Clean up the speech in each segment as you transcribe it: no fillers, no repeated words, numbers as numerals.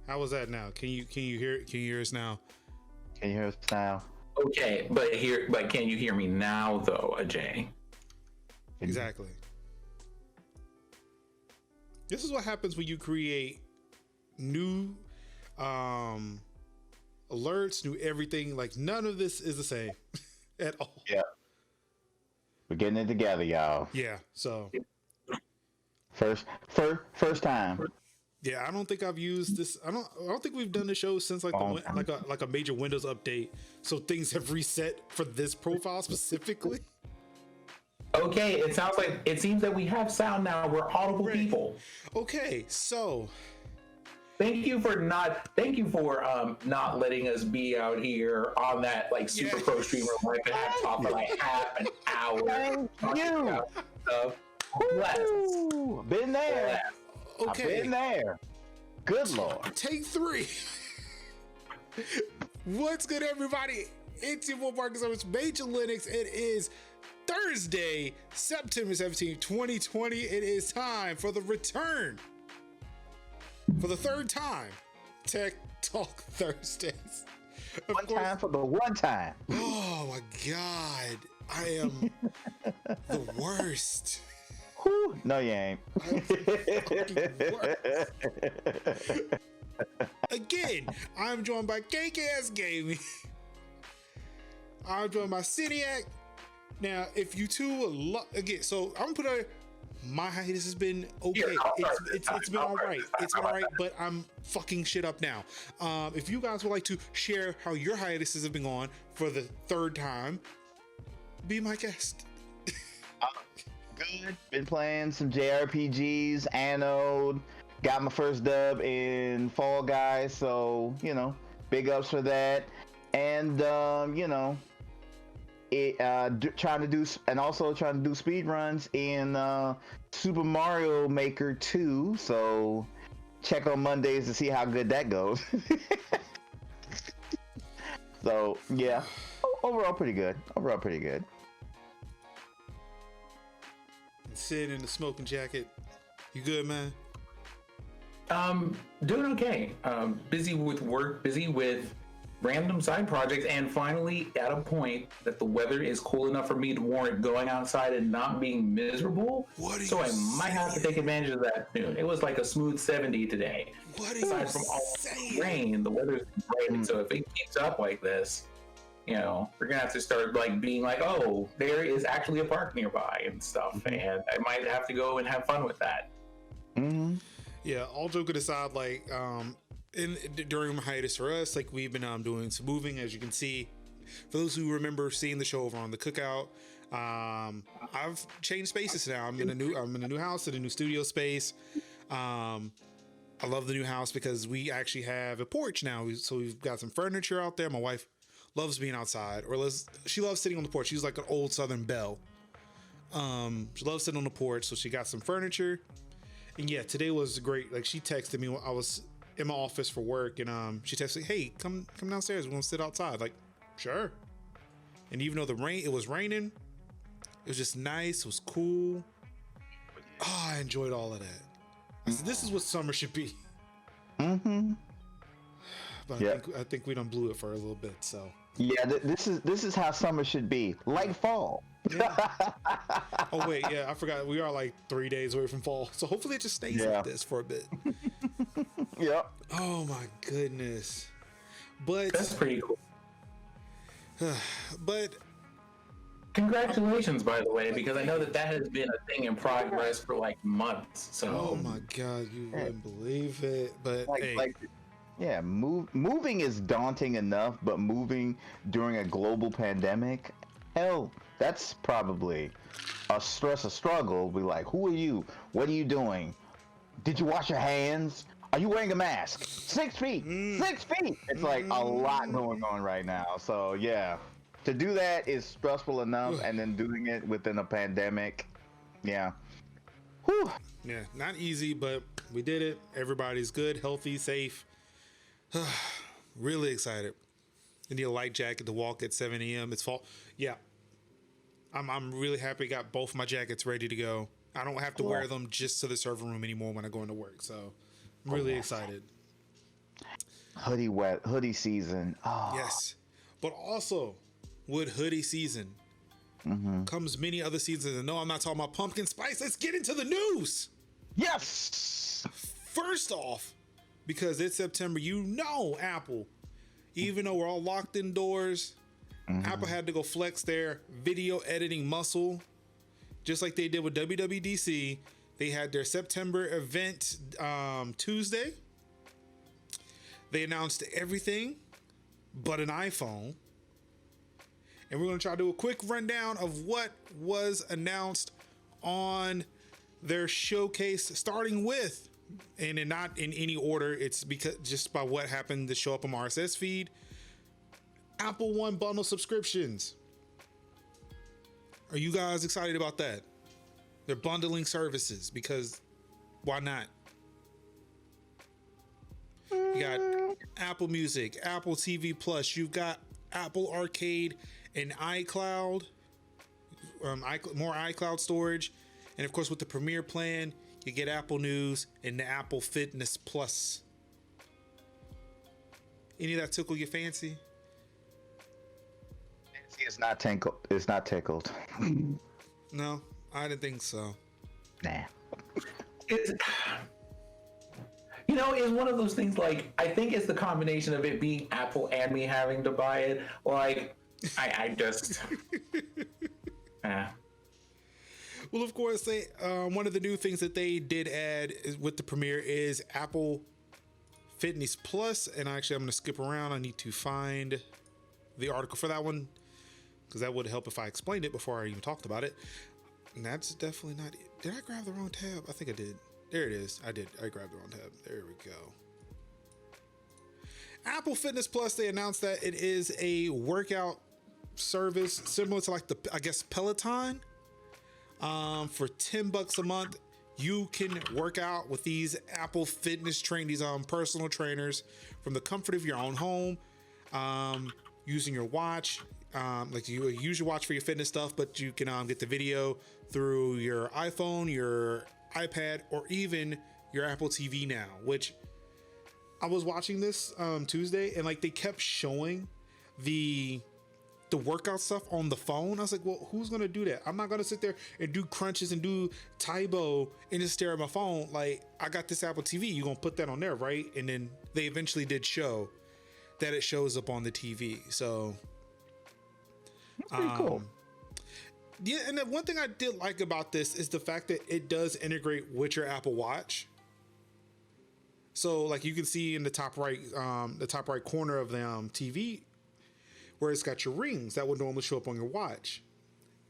How was that now? Can you hear us now? Can you hear us now? Okay, but can you hear me now though, Ajay? Exactly. This is what happens when you create new alerts, new everything. Like none of this is the same at all. Yeah. We're getting it together, y'all. Yeah. So First time. yeah, I don't think I've used this. I don't think we've done the show since like like a major Windows update. So things have reset for this profile specifically. Okay, it seems that we have sound now. We're audible people. Okay, so thank you for not letting us be out here on that like super pro streamer laptop for like half an hour. Thank you. Been there. Okay. I've been there. Good Lord. Take 3. What's good, everybody? It's your boy Marcus Owens, Major Linux. It is Thursday, September 17th, 2020. It is time for the return, for the third time, Tech Talk Thursdays. One time for the one time. Oh my God. I am the worst. Whew. No, you ain't. Again, I'm joined by KKS Gaming. I'm joined by Ciniac. Now, if you two again, so I'm gonna put my hiatus has been okay. It's been all right. It's been all right, but I'm fucking shit up now. If you guys would like to share how your hiatuses have been going for the third time, be my guest. Good. Been playing some JRPGs, Anode. Got my first dub in Fall Guys, so big ups for that. And trying to do speed runs in Super Mario Maker 2. So check on Mondays to see how good that goes. So yeah, overall pretty good. Sitting in the smoking jacket. You good, man? Doing okay. Busy with work, busy with random side projects, and finally at a point that the weather is cool enough for me to warrant going outside and not being miserable. So I might have to take advantage of that soon. It was like a smooth 70 today. Aside from all the rain, the weather's great. So if it keeps up like this, we're gonna have to start like being like, oh, there is actually a park nearby and stuff, and I might have to go and have fun with that. Mm-hmm. Yeah, all joking aside, like during my hiatus for us, like we've been doing some moving, as you can see. For those who remember seeing the show over on the Cookout, I've changed spaces now. I'm in a new house, in a new studio space. I love the new house because we actually have a porch now. So we've got some furniture out there. My wife loves being outside, she loves sitting on the porch. She's like an old Southern belle. She loves sitting on the porch, so she got some furniture. And yeah, today was great. Like she texted me when I was in my office for work, and she texted, "Hey, come downstairs. We're gonna sit outside." Like, sure. And even though it was raining, it was just nice. It was cool. Oh, I enjoyed all of that. I said, this is what summer should be. Mm-hmm. But I think we done blew it for a little bit. So yeah, this is how summer should be, like fall. Yeah. Oh wait, yeah, I forgot. We are like 3 days away from fall, so hopefully it just stays like this for a bit. Yep. Oh my goodness. But that's pretty cool. But congratulations, by the way, because I know that has been a thing in progress for like months. So oh my God, you wouldn't believe it. But yeah, moving is daunting enough, but moving during a global pandemic, hell, that's probably a struggle. Be like, who are you? What are you doing? Did you wash your hands? Are you wearing a mask? 6 feet. 6 feet. It's like a lot going on right now. So yeah, to do that is stressful enough, and then doing it within a pandemic, yeah. Whew. Yeah, not easy, but we did it. Everybody's good, healthy, safe. Really excited. I need a light jacket to walk at 7 a.m. It's fall. Yeah. I'm really happy. Got both my jackets ready to go. I don't have to wear them just to the server room anymore when I go into work. So I'm really excited. hoodie season. Oh. Yes. But also, with hoodie season comes many other seasons. And no, I'm not talking about pumpkin spice. Let's get into the news. Yes. First off, because it's September, Apple, even though we're all locked indoors, Apple had to go flex their video editing muscle, just like they did with WWDC. They had their September event Tuesday. They announced everything but an iPhone. And we're going to try to do a quick rundown of what was announced on their showcase, starting with, and not in any order, it's because just by what happened to show up on my RSS feed, Apple One bundle subscriptions. Are you guys excited about that? They're bundling services because why not? You got Apple Music, Apple TV Plus, you've got Apple Arcade and iCloud, more iCloud storage. And of course, with the Premier plan, you get Apple News and the Apple Fitness Plus. Any of that tickle your fancy? It's not tickled. It's not tickled. No, I didn't think so. Nah. It's one of those things, like, I think it's the combination of it being Apple and me having to buy it. Like, I just... Well, of course, one of the new things that they did add with the Premiere is Apple Fitness Plus. And actually, I'm going to skip around. I need to find the article for that one, because that would help if I explained it before I even talked about it. And that's definitely not it. Did I grab the wrong tab? I think I did. There it is. I did. I grabbed the wrong tab. There we go. Apple Fitness Plus, they announced that it is a workout service similar to like Peloton. For $10 a month, you can work out with these Apple Fitness these personal trainers from the comfort of your own home, using your watch. Like you use your watch for your fitness stuff, but you can get the video through your iPhone, your iPad, or even your Apple TV now. Which I was watching this Tuesday, and like they kept showing the workout stuff on the phone. I was like, well, who's gonna do that? I'm not gonna sit there and do crunches and do Taibo and just stare at my phone. Like, I got this Apple TV, you gonna put that on there, right? And then they eventually did show that it shows up on the TV. So pretty cool. Yeah, and the one thing I did like about this is the fact that it does integrate with your Apple Watch. So like you can see in the top right corner of the TV where it's got your rings that would normally show up on your watch,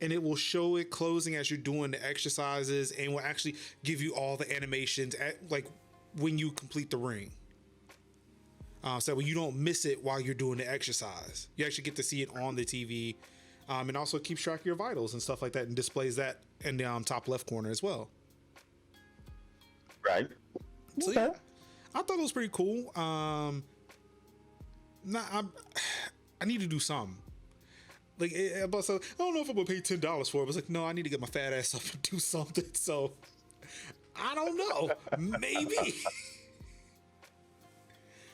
and it will show it closing as you're doing the exercises, and will actually give you all the animations at like when you complete the ring. So when you don't miss it while you're doing the exercise, you actually get to see it on the TV, and also keeps track of your vitals and stuff like that, and displays that in the top left corner as well. Right. So okay. Yeah, I thought it was pretty cool. I need to do something. Like, I don't know if I'm gonna pay $10 for it. I was like, no, I need to get my fat ass up and do something. So I don't know. Maybe.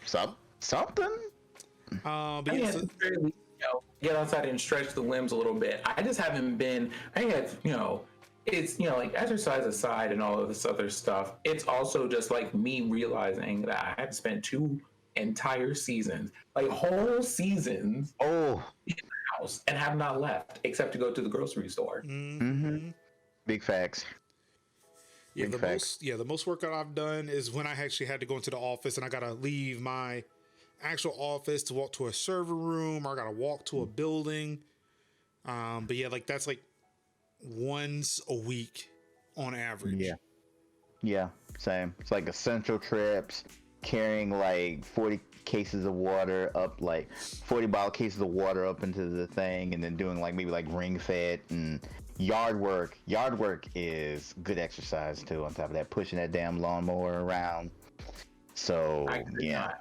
Something. But yeah, get outside and stretch the limbs a little bit. I just haven't been. It's like exercise aside and all of this other stuff. It's also just like me realizing that I had spent 2 entire seasons, like whole seasons, in the house and have not left except to go to the grocery store. Big facts. Yeah, the most workout I've done is when I actually had to go into the office and I gotta leave my actual office to walk to a server room, or I gotta walk to a building. But yeah, like that's like once a week on average. Yeah, same. It's like essential trips, carrying like 40 cases of water up, like 40 bottle cases of water up into the thing, and then doing like maybe like ring fit and yard work. Yard work is good exercise too, on top of that, pushing that damn lawnmower around. So yeah.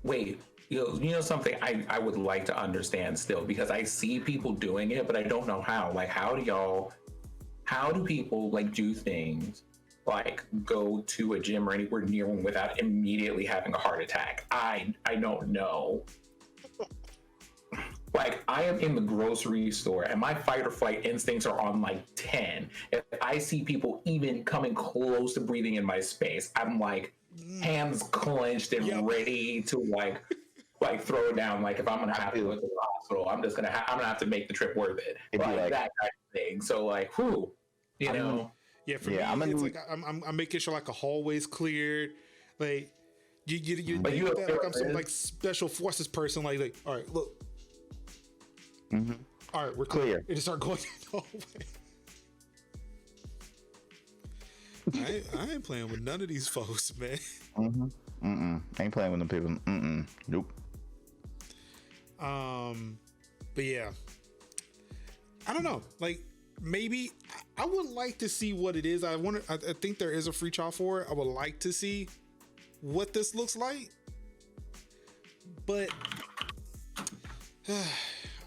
Wait, you know something I would like to understand still, because I see people doing it, but I don't know how. Like, how do people like do things like go to a gym or anywhere near one without immediately having a heart attack. I don't know. Like, I am in the grocery store and my fight or flight instincts are on like 10. If I see people even coming close to breathing in my space, I'm like hands clenched and ready to like throw down. Like, if I'm gonna have to go to the hospital, I'm gonna have to make the trip worth it. Like that kind of thing. So like, whew, you know. Yeah, for me, it's like I'm making sure like a hallway's cleared. Like you think that like I'm some like special forces person. Like all right, look. Mm-hmm. All right, we're clear. And just start going the hallway. I ain't playing with none of these folks, man. Ain't playing with them people. Nope. But yeah, I don't know. Like, maybe I would like to see what it is. I think there is a free trial for it. I would like to see what this looks like, but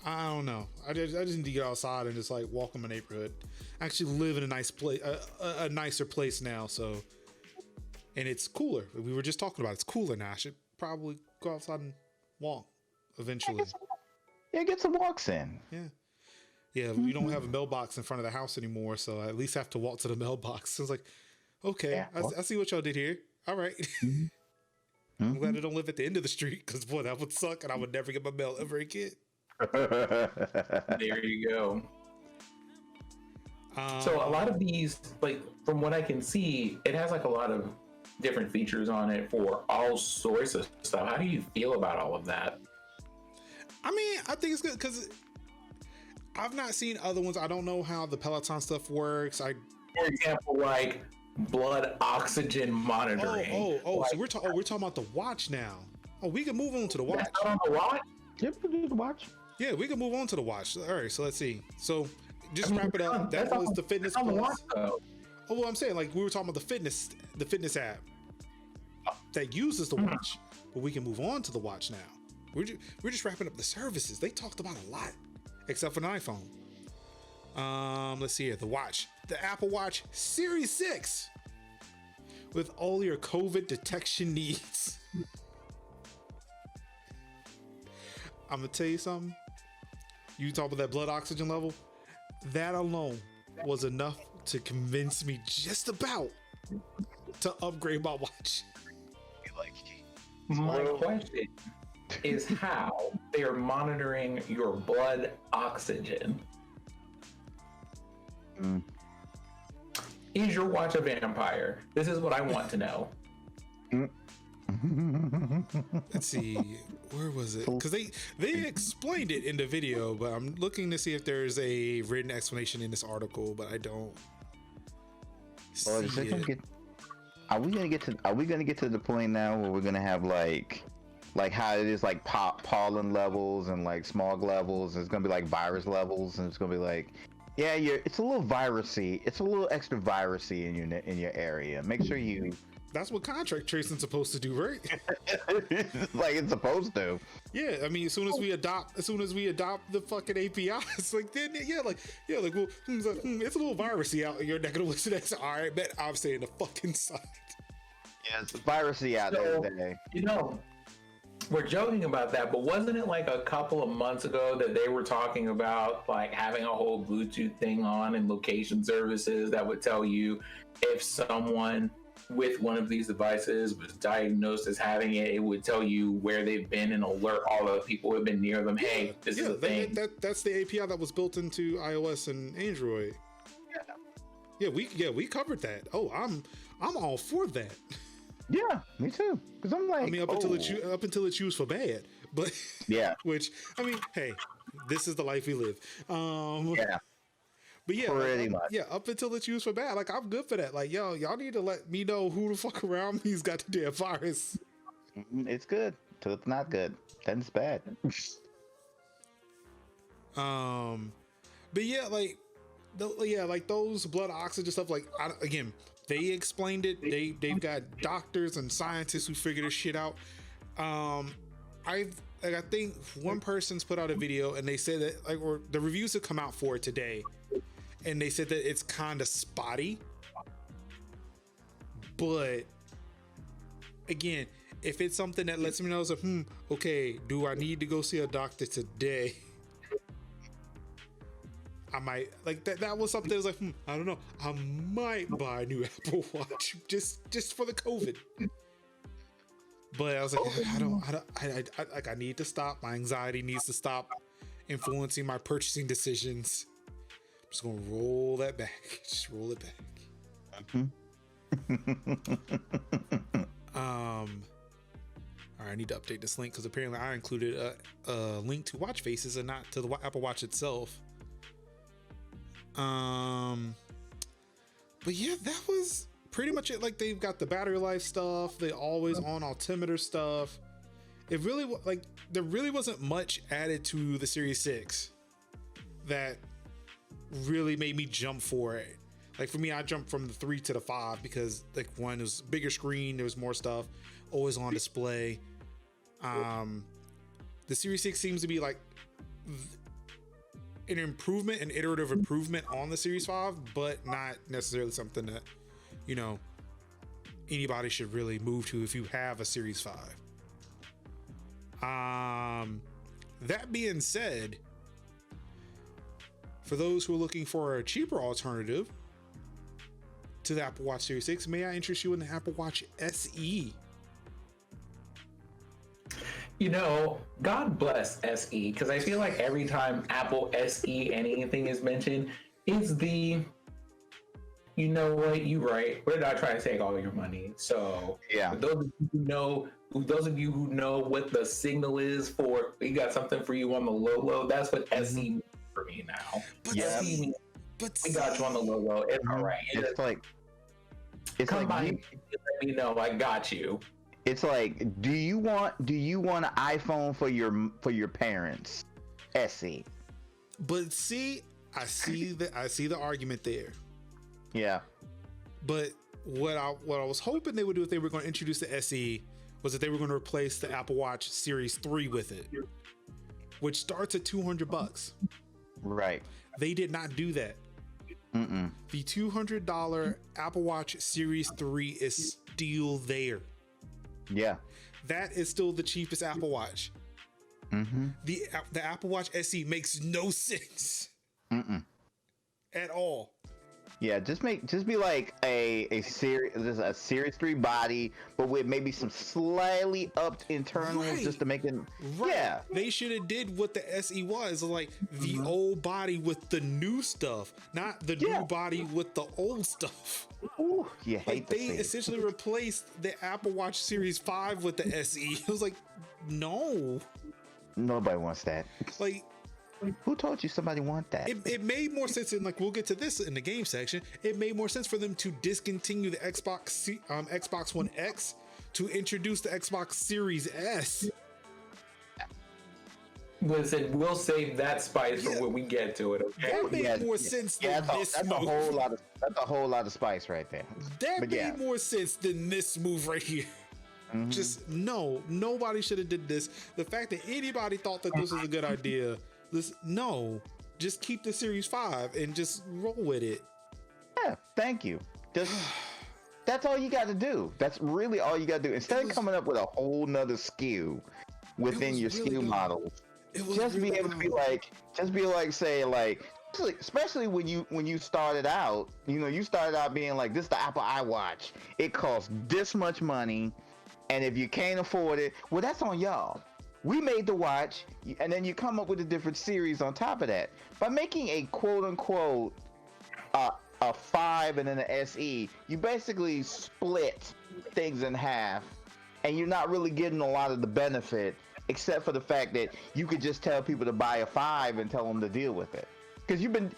I don't know. I just need to get outside and just like walk in my neighborhood. I actually live in a nice place, a nicer place now. So, and it's cooler. We were just talking about it's cooler now. I should probably go outside and walk eventually. Get some walks in. Yeah. We don't have a mailbox in front of the house anymore, so I at least have to walk to the mailbox. So it's like, okay, I see what y'all did here. All right. I'm glad I don't live at the end of the street, because boy, that would suck, and I would never get my mail ever again. There you go. So a lot of these, like from what I can see, it has like a lot of different features on it for all sorts of stuff. How do you feel about all of that? I mean, I think it's good because I've not seen other ones. I don't know how the Peloton stuff works. For example, like blood oxygen monitoring. So we're talking about the watch now. Oh, we can move on to the watch. That's not on the watch? Yep, we do the watch. Yeah, we can move on to the watch. All right, so let's see. So just wrap it up. That was the Fitness Plus. Watch, well, I'm saying, like, we were talking about the fitness app that uses the watch, but we can move on to the watch now. We're just wrapping up the services. They talked about a lot, except for the iPhone. Let's see here. The watch, the Apple Watch Series 6, with all your COVID detection needs. I'm gonna tell you something. You talk about that blood oxygen level. That alone was enough to convince me just about to upgrade my watch. My question is how they are monitoring your blood oxygen. Is your watch a vampire? This is what I want to know. Let's see, where was it? Because they explained it in the video, but I'm looking to see if there's a written explanation in this article, but I don't see it. Are we gonna get to the point now where we're gonna have like how it is like pollen levels and like smog levels? It's gonna be like virus levels, and it's gonna be like, yeah, it's a little virusy. It's a little extra virusy in your area. Make sure you. That's what contract tracing's supposed to do, right? Like it's supposed to. Yeah, I mean, as soon as we adopt the fucking APIs, like then well, it's a little virusy out in your neck of the woods today. So, all right, bet I'm staying the fucking side. Yeah, it's virusy out there today. You know, we're joking about that, but wasn't it like a couple of months ago that they were talking about like having a whole Bluetooth thing on and location services that would tell you if someone with one of these devices was diagnosed as having it, it would tell you where they've been and alert all of the people who have been near them. Hey, this is a thing. That's the API that was built into iOS and Android. Yeah, we covered that. Oh, I'm all for that. Yeah, me too. Because I'm like, I mean, up until it's used for bad, but yeah. Which, I mean, hey, this is the life we live. Yeah. But yeah, pretty much. Yeah, up until it's used for bad, like I'm good for that. Like, yo, y'all need to let me know who the fuck around me's got the damn virus. It's good till it's not good. Then it's bad. But yeah, like those blood oxygen stuff. Like, again, they explained it. They've got doctors and scientists who figure this shit out. I think one person's put out a video and they said that or the reviews have come out for it today. And they said that it's kind of spotty. But again, if it's something that lets me know, it's like, okay, do I need to go see a doctor today? I might like that. That was something that was like, I don't know. I might buy a new Apple Watch just for the COVID. But I was like, I need to stop. My anxiety needs to stop influencing my purchasing decisions. I'm just gonna roll that back. Just roll it back. All right, I need to update this link because apparently I included a link to watch faces and not to the Apple Watch itself. But yeah, that was pretty much it. Like, they've got the battery life stuff, the always on altimeter stuff. It really like there really wasn't much added to the Series 6 that really made me jump for it. Like, for me, I jumped from the 3 to the 5 because, like, one, it was bigger screen, there was more stuff, always on display. The Series 6 seems to be like an improvement, an iterative improvement on the Series 5, but not necessarily something that, you know, anybody should really move to if you have a Series 5. That being said, for those who are looking for a cheaper alternative to the Apple Watch Series 6, may I interest you in the Apple Watch SE? You know, God bless SE, because I feel like every time Apple SE anything is mentioned, it's the, you know what, you right, we're not trying to take all your money. So yeah, for those of you who know what the signal is for, we got something for you on the logo. That's what SE means for me now. But yeah, see, we got you on the logo. It's all right. It's like come by and let me know I got you. It's like, do you want an iPhone for your parents? SE. But see, I see the argument there. Yeah. But what I was hoping they would do if they were going to introduce the SE was that they were going to replace the Apple Watch Series 3 with it, which starts at $200. Right. They did not do that. The $200 Apple Watch Series 3 is still there. Yeah. That is still the cheapest Apple Watch. The Apple Watch SE makes no sense at all. Yeah, just be like a Series 3 body, but with maybe some slightly upped internals just to make it. Right. Yeah, they should have did what the SE was, like the old body with the new stuff, not the new body with the old stuff. Ooh, you hate like, to they see it. essentially replaced the Apple Watch Series 5 with the SE. It was like, no, nobody wants that. Like, who told you somebody want that? It made more sense, and like, we'll get to this in the game section. It made more sense for them to discontinue the Xbox One X to introduce the Xbox Series S. Listen, we'll save that spice for when we get to it. Okay. That made more sense than this move. That's a whole lot of spice right there. That made more sense than this move right here. Just nobody should have did this. The fact that anybody thought that this was a good idea. Just keep the Series 5 and just roll with it. Yeah, thank you. That's all you got to do. That's really all you got to do. Instead of coming up with a whole nother SKU within your SKU models, just be able to be like, say like, especially when you started out, you started out being like, this is the Apple iWatch. It costs this much money, and if you can't afford it, well, that's on y'all. We made the watch, and then you come up with a different series on top of that. By making a quote-unquote a 5 and then an SE, you basically split things in half, and you're not really getting a lot of the benefit, except for the fact that you could just tell people to buy a 5 and tell them to deal with it. Because you've been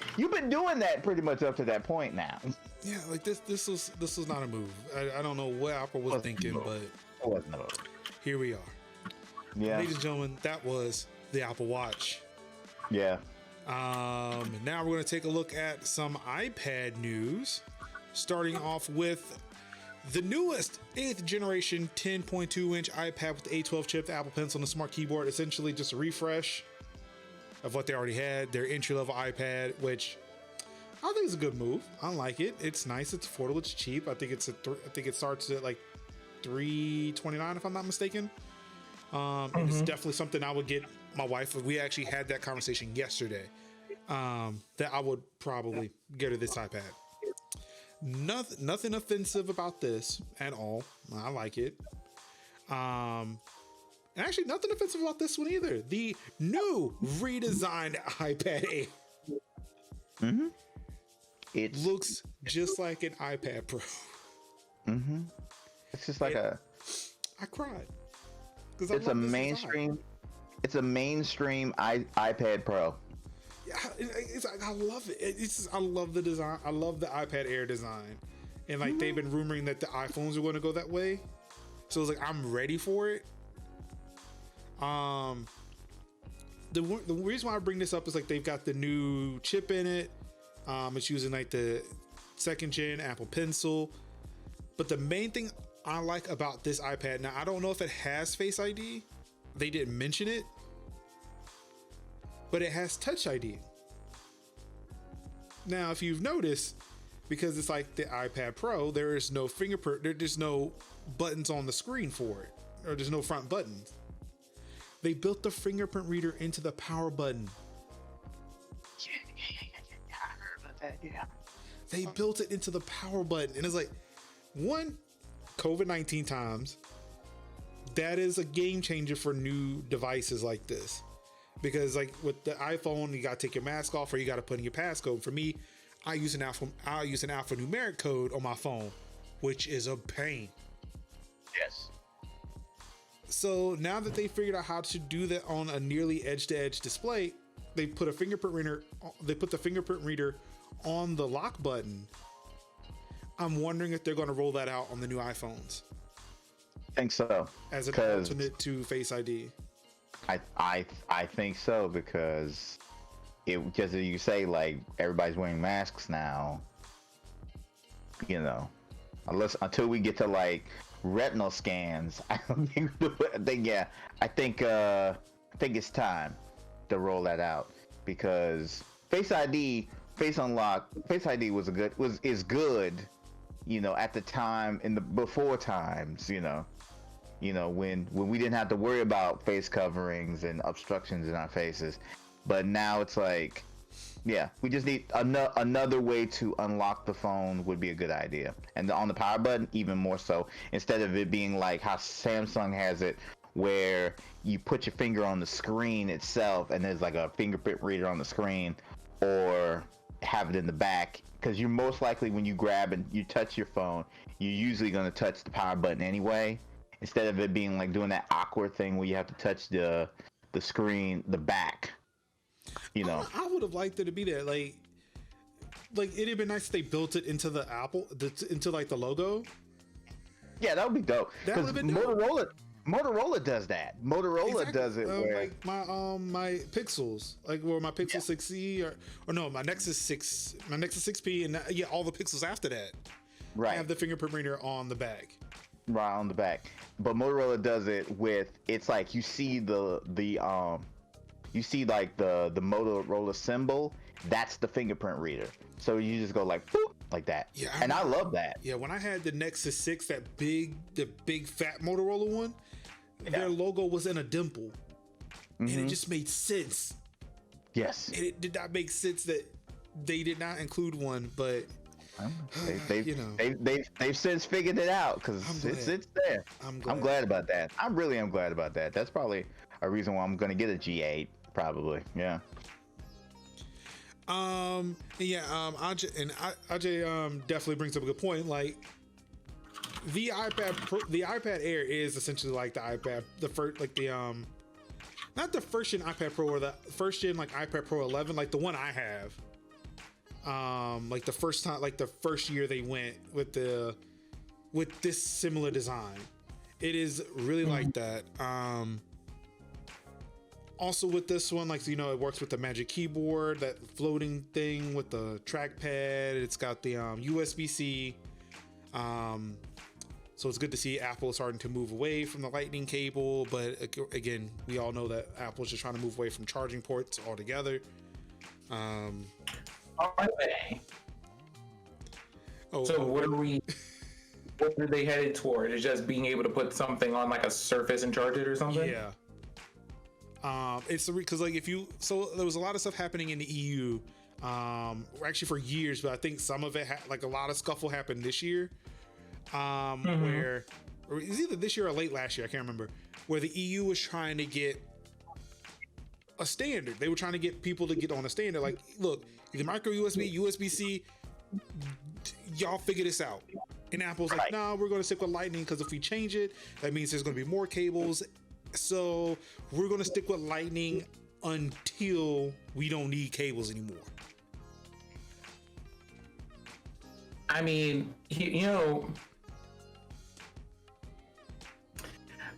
doing that pretty much up to that point now. Yeah, like this was not a move. I don't know what Apple was thinking, but it wasn't a move. Here we are. Yeah. Ladies and gentlemen, that was the Apple Watch. Yeah. Now we're going to take a look at some iPad news, starting off with the newest 8th generation 10.2 inch iPad with the A12 chip, the Apple Pencil, and the Smart Keyboard. Essentially just a refresh of what they already had, their entry-level iPad, which I think it's a good move. I like it. It's nice. It's affordable. It's cheap. I think I think it starts at like $329 if I'm not mistaken. And it's definitely something I would get my wife. We actually had that conversation yesterday. That I would probably get her this iPad. Nothing offensive about this at all. I like it. And actually, nothing offensive about this one either. The new redesigned iPad Air. It looks just like an iPad Pro. It's just like I cried. It's a mainstream. It's a mainstream iPad Pro. Yeah, I love it. I love the design. I love the iPad Air design, and like they've been rumoring that the iPhones are going to go that way. So it's like I'm ready for it. The reason why I bring this up is like they've got the new chip in it. It's using like the 2nd gen Apple Pencil. But the main thing I like about this iPad, now I don't know if it has Face ID. They didn't mention it. But it has Touch ID. Now, if you've noticed, because it's like the iPad Pro, there is no fingerprint, there's no buttons on the screen for it, or there's no front buttons. They built the fingerprint reader into the power button. Yeah, I heard about that. Yeah. They built it into the power button, and it's like, one, COVID-19 times, that is a game changer for new devices like this. Because like with the iPhone, you gotta take your mask off or you gotta put in your passcode. For me, I use an alphanumeric code on my phone, which is a pain. Yes. So now that they figured out how to do that on a nearly edge-to-edge display, they put a fingerprint reader. They put the fingerprint reader on the lock button. I'm wondering if they're going to roll that out on the new iPhones. I think so. As an alternate to Face ID. I think so, because it just as you say, like everybody's wearing masks now. You know, until we get to like retinal scans, I think it's time to roll that out, because Face ID, Face Unlock, Face ID is good, you know, at the time in the before times, you know, when we didn't have to worry about face coverings and obstructions in our faces. But now it's like, yeah, we just need another way to unlock the phone would be a good idea. And on the power button, even more so, instead of it being like how Samsung has it, where you put your finger on the screen itself and there's like a fingerprint reader on the screen, or have it in the back. Because you're most likely, when you grab and you touch your phone, you're usually going to touch the power button anyway, instead of it being like doing that awkward thing where you have to touch the screen, the back, you know. I would have liked it to be there. Like it'd have been nice if they built it into the Apple, into like the logo. Yeah, that would be dope. That would have been dope. Motorola does that. Motorola does it where like my Pixels, like where my Pixel 6e or no, my Nexus 6P, and yeah, all the Pixels after that, right, have the fingerprint reader on the back. Right on the back. But Motorola does it with, it's like you see the Motorola symbol, that's the fingerprint reader. So you just go like boop, like that. Yeah, I love that. Yeah, when I had the Nexus 6, the big fat Motorola one, their logo was in a dimple. And it just made sense. Yes. And it did not make sense that they did not include one, but they've since figured it out, because it's there. I'm glad about that. I really am glad about that. That's probably a reason why I'm going to get a G8, probably. Yeah. Ajay definitely brings up a good point. Like the iPad Air is essentially like the iPad, the first, like the not the first gen iPad Pro or the first gen like iPad Pro 11, like the one I have. Like the first time, like the first year they went with this similar design, it is really like that. Also with this one, like, you know, it works with the Magic Keyboard, that floating thing with the trackpad. It's got the USB-C. So it's good to see Apple starting to move away from the Lightning cable. But again, we all know that Apple's just trying to move away from charging ports altogether. Are they? Oh, so what are they headed toward? Is just being able to put something on like a surface and charge it or something? Yeah. It's because like so there was a lot of stuff happening in the EU, actually for years, but I think some of it like a lot of scuffle happened this year, where or it was either this year or late last year, I can't remember, where the EU was trying to get a standard. They were trying to get people to get on a standard. Like, look, either micro USB, USB-C, y'all figure this out. And Apple's like, no, we're going to stick with Lightning because if we change it, that means there's going to be more cables. So we're going to stick with Lightning until we don't need cables anymore. I mean, you know,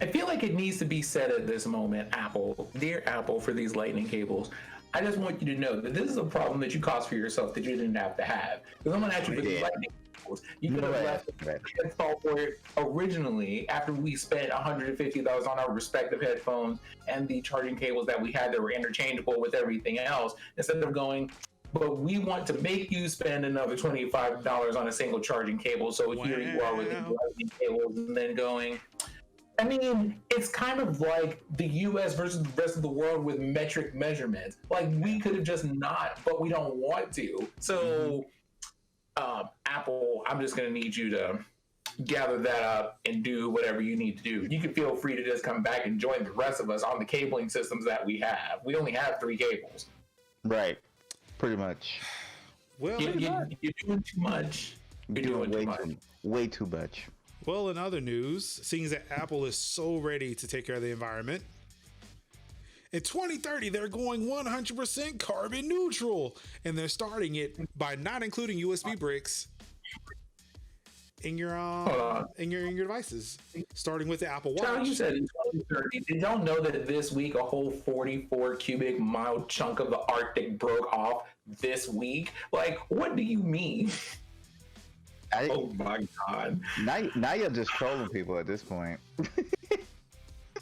I feel like it needs to be said at this moment, Apple, dear Apple, for these Lightning cables, I just want you to know that this is a problem that you caused for yourself that you didn't have to have. Because someone actually put these Lightning cables, you could have left the software originally after we spent $150 on our respective headphones and the charging cables that we had that were interchangeable with everything else, instead of going, but we want to make you spend another $25 on a single charging cable. So here you are with the Lightning cables, and then going, I mean, it's kind of like the US versus the rest of the world with metric measurements. Like, we could have just not, but we don't want to. So, Apple, I'm just going to need you to gather that up and do whatever you need to do. You can feel free to just come back and join the rest of us on the cabling systems that we have. We only have 3 cables. Right. Pretty much. Well, you're doing too much. You're doing too much. Way too much. Well, in other news, seeing that Apple is so ready to take care of the environment, in 2030, they're going 100% carbon neutral, and they're starting it by not including USB bricks in your devices, starting with the Apple Watch. Charlie, you said in 2030. Did y'all know that this week a whole 44 cubic mile chunk of the Arctic broke off this week? Like, what do you mean? Oh my God. Now you're just trolling people at this point.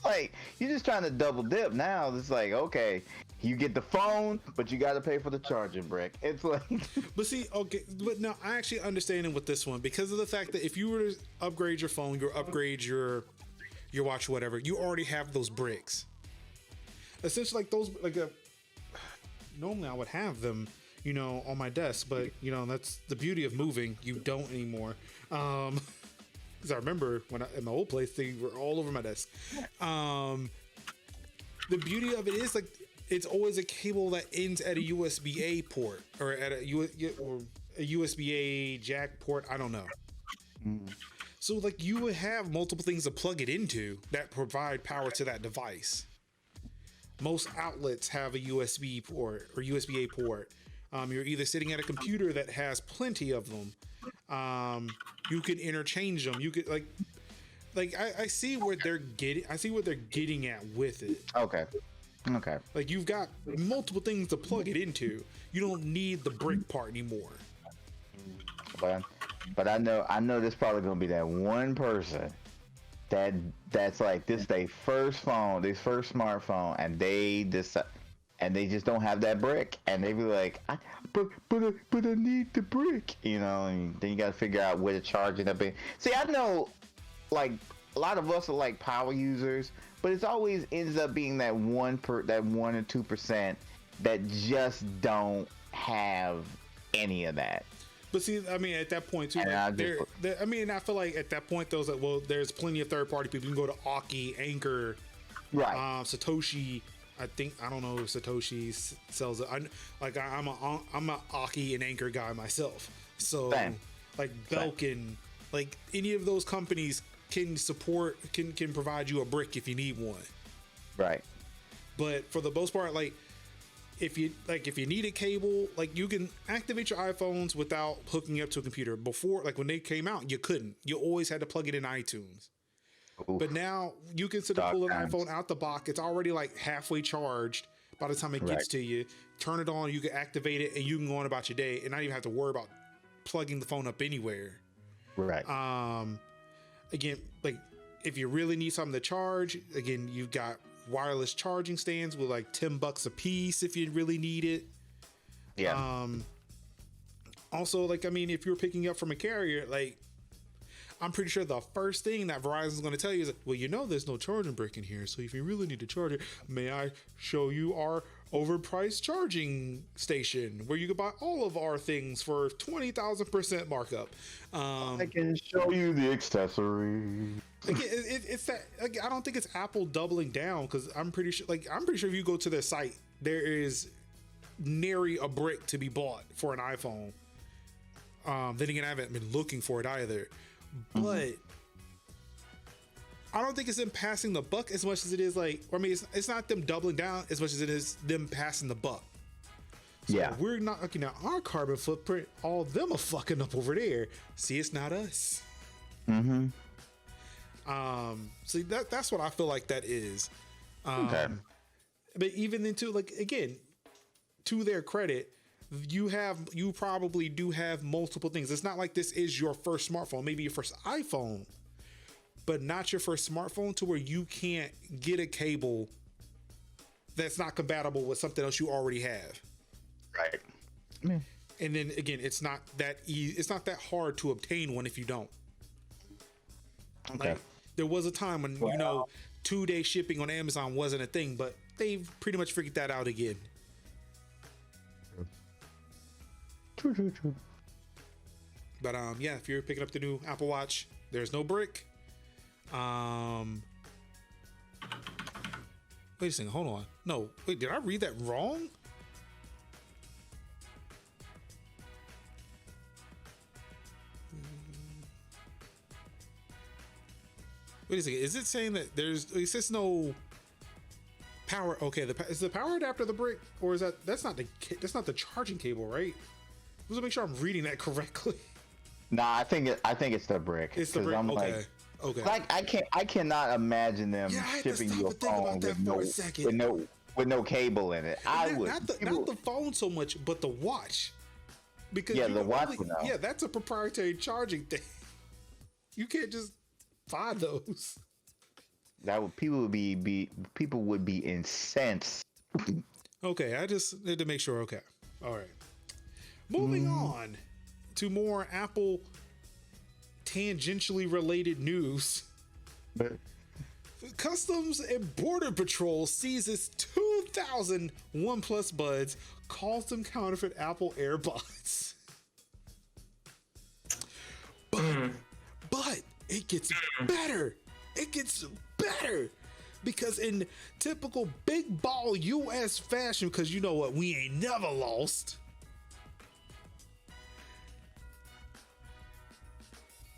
Like, you're just trying to double dip now. It's like, okay, you get the phone, but you got to pay for the charging brick. It's like... But see, okay, but now I actually understand it with this one because of the fact that if you were to upgrade your phone, you upgrade your watch, whatever, you already have those bricks. Essentially, like those, normally I would have them, you know, on my desk, but you know, that's the beauty of moving. You don't anymore. Because I remember when in my old place, they were all over my desk. The beauty of it is like it's always a cable that ends at a USB-A port or at a USB-A jack port. I don't know. So like you would have multiple things to plug it into that provide power to that device. Most outlets have a USB port or USB-A port. You're either sitting at a computer that has plenty of them. You can interchange them. You could like I see what they're getting. I see what they're getting at with it. Okay. Like you've got multiple things to plug it into. You don't need the brick part anymore. But I know there's probably gonna be that one person that's like this their first phone, their first smartphone, and they decide. And they just don't have that brick, and they be like, but I need the brick, you know. And then you got to figure out where to charge it up in. See, I know, like a lot of us are like power users, but it's always ends up being that 1 or 2% that just don't have any of that. But see, I mean, at that point too, like, I mean, I feel like at that point, those like, well, there's plenty of third-party people. You can go to Aukey, Anchor, right, Satoshi. I don't know if Satoshi sells it. I'm a Aukey and Anchor guy myself. So like Belkin, like any of those companies can provide you a brick if you need one. Right. But for the most part, like if you need a cable, like you can activate your iPhones without hooking up to a computer. Before, like when they came out, you couldn't. You always had to plug it in iTunes. Oof. But now you can sort of pull an iPhone out the box. It's already like halfway charged by the time it gets to you. Turn it on, you can activate it, and you can go on about your day and not even have to worry about plugging the phone up anywhere. Right. Again, like if you really need something to charge, again, you've got wireless charging stands with like $10 a piece if you really need it. Yeah. Also, like, I mean, if you're picking up from a carrier, like, I'm pretty sure the first thing that Verizon's going to tell you is, well, you know, there's no charging brick in here. So if you really need a charger, may I show you our overpriced charging station where you can buy all of our things for 20,000% markup. I can show you the accessory. It's that, like, I don't think it's Apple doubling down, because I'm pretty sure if you go to their site, there is nary a brick to be bought for an iPhone. Then again, I haven't been looking for it either. But I don't think it's them passing the buck as much as it is like, or I mean, it's not them doubling down as much as it is them passing the buck. So yeah, we're not looking at our carbon footprint. All of them are fucking up over there. See, it's not us. So that's what I feel like that is. Okay. But even into, like, again, to their credit, you probably do have multiple things. It's not like this is your first smartphone, maybe your first iPhone, but not your first smartphone to where you can't get a cable that's not compatible with something else you already have. Right. And then again, it's not that easy. It's not that hard to obtain one if you don't. Okay. Like, there was a time when, you know, 2-day shipping on Amazon wasn't a thing, but they've pretty much figured that out again. True. But yeah, if you're picking up the new Apple Watch, there's no brick. Wait a second, hold on. No, wait, did I read that wrong? Wait a second, is it saying that it says no power? Okay, is the power adapter the brick, or is that's not the charging cable, right? Let's make sure I'm reading that correctly. Nah, I think it's the brick. It's the brick. I'm okay. Like, I cannot imagine them shipping you a phone with no cable in it. Not the phone so much, but the watch. Because the watch. That's a proprietary charging thing. You can't just buy those. People would be incensed. Okay, I just need to make sure. Okay, all right. Moving on to more Apple tangentially related news. Customs and Border Patrol seizes 2,000 OnePlus buds, calls them counterfeit Apple AirPods. But it gets better. It gets better. Because in typical big ball US fashion, because you know what, we ain't never lost.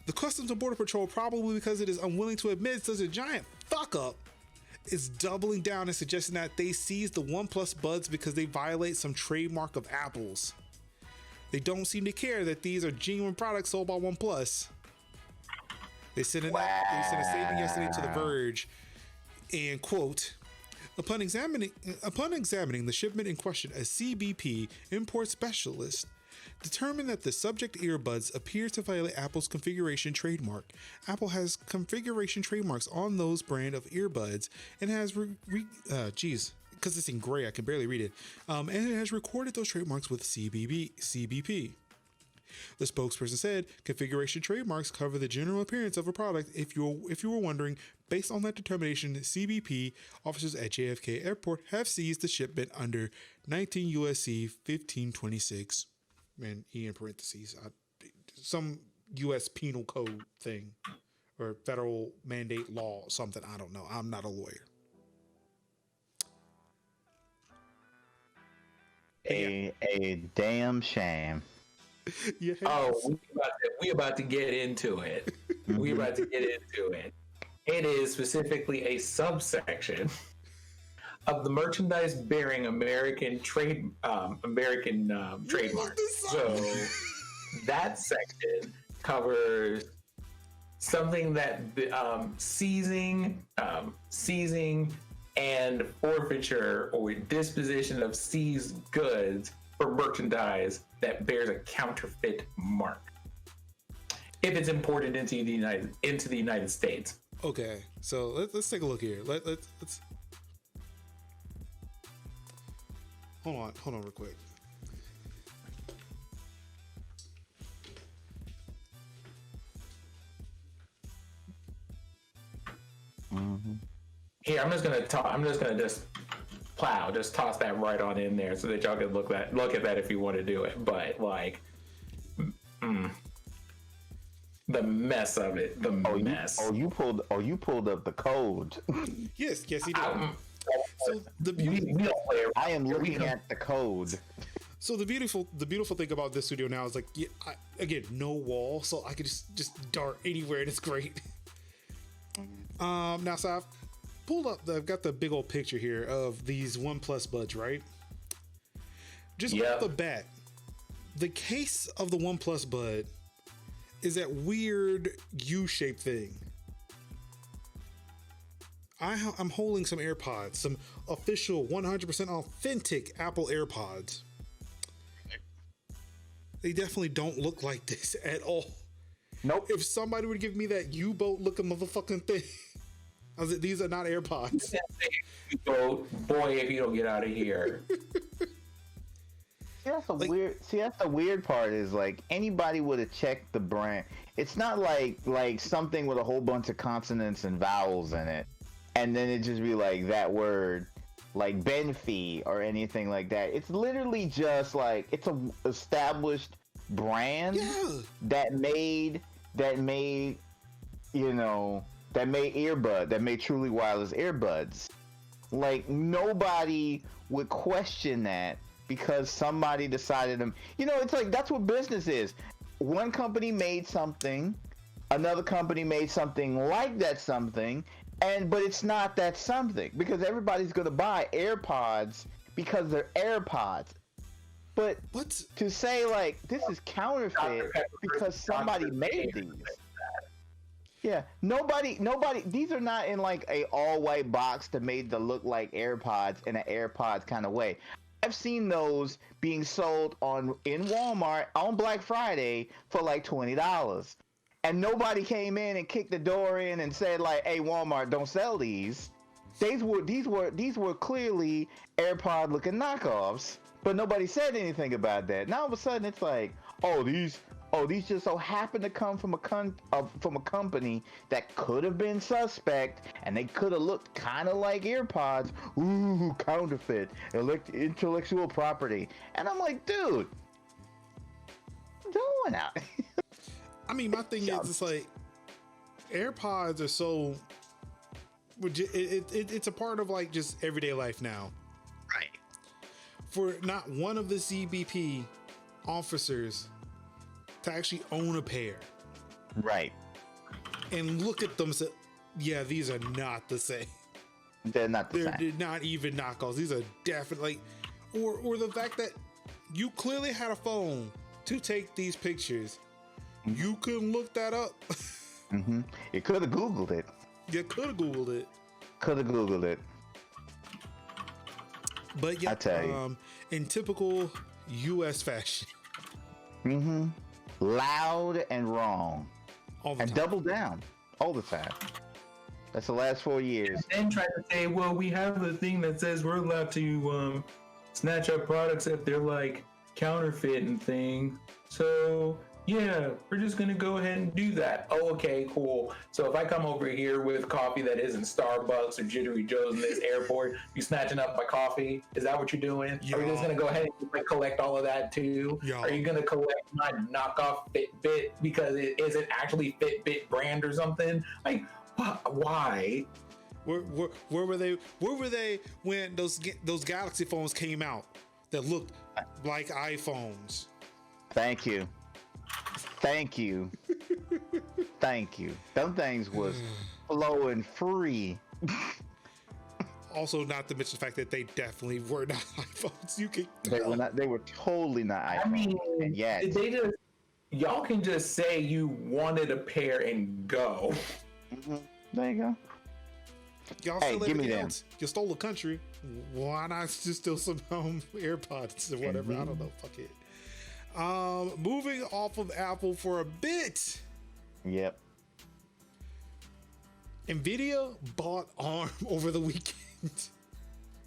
The Customs and Border Patrol, probably because it is unwilling to admit such a giant fuck up, is doubling down and suggesting that they seized the OnePlus buds because they violate some trademark of Apple's. They don't seem to care that these are genuine products sold by OnePlus. They sent a statement yesterday to The Verge, and quote, upon examining the shipment in question, a CBP import specialist determined that the subject earbuds appear to violate Apple's configuration trademark. Apple has configuration trademarks on those brand of earbuds and has because it's in gray, I can barely read it. And it has recorded those trademarks with CBP. The spokesperson said, configuration trademarks cover the general appearance of a product. If you were wondering, based on that determination, CBP officers at JFK Airport have seized the shipment under 19 USC 1526. And in parentheses, some U.S. penal code thing or federal mandate law, something. I don't know. I'm not a lawyer. A damn shame. Yes. Oh, we about to get into it. We about to get into it. It is specifically a subsection of the merchandise bearing American trademarks. So that section covers something that seizing and forfeiture or disposition of seized goods for merchandise that bears a counterfeit mark if it's imported into the United States. Okay, so let's take a look here. Let's hold on real quick. Here, I'm just gonna just toss that right on in there so that y'all can look at that if you want to do it. But like, the mess of it, mess. You pulled up the code. Yes, he did. So I am looking at the code. So the beautiful thing about this studio now is like, again, no wall, so I can just dart anywhere, and it's great. Now, so I've got the big old picture here of these OnePlus buds, right? Just off the bat, the case of the OnePlus bud is that weird U-shaped thing. I'm holding some AirPods, some official 100% authentic Apple AirPods. They definitely don't look like this at all. Nope. If somebody would give me that U-boat looking motherfucking thing, I was like, these are not AirPods. U-boat, boy, if you don't get out of here. That's the weird part is like anybody would have checked the brand. It's not like something with a whole bunch of consonants and vowels in it, and then it just be like that word, like Benfee or anything like that. It's literally just like it's a established brand that made truly wireless earbuds. Like nobody would question that because somebody decided them. It's like that's what business is. One company made something, another company made something like that something, but it's not that something because everybody's gonna buy AirPods because they're AirPods. But to say like this is counterfeit because somebody made these. Yeah, nobody. These are not in like a all white box that made to look like AirPods in an AirPods kind of way. I've seen those being sold in Walmart on Black Friday for like $20, and nobody came in and kicked the door in and said like, "Hey, Walmart, don't sell these." These were clearly AirPod looking knockoffs, but nobody said anything about that. Now all of a sudden it's like, these just so happen to come from a company that could have been suspect, and they could have looked kind of like AirPods. Ooh, counterfeit, intellectual property. And I'm like, dude, don't out. I mean, my thing is, it's like AirPods are so. It's a part of like just everyday life now. Right. For not one of the CBP officers to actually own a pair, right, and look at them and say, yeah, these are not the same. They're not the same. They're not even knockoffs. These are definitely, or the fact that you clearly had a phone to take these pictures. Mm-hmm. You couldn't look that up. Mm-hmm. You could have Googled it. You could have Googled it. But yeah, I tell you, in typical U.S. fashion. Mm-hmm. Loud and wrong, and double down all the time. That's the last 4 years. And then try to say, well, we have the thing that says we're allowed to snatch up products if they're like counterfeit and thing. So yeah, we're just gonna go ahead and do that. Oh, okay, cool. So if I come over here with coffee that isn't Starbucks or Jittery Joe's in this airport, you snatching up my coffee? Is that what you're doing? Yeah. Are you just gonna go ahead and like, collect all of that too? Yeah. Are you gonna collect my knockoff Fitbit because it isn't actually Fitbit brand or something? Like, why? Where were they? Where were they when those Galaxy phones came out that looked like iPhones? Thank you. Them things was flowing free. Also, not to mention the fact that they definitely were not iPhones. They were totally not iPhones. I mean, y'all can just say you wanted a pair and go. Mm-hmm. There you go. Y'all still give me that. You stole the country. Why not just steal some AirPods or whatever? Mm-hmm. I don't know. Fuck it. Moving off of Apple for a bit. Yep. Nvidia bought ARM over the weekend.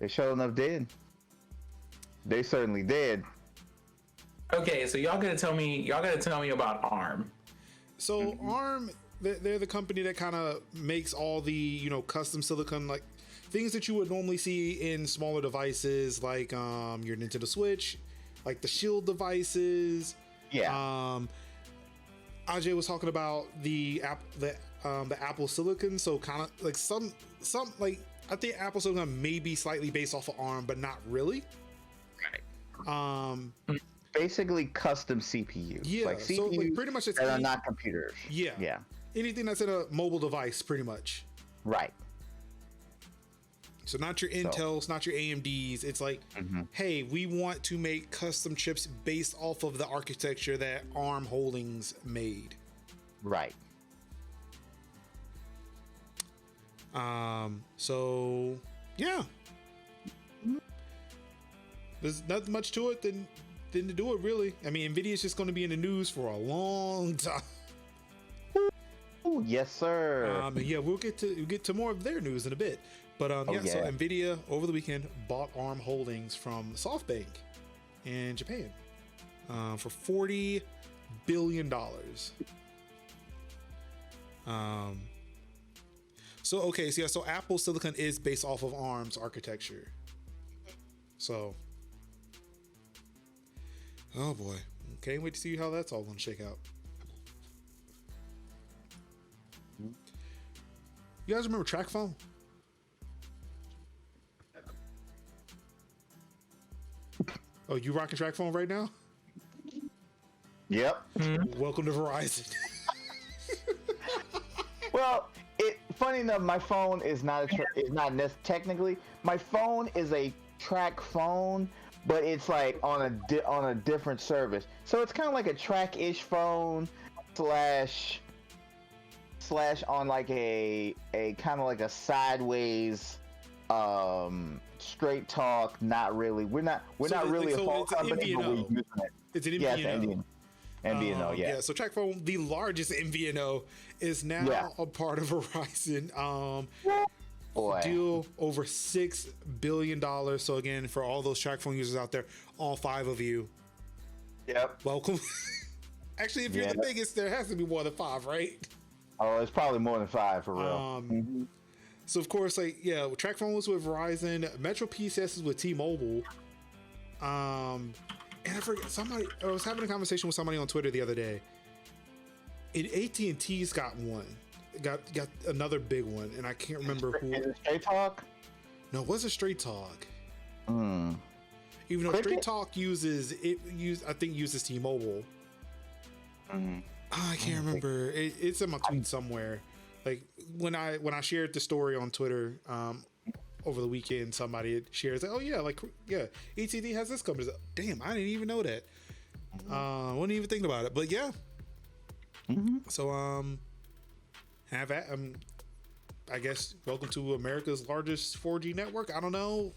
They sure enough did. They certainly did. Okay, so y'all gotta tell me about ARM. So ARM, they're the company that kind of makes all the custom silicon, like things that you would normally see in smaller devices, like your Nintendo Switch, like the Shield devices. Yeah. Ajay was talking about the Apple Silicon, so kind of like some like I think Apple Silicon may be slightly based off of ARM, but not really. Right. Basically custom CPUs. Yeah, like CPUs so like pretty much it's that are not computers. Yeah. Yeah. Anything that's in a mobile device, pretty much. Right. So not your Intels, not your AMDs. It's like, hey, we want to make custom chips based off of the architecture that ARM Holdings made. Right. So yeah. There's not much to it than to do it, really. I mean, Nvidia's just going to be in the news for a long time. Ooh, yes, sir. And yeah, we'll get to more of their news in a bit. But so Nvidia over the weekend bought ARM Holdings from SoftBank in Japan for $40 billion. So Apple Silicon is based off of ARM's architecture. So, oh boy, can't wait to see how that's all going to shake out. You guys remember TrackPhone? Oh, you rocking TrackPhone right now? Yep. Welcome to Verizon. Well, funny enough, my phone is not technically. My phone is a track phone, but it's like on a different service. So it's kind of like a track-ish phone slash on like a kind of like a sideways straight talk. Not really. We're not really a phone company, but we're using it. It's an MVNO. Yeah, it's an MVNO, yeah. So TrackPhone, the largest MVNO, is now a part of Verizon. Deal over $6 billion. So again, for all those TrackPhone users out there, all 5 of you, welcome. Actually, if you're the biggest, there has to be more than 5, right? Oh, it's probably more than 5 for real. So of course, TrackPhone was with Verizon, Metro PCS is with T-Mobile. And I forget, I was having a conversation with somebody on Twitter the other day. And AT&T's got one. Got another big one, and I can't remember who. Is it Straight Talk? No, it wasn't Straight Talk. Even though Straight Talk I think uses T-Mobile. I can't remember. It's in my tweet somewhere. Like when I shared the story on Twitter over the weekend, somebody shared, like, oh yeah, AT&T has this company. Damn, I didn't even know that. Wasn't even thinking about it, but yeah. So I guess welcome to America's largest 4G network. I don't know.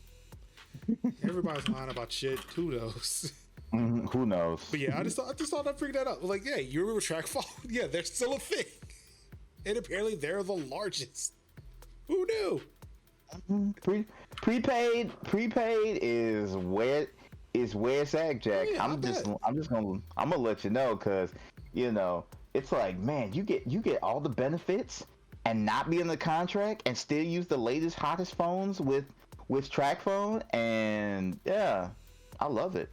Everybody's lying about shit. Who knows? Who knows? But yeah, I just thought I'd figure that out. Like, yeah, you remember TrackPhone? Yeah, they're still a thing, and apparently they're the largest. Who knew? Prepaid is where it's at, Jack. Yeah, I'm gonna let you know, because it's like, man, you get all the benefits and not be in the contract and still use the latest hottest phones with TrackPhone, and yeah, I love it.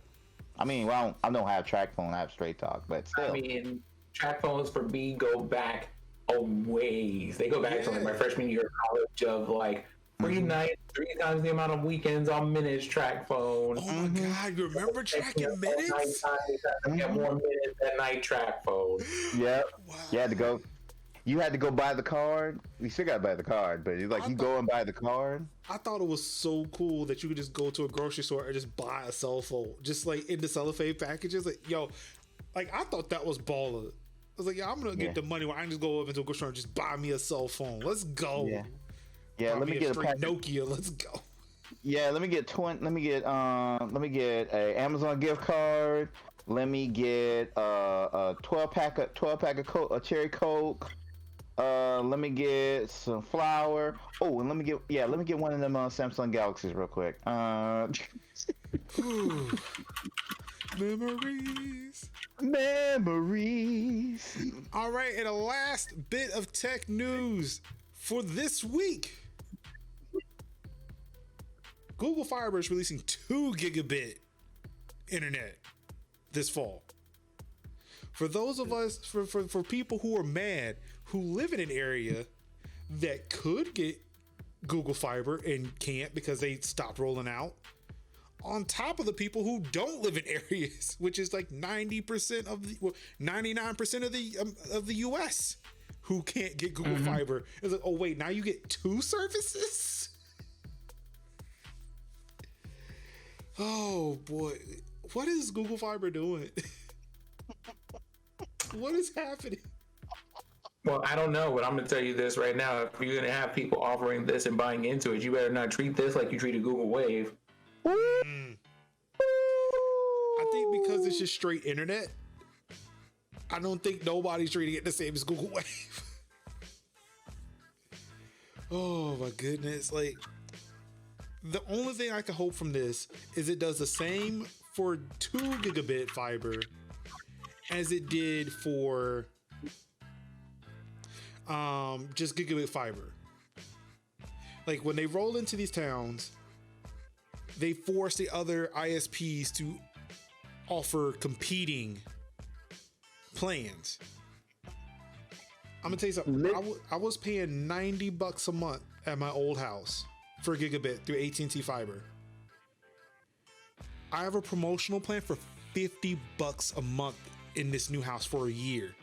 I mean, well, I don't have TrackPhone, I have Straight Talk, but still. I mean, TrackPhones for me go back a ways. They go back to like my freshman year of college of like 3 nights, 3 times the amount of weekends on minutes TrackPhone. Oh my God, you remember tracking minutes? Get more minutes at night TrackPhone. Yep. Wow. You had to go buy the card. You still got to buy the card, but you go and buy the card. I thought it was so cool that you could just go to a grocery store and just buy a cell phone, just like in the cellophane packages. Like, yo, like I thought that was baller. I was like, yeah, I'm gonna get the money where I can just go up into a grocery store and just buy me a cell phone. Let's go. Yeah, let me get a Nokia. Let's go. Yeah, let me get a Amazon gift card. Let me get a 12-pack of cherry Coke. Let me get some flour. Oh, and let me get one of them Samsung Galaxies real quick. Memories. All right, and a last bit of tech news for this week. Google Fiber is releasing 2 gigabit internet this fall. For those of us, for people who are mad, who live in an area that could get Google Fiber and can't because they stopped rolling out, on top of the people who don't live in areas, which is like 90% of the, 99% of the US who can't get Google Fiber. It's like, oh wait, now you get 2 services? Oh boy, what is Google Fiber doing? What is happening? Well, I don't know, but I'm going to tell you this right now. If you're going to have people offering this and buying into it, you better not treat this like you treated Google Wave. I think because it's just straight internet, I don't think nobody's treating it the same as Google Wave. Oh my goodness. Like, the only thing I can hope from this is it does the same for 2 gigabit fiber as it did for just gigabit fiber. Like when they roll into these towns, they force the other ISPs to offer competing plans. I'm gonna tell you something. I was paying $90 a month at my old house for a gigabit through AT&T Fiber. I have a promotional plan for $50 a month in this new house for a year,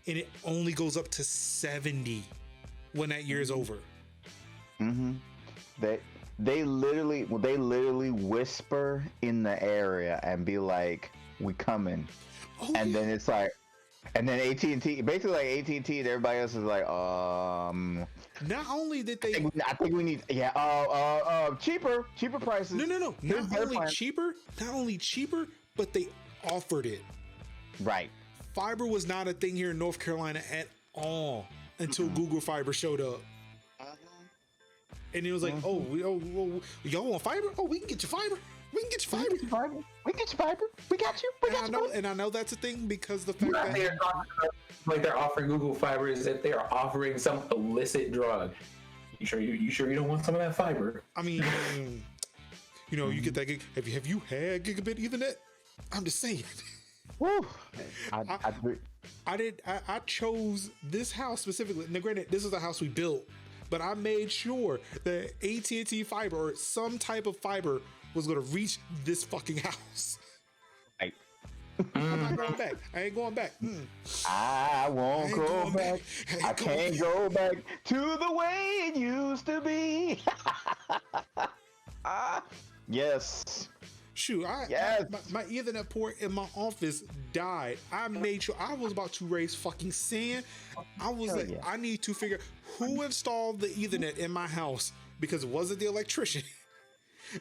and it only goes up to 70 when that year is over. They literally whisper in the area and be like, "We coming," and then it's like, and then AT&T, basically like AT&T and everybody else is like, Not only did they, I think we need, cheaper prices. No. Not only cheaper, but they offered it. Right. Fiber was not a thing here in North Carolina at all until Google Fiber showed up. And it was like, oh, y'all want fiber? Oh, we can get you fiber. We can get you fiber. We can get you fiber. We got you. We got you. And I know that's a thing because the fact that they're offering Google Fiber is that they are offering some illicit drug. You sure you don't want some of that fiber? I mean, you get that gig. Have you had gigabit Ethernet? I'm just saying. Woo. I chose this house specifically. Now, granted, this is the house we built, but I made sure that AT&T Fiber or some type of fiber was going to reach this fucking house. Right. I'm not going back. I ain't going back. I won't go back. I can't go back to the way it used to be. Yes. Shoot, my Ethernet port in my office died. I made sure I was about to raise fucking sand. I was I need to figure who installed the Ethernet in my house because it wasn't the electrician.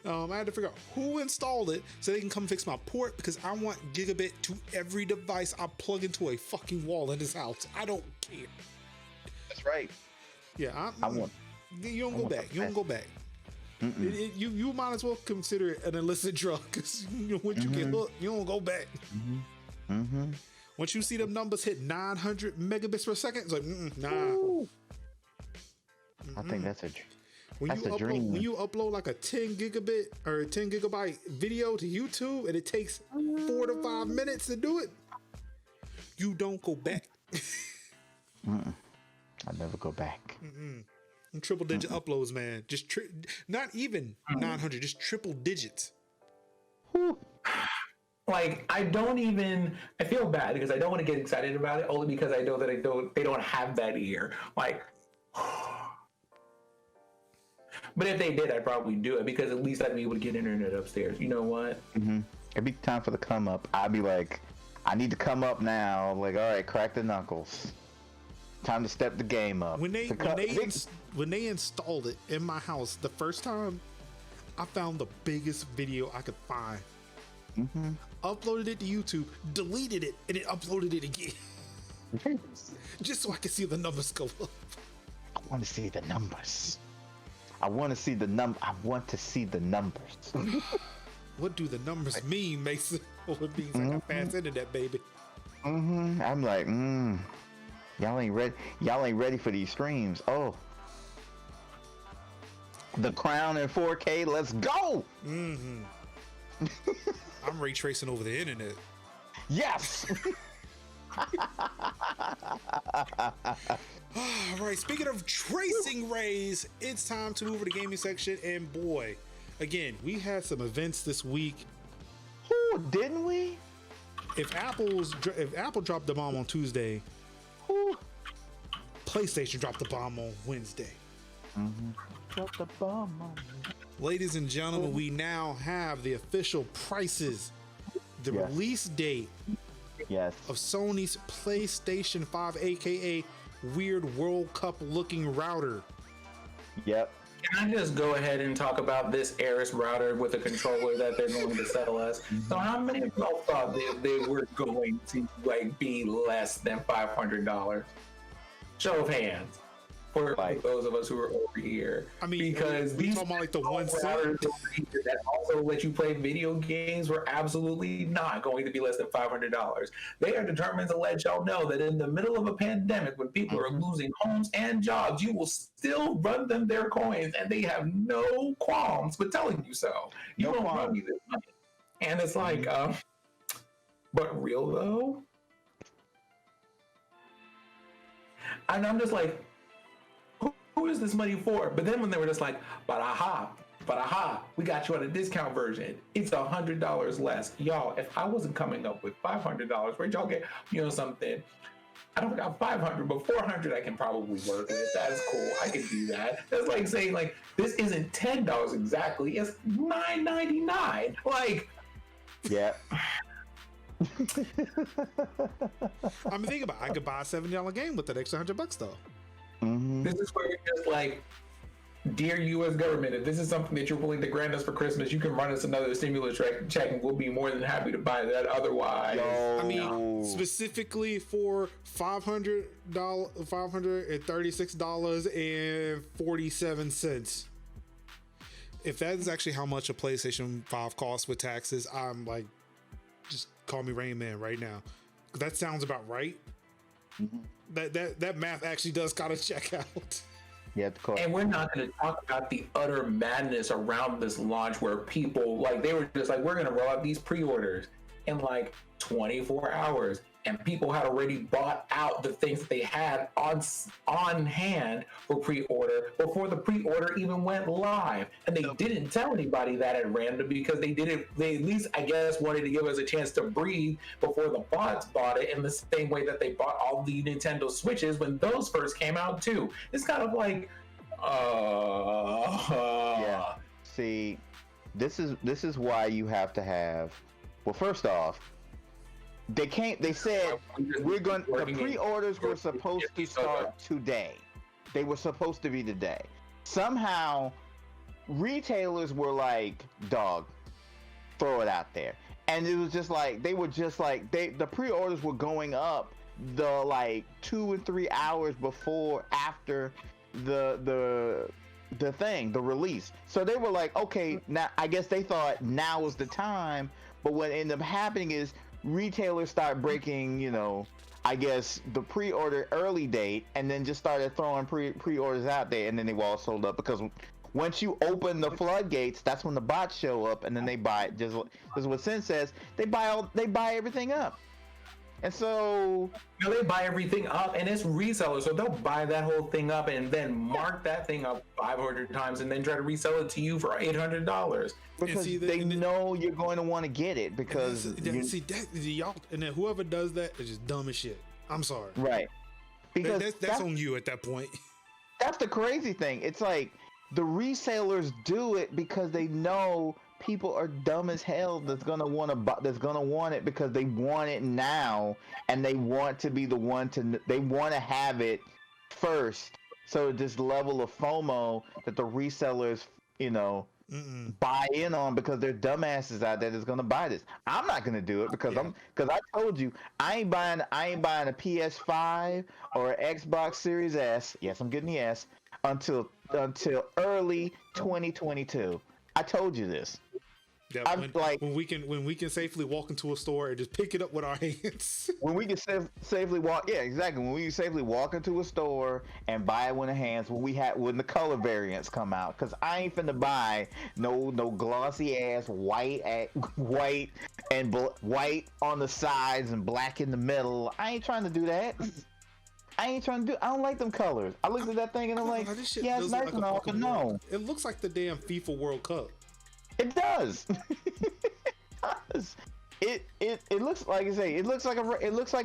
I had to figure out who installed it so they can come fix my port because I want gigabit to every device I plug into a fucking wall in this house. I don't care. That's right. Yeah, you don't go back. You don't go back. You might as well consider it an illicit drug because once you get hooked, you don't go back. Once you see them numbers hit 900 megabits per second, it's like, nah. I think that's a dream. When you upload like a 10 gigabit or a 10 gigabyte video to YouTube and it takes 4 to 5 minutes to do it, you don't go back. I never go back. Triple digit uploads, man. Just not even 900, just triple digits. Like I feel bad because I don't want to get excited about it only because I know that they don't have that here. Like, but if they did, I'd probably do it because at least I'd be able to get internet upstairs. You know what? It'd be time for the come up. I'd be like, I need to come up now. Like, all right, crack the knuckles. Time to step the game up. When they installed it in my house the first time, I found the biggest video I could find. Uploaded it to YouTube, deleted it, and then uploaded it again. Just so I could see the numbers go up. I want to see the numbers. I want to see the numbers. What do the numbers mean, Mason? Well, it means I got fast internet, baby. I'm like, y'all ain't ready for these streams. Oh. The Crown in 4K. Let's go. I'm ray tracing over the internet. Yes. All right, speaking of tracing rays, it's time to move to the gaming section. And boy, again, we had some events this week. Ooh, didn't we? If Apple dropped the bomb on Tuesday, Ooh. PlayStation dropped the bomb on Wednesday. Drop the bomb on me. Ladies and gentlemen, we now have the official prices, the release date of Sony's PlayStation 5, aka weird World Cup looking router. Yep. Can I just go ahead and talk about this Aris router with a controller that they're going to sell us? So how many of y'all thought they were going to be less than $500? Show of hands for those of us who are over here. I mean, because these talking about like the one routers that also let you play video games were absolutely not going to be less than $500. They are determined to let y'all know that in the middle of a pandemic, when people are losing homes and jobs, you will still run them their coins, and they have no qualms with telling you so. You don't run me this money, and it's like, but real though. And I'm just like, who is this money for? But then when they were just like, but aha, we got you on a discount version. It's $100 less. Y'all, if I wasn't coming up with $500, where'd y'all get, something? I don't got 500, but 400 I can probably work with. That's cool. I can do that. That's like saying, like, this isn't $10 exactly. It's $9.99. Like, yeah. I mean, think about it. I could buy a $70 game with that extra $100 though. This is where you're just like, dear U.S. government, if this is something that you're willing to grant us for Christmas, you can run us another stimulus check, and we'll be more than happy to buy that. Otherwise, I mean, specifically for $536.47. If that is actually how much a PlayStation 5 costs with taxes, I'm like, just call me Rain Man right now. That sounds about right. That math actually does kind of check out. Yeah, and we're not going to talk about the utter madness around this launch, where people, like, they were just like, we're going to roll out these pre-orders in like 24 hours, and people had already bought out the things that they had on hand for pre-order before the pre-order even went live. And they didn't tell anybody that at random, because they at least, I guess, wanted to give us a chance to breathe before the bots bought it, in the same way that they bought all the Nintendo Switches when those first came out too. It's kind of like, yeah. See, this is why you have to have, well, first off, they said the pre-orders were supposed to start today. They were supposed to be today. Somehow retailers were like, dog, throw it out there. And it was just like, the pre-orders were going up the like 2 and 3 hours after the release. So they were like, okay, now I guess they thought now was the time. But what ended up happening is retailers start breaking, I guess, the pre-order early date, and then just started throwing pre-orders out there, and then they were all sold up, because once you open the floodgates, that's when the bots show up, and then they buy it. Just what Sin says, they buy everything up. And so they buy everything up, and it's resellers, so they'll buy that whole thing up and then mark that thing up 500 times and then try to resell it to you for $800. Because they know you're going to want to get it, because y'all, and then whoever does that is just dumb as shit. I'm sorry. Right. Because that's on you at that point. That's the crazy thing. It's like the resellers do it because they know people are dumb as hell that's gonna want it because they want it now, and they want to be the one they want to have it first. So this level of FOMO that the resellers, buy in on, because they're dumbasses out there that's gonna buy this. I'm not gonna do it because I told you I ain't buying a PS5 or an Xbox Series S. Yes, I'm getting the S until early 2022. I told you this. Yeah, I'm like, when we can safely walk into a store and just pick it up with our hands. when we can safely walk, yeah, exactly. When we can safely walk into a store and buy it with the hands, when the color variants come out, because I ain't finna buy no glossy ass white and white on the sides and black in the middle. I ain't trying to do that. I don't like them colors. I looked at that thing and I'm like, yeah, it's nice and all, but no. It looks like the damn FIFA World Cup. It does. It does. It looks like I say. It looks like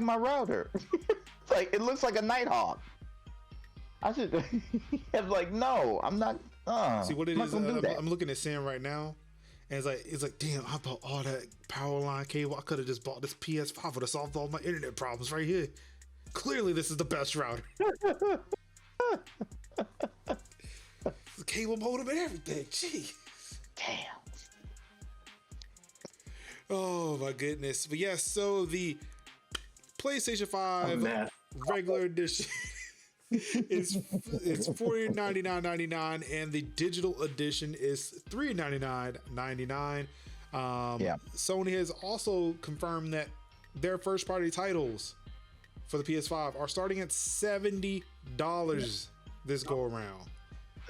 my router. It looks like a Nighthawk. I should. I'm like, no, I'm not. See what it is. I'm looking at Sam right now, and it's like, damn, I bought all that power line cable. I could have just bought this PS5 would have solved all my internet problems right here. Clearly, this is the best router. The cable modem and everything. Gee. Damn. Oh my goodness. But yes, so the PlayStation 5 regular edition is $499.99 and the digital edition is $399.99. Sony has also confirmed that their first party titles for the PS5 are starting at $70 this go around.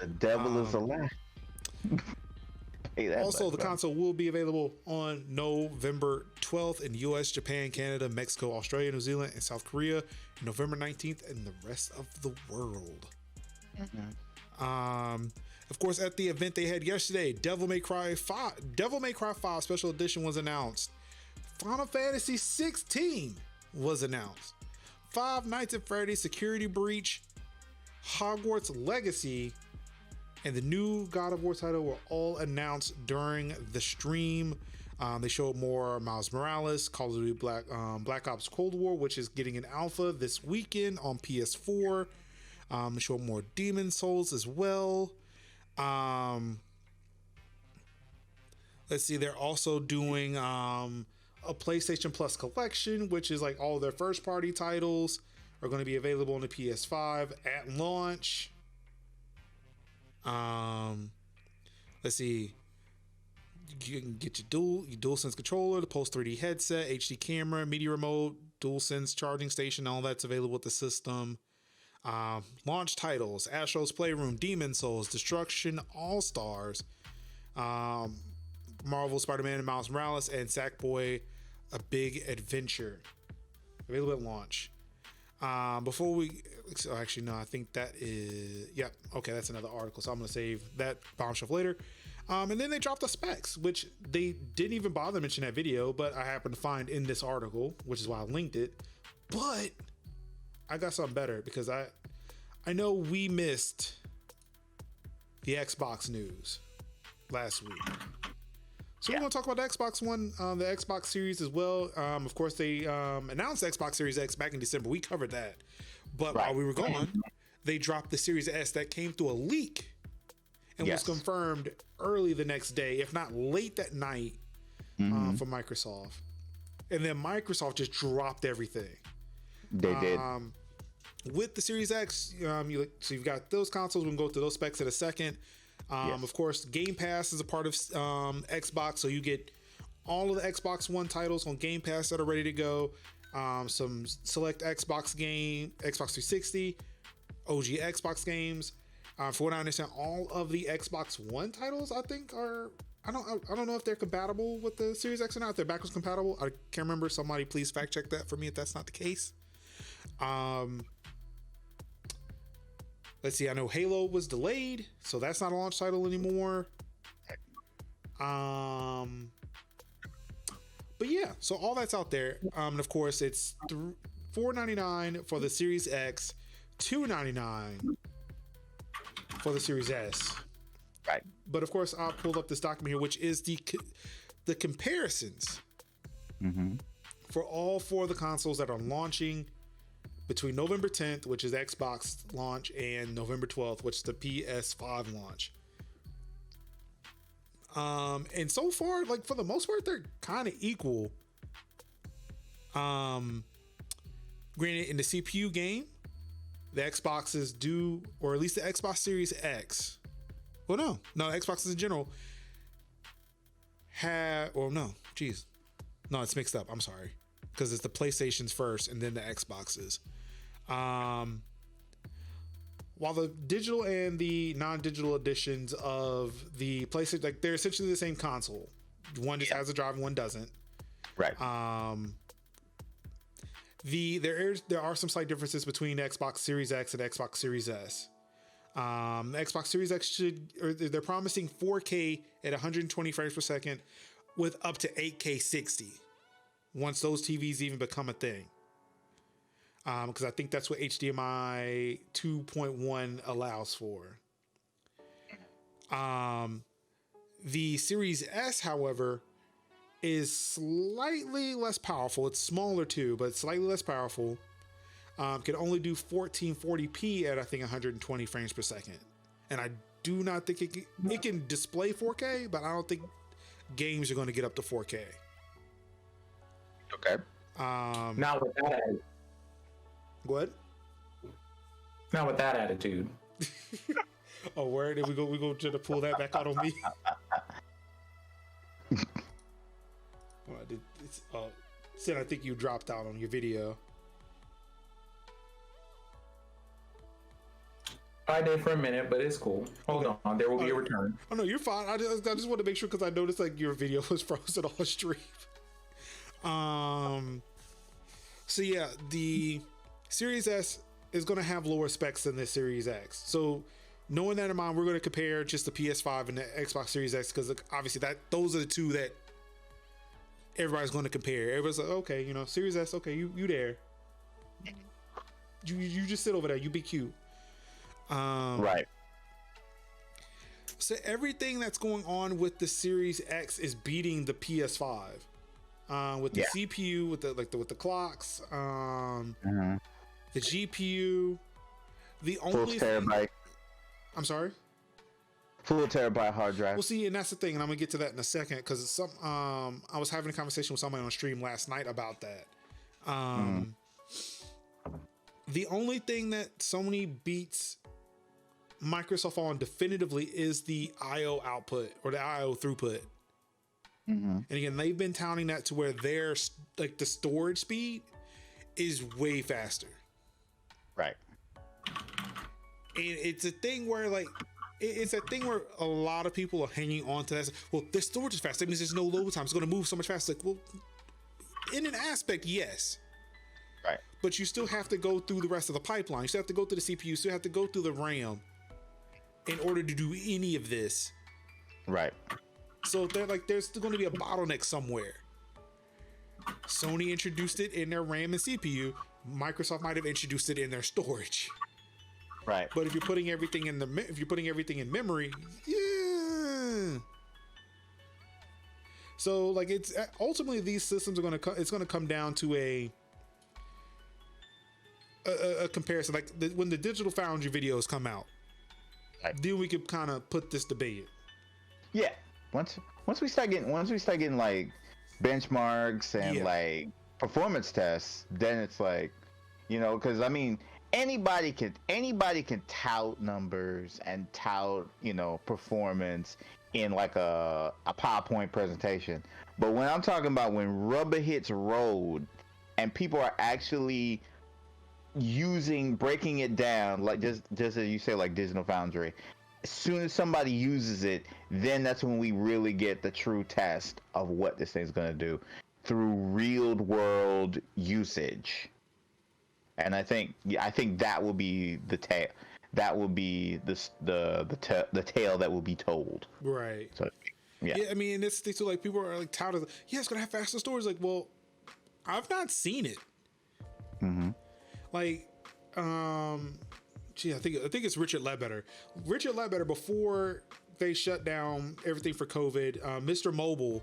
The devil is a lie. Also, the console will be available on November 12th in US, Japan, Canada, Mexico, Australia, New Zealand, and South Korea, and November 19th in the rest of the world. Of course, at the event they had yesterday, Devil May Cry 5 Special Edition was announced. Final Fantasy 16 was announced. Five Nights at Freddy's Security Breach, Hogwarts Legacy, and the new God of War title were all announced during the stream. They showed more Miles Morales, Call of Duty Black Ops Cold War, which is getting an alpha this weekend on PS4. They showed more Demon Souls as well. Let's see, they're also doing a PlayStation Plus collection, which is like all their first party titles are going to be available on the PS5 at launch. Let's see. You can get your DualSense controller, the Pulse 3D headset, HD camera, media remote, DualSense charging station, all that's available with the system. Launch titles: Astro's Playroom, Demon Souls, Destruction All Stars, Marvel Spider-Man and Miles Morales, and Sackboy: A Big Adventure. Available at launch. Before we, actually no, I think that is, yep, okay, that's another article, so I'm gonna save that bombshell later. And then they dropped the specs, which they didn't even bother to mention that video, but I happened to find in this article, which is why I linked it. But I got something better, because I know we missed the Xbox news last week. So we're going to talk about the Xbox One, the Xbox Series as well. Of course, they announced Xbox Series X back in December. We covered that. But while we were gone, they dropped the Series S that came through a leak and was confirmed early the next day, if not late that night, from Microsoft. And then Microsoft just dropped everything. They did. With the Series X, so you've got those consoles. We can go through those specs in a second. Of course, Game Pass is a part of Xbox, so you get all of the Xbox One titles on Game Pass that are ready to go. Some select Xbox 360, OG Xbox games. For what I understand, all of the Xbox One titles, I think, are. I don't know if they're compatible with the Series X or not. If they're backwards compatible, I can't remember. Somebody please fact check that for me if that's not the case. Let's see. I know Halo was delayed, so that's not a launch title anymore. But yeah, so all that's out there. And of course, it's $499 for the Series X, $299 for the Series S. Right. But of course, I pulled up this document here, which is the comparisons for all four of the consoles that are launching between November 10th, which is Xbox launch, and November 12th, which is the PS5 launch. And so far, like for the most part, they're kind of equal. Granted, in the CPU game, the Xboxes do, or at least the Xbox Series X. Well, no, Xboxes in general no, it's mixed up. I'm sorry, because it's the PlayStations first and then the Xboxes. While the digital and the non-digital editions of the PlayStation, like they're essentially the same console. One just has a drive and one doesn't. Right. There are some slight differences between Xbox Series X and Xbox Series S. The Xbox Series X they're promising 4K at 120 frames per second with up to 8K 60 once those TVs even become a thing. Because I think that's what HDMI 2.1 allows for. The Series S, however, is slightly less powerful. It's smaller too, but slightly less powerful. Can only do 1440p at I think 120 frames per second. And I do not think it can display 4K, but I don't think games are going to get up to 4K. Okay. Not with that attitude. What? Not with that attitude. Oh, where did we go? We go try to pull that back out on me. Sid, I think you dropped out on your video. I did for a minute, but it's cool. Hold on, there will be a return. Oh no, you're fine. I just want to make sure because I noticed like your video was frozen on stream. So yeah, the Series S is going to have lower specs than the Series X. So knowing that in mind, we're going to compare just the PS5 and the Xbox Series X because obviously those are the two that everybody's going to compare. Everybody's like, okay, Series S, okay, you there. You just sit over there. You be cute. Right. So everything that's going on with the Series X is beating the PS5. With the CPU, with the clocks, the GPU, the only full terabyte. I'm sorry. Full terabyte hard drive. Well, see, and that's the thing, and I'm gonna get to that in a second because I was having a conversation with somebody on stream last night about that. The only thing that Sony beats Microsoft on definitively is the I/O output or the I/O throughput. And again, they've been touting that to where their the storage speed is way faster. Right. And it's a thing where it's a thing where a lot of people are hanging on to that. Well, their storage is fast. That means there's no load time. It's going to move so much faster. Like, well, in an aspect, yes. Right. But you still have to go through the rest of the pipeline. You still have to go through the CPU. You still have to go through the RAM in order to do any of this. Right. So there's still going to be a bottleneck somewhere. Sony introduced it in their RAM and CPU. Microsoft might have introduced it in their storage. Right. But if you're putting everything in in memory, yeah. So it's ultimately these systems are it's going to come down to a comparison. When the Digital Foundry videos come out, right, then we could kind of put this debate. Yeah. Once we start getting benchmarks and performance tests, then it's because anybody can tout numbers and tout performance in a PowerPoint presentation. But when I'm talking about when rubber hits road and people are actually breaking it down, just as you say, like Digital Foundry, as soon as somebody uses it, then that's when we really get the true test of what this thing's going to do through real world usage. And I think that will be the tale. That will be the tale that will be told. Right. So, yeah. I mean, it's so people are touted. Yeah, it's gonna have faster storage. Well, I've not seen it. I think it's Richard Ledbetter. Richard Ledbetter, before they shut down everything for COVID, Mr. Mobile,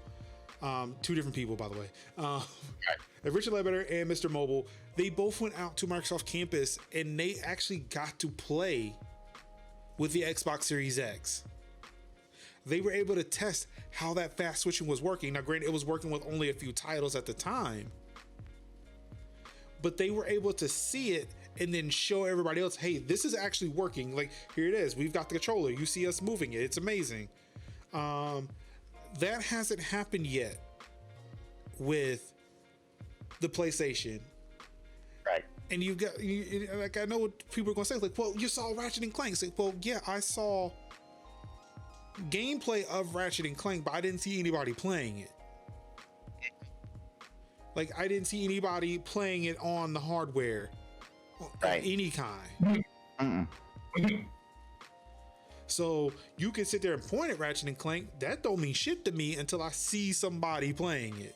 two different people, by the way. Richard Ledbetter and Mr. Mobile, they both went out to Microsoft campus and they actually got to play with the Xbox Series X. They were able to test how that fast switching was working. Now, granted, it was working with only a few titles at the time, but they were able to see it and then show everybody else, hey, this is actually working. Here it is. We've got the controller. You see us moving it. It's amazing. that hasn't happened yet with the PlayStation. Right. And you got, like, I know what people are going to say, like, well, you saw Ratchet and Clank. It's like, well, yeah, I saw gameplay of Ratchet and Clank, but I didn't see anybody playing it. Like, I didn't see anybody playing it on the hardware of any kind. So you can sit there and point at Ratchet and Clank. That don't mean shit to me until I see somebody playing it.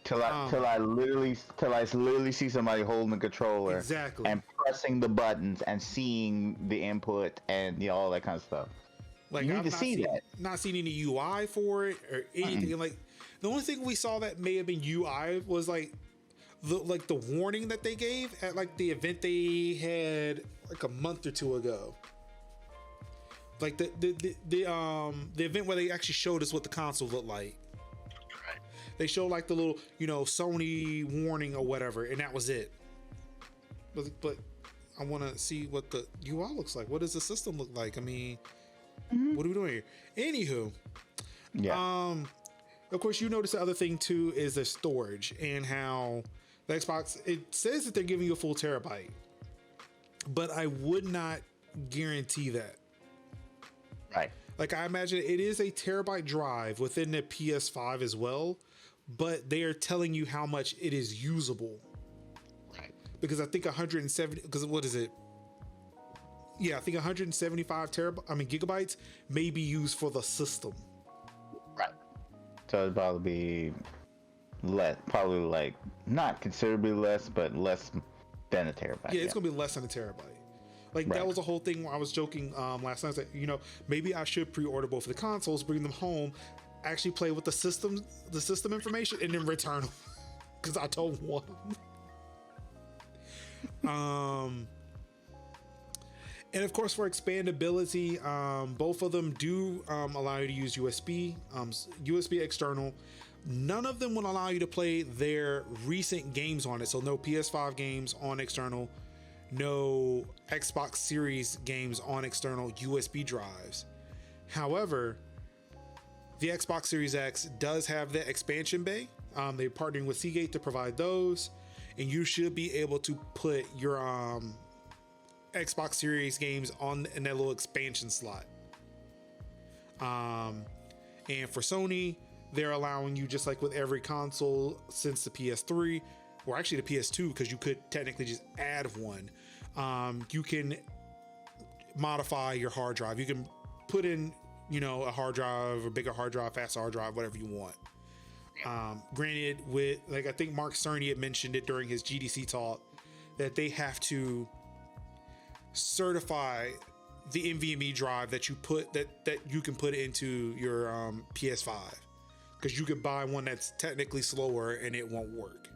Till I literally see somebody holding the controller, exactly, and pressing the buttons and seeing the input and all that kind of stuff. Like, you need to see that. Not seen any UI for it or anything. Like, the only thing we saw that may have been UI was like the warning that they gave at like the event they had like a month or two ago. Like the event where they actually showed us what the console looked like. They showed like the little, Sony warning or whatever, and that was it. But I want to see what the UI looks like. What does the system look like? I mean, what are we doing here? Anywho, of course, you notice the other thing too is the storage and how the Xbox, it says that they're giving you a full terabyte, but I would not guarantee that. Right. Like, I imagine it is a terabyte drive within the PS5 as well, but they are telling you how much it is usable. Right. Because I think 170, because what is it? Yeah, I think 175 gigabytes may be used for the system. Right. So it'd probably be less, probably like not considerably less, but less than a terabyte. Yeah, it's gonna be less than a terabyte. Like, that was the whole thing where I was joking last night that, maybe I should pre-order both of the consoles, bring them home, actually play with the system information, and then return them because I don't want them. And of course, for expandability, both of them do allow you to use USB external. None of them will allow you to play their recent games on it. So no PS5 games on external, no Xbox Series games on external USB drives. However, the Xbox Series X does have the expansion bay. They're partnering with Seagate to provide those, and you should be able to put your Xbox Series games in that little expansion slot. And for Sony, they're allowing you, just like with every console since the PS3, or actually the PS2, because you could technically just add one. You can modify your hard drive. You can put in, a hard drive, a bigger hard drive, faster hard drive, whatever you want. Granted, with, like, I think Mark Cerny had mentioned it during his GDC talk, that they have to certify the NVMe drive that you put that you can put into your PS5, because you could buy one that's technically slower and it won't work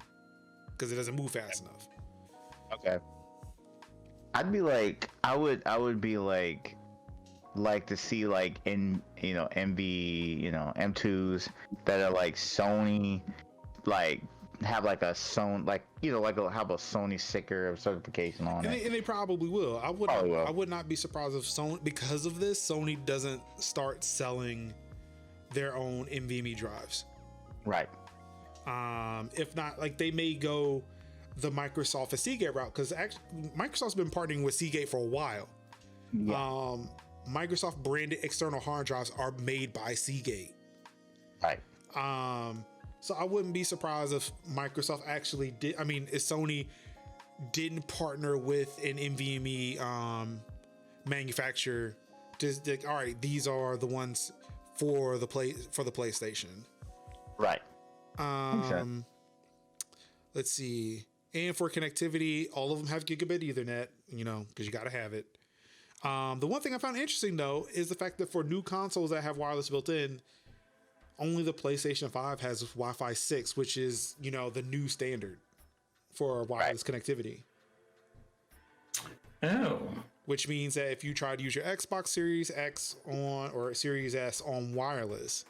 because it doesn't move fast enough. Okay. I'd be like, I would be like to see like in M2s that are like Sony, like have like a Sony, like have a Sony sticker of certification on it. And they probably will. I would not be surprised if Sony, because of this, Sony doesn't start selling their own NVMe drives. Right. If not, like, they may go the Microsoft and Seagate route, because actually Microsoft's been partnering with Seagate for a while. Yeah. Microsoft branded external hard drives are made by Seagate. Right. So I wouldn't be surprised if Microsoft actually did. I mean, if Sony didn't partner with an NVMe manufacturer, just like, all right, these are the ones for the PlayStation. Right. Let's see. And for connectivity, all of them have gigabit Ethernet, because you got to have it. The one thing I found interesting, though, is the fact that for new consoles that have wireless built in, only the PlayStation 5 has Wi-Fi 6, which is, the new standard for wireless connectivity. Oh. Which means that if you try to use your Xbox Series X or Series S on wireless,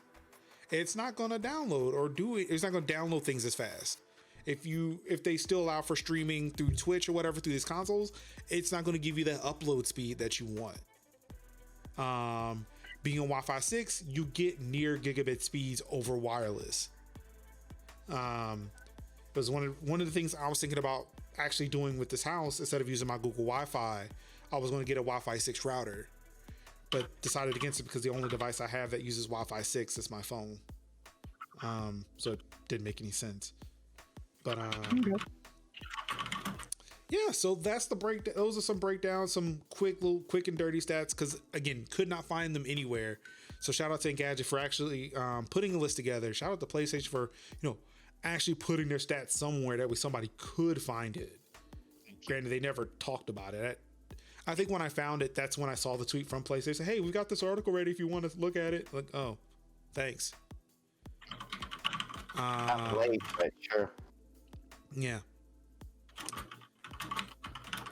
it's not going to download or do it. It's not going to download things as fast. If they still allow for streaming through Twitch or whatever through these consoles, it's not going to give you that upload speed that you want. being on Wi-Fi 6, you get near gigabit speeds over wireless. It was one of the things I was thinking about actually doing with this house. Instead of using my Google Wi-Fi, I was going to get a Wi-Fi 6 router, but decided against it because the only device I have that uses Wi-Fi 6 is my phone. So it didn't make any sense. But yeah, so that's the break. Those are some breakdowns, some quick and dirty stats. Because again, could not find them anywhere. So shout out to Engadget for actually putting a list together. Shout out to PlayStation for actually putting their stats somewhere that way somebody could find it. Granted, they never talked about it. I think when I found it, that's when I saw the tweet from PlayStation. Hey, we got this article ready if you want to look at it. Like, oh, thanks. Not late, but sure. Yeah.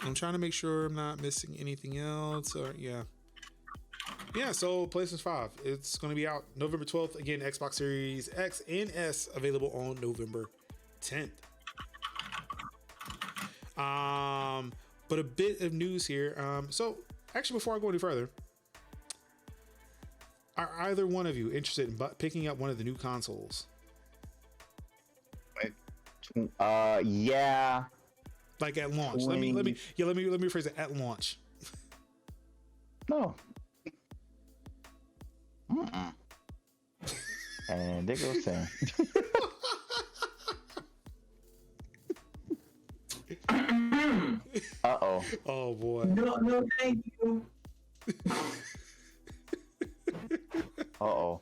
I'm trying to make sure I'm not missing anything else. Or yeah. So PlayStation 5, it's going to be out November 12th. Again, Xbox Series X and S available on November 10th. But a bit of news here. So actually, before I go any further, are either one of you interested in picking up one of the new consoles? Yeah. Like at launch. Let me rephrase it. At launch. No. And there goes Sam. Uh-oh. Oh boy. No, thank you. Uh-oh.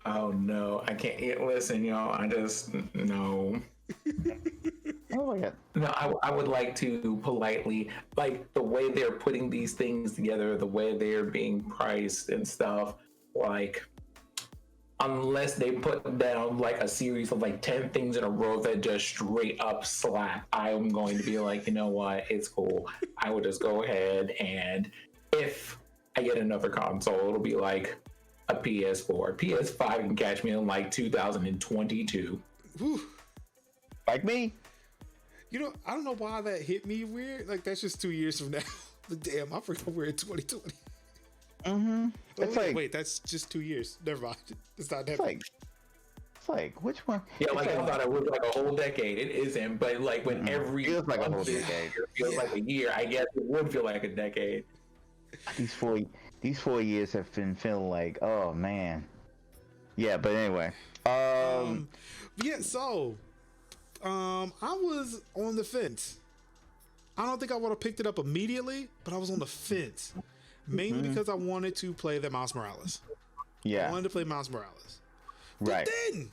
Oh no, I can't listen, y'all. I just no. Oh my god. No, I would like to politely, like the way they're putting these things together, the way they're being priced and stuff, like unless they put down like a series of like 10 things in a row that just straight up slap, I'm going to be like, you know what, it's cool. I will just go ahead, and if I get another console, it'll be like a PS4. PS5 can catch me in like 2022. Whew. Like me? I don't know why that hit me weird. Like, that's just 2 years from now. Damn, I forgot we're in 2020. Mm-hmm. Wait, that's just 2 years. Never mind. It's not that. It's like which one? Yeah, like I thought it was like a whole decade. It isn't, but like when every feels like a whole decade. Feels like a year. I guess it would feel like a decade. These 4 years have been feeling like, oh man. Yeah, but anyway. Yeah, so I was on the fence. I don't think I would have picked it up immediately, but I was on the fence. Mainly because I wanted to play the Miles Morales. Yeah. I wanted to play Miles Morales. But Right. then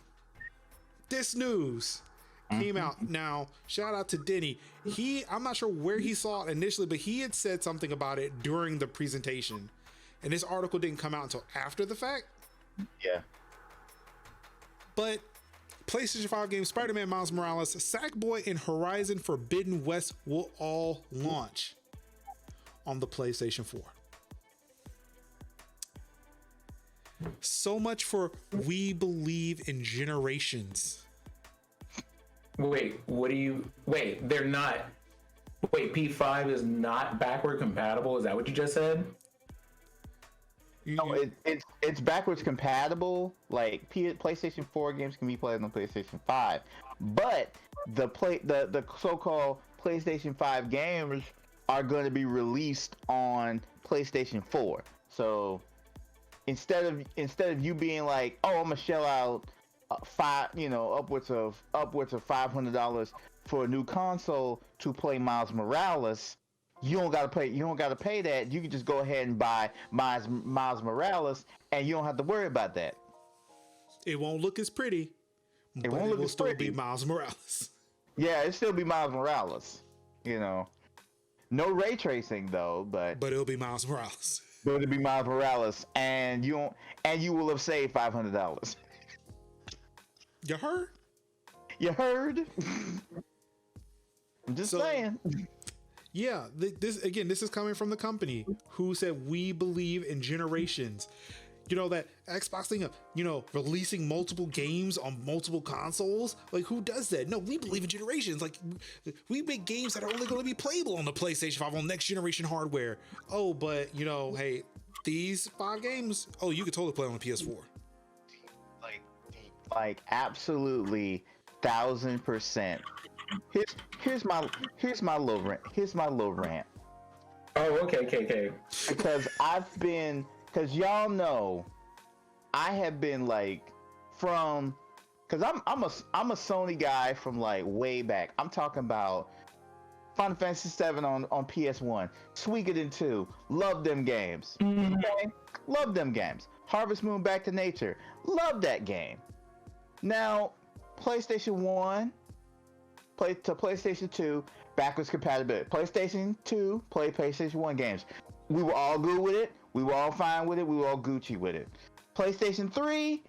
this news came out. Now, shout out to Denny. I'm not sure where he saw it initially, but he had said something about it during the presentation. And this article didn't come out until after the fact. Yeah. But PlayStation 5 games Spider-Man Miles Morales, Sackboy, and Horizon Forbidden West will all launch on the PlayStation 4. So much for we believe in generations. Wait, they're not. Wait, P5 is not backward compatible? Is that what you just said? No, it's backwards compatible. Like PlayStation 4 games can be played on PlayStation 5, but the so-called PlayStation 5 games are going to be released on PlayStation 4. So instead of you being like, oh, I'm gonna shell out upwards of $500 for a new console to play Miles Morales, you don't gotta pay that. You can just go ahead and buy Miles Morales, and you don't have to worry about that. It won't look as pretty. It will still be Miles Morales. Yeah, it'll still be Miles Morales. No ray tracing though, but it'll be Miles Morales. It'll be Miles Morales, and you will have saved $500. You heard? You heard? I'm just saying. Yeah, this is coming from the company who said we believe in generations. That Xbox thing of, releasing multiple games on multiple consoles. Like, who does that? No, we believe in generations. Like, we make games that are only going to be playable on the PlayStation 5 on next generation hardware. Oh, but, hey, these 5 games, oh, you could totally play on the PS4. Like absolutely 1000%. Here's my little rant. Here's my little rant. Oh, okay. Because y'all know, I have been like because I'm a Sony guy from like way back. I'm talking about Final Fantasy VII on PS1, Suikoden 2, love them games. Okay, love them games. Harvest Moon: Back to Nature, love that game. Now, PlayStation 1 to PlayStation 2, backwards compatibility. PlayStation 2, play PlayStation 1 games. We were all good with it. We were all fine with it. We were all Gucci with it. PlayStation 3,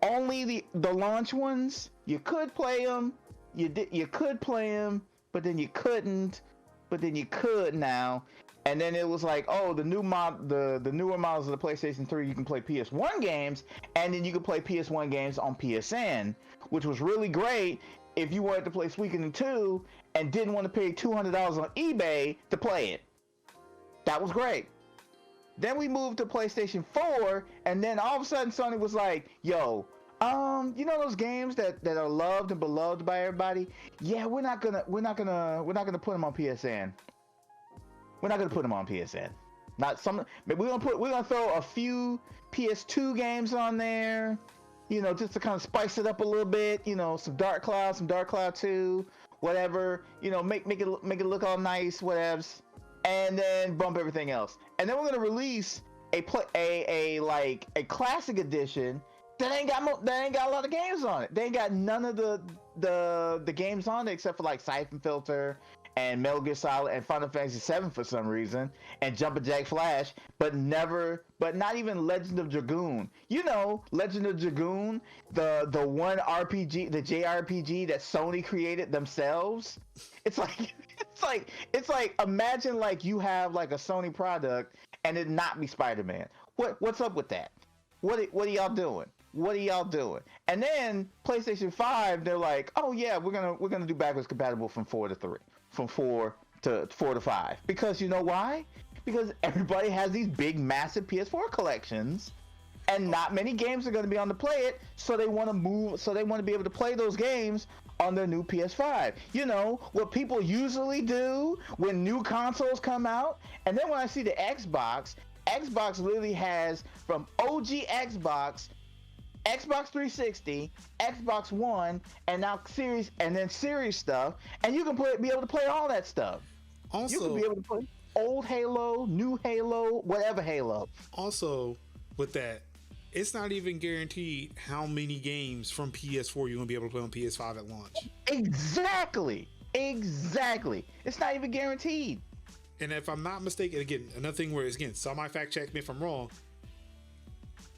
only the launch ones. You could play them. You could play them, but then you couldn't. But then you could now. And then it was like, oh, the newer models of the PlayStation 3, you can play PS1 games, and then you can play PS1 games on PSN, which was really great if you wanted to play Suikoden 2 and didn't want to pay $200 on eBay to play it. That was great. Then we moved to PlayStation 4, and then all of a sudden Sony was like, yo, you know those games that are loved and beloved by everybody? Yeah, we're not gonna put them on PSN. We're not gonna put them on PSN. We're gonna throw a few PS2 games on there, you know, just to kind of spice it up a little bit. You know, some Dark Cloud 2, whatever. You know, make it look all nice, whatevs, and then bump everything else. And then we're gonna release a classic edition that ain't got a lot of games on it. They ain't got none of the games on it except for like Siphon Filter and Metal Gear Solid and Final Fantasy VII for some reason, and Jumpin' Jack Flash, but not even Legend of Dragoon. You know, Legend of Dragoon, the one RPG, the JRPG that Sony created themselves. It's like imagine like you have like a Sony product and it not be Spider-Man. What's up with that? What are y'all doing? What are y'all doing? And then PlayStation 5, they're like, oh yeah, we're gonna do backwards compatible from 4 to 3. From 4 to 5, because you know why? Because everybody has these big massive PS4 collections and not many games are going to be on to play it, so they want to be able to play those games on their new PS5. You know what people usually do when new consoles come out. And then when I see the Xbox literally has from OG Xbox 360, Xbox One, and now Series, and then Series stuff, and you can be able to play all that stuff. Also, you can be able to play old Halo, new Halo, whatever Halo. Also, with that, it's not even guaranteed how many games from PS4 you're going to be able to play on PS5 at launch. Exactly. It's not even guaranteed. And if I'm not mistaken, again, another thing where, again, somebody fact check me if I'm wrong,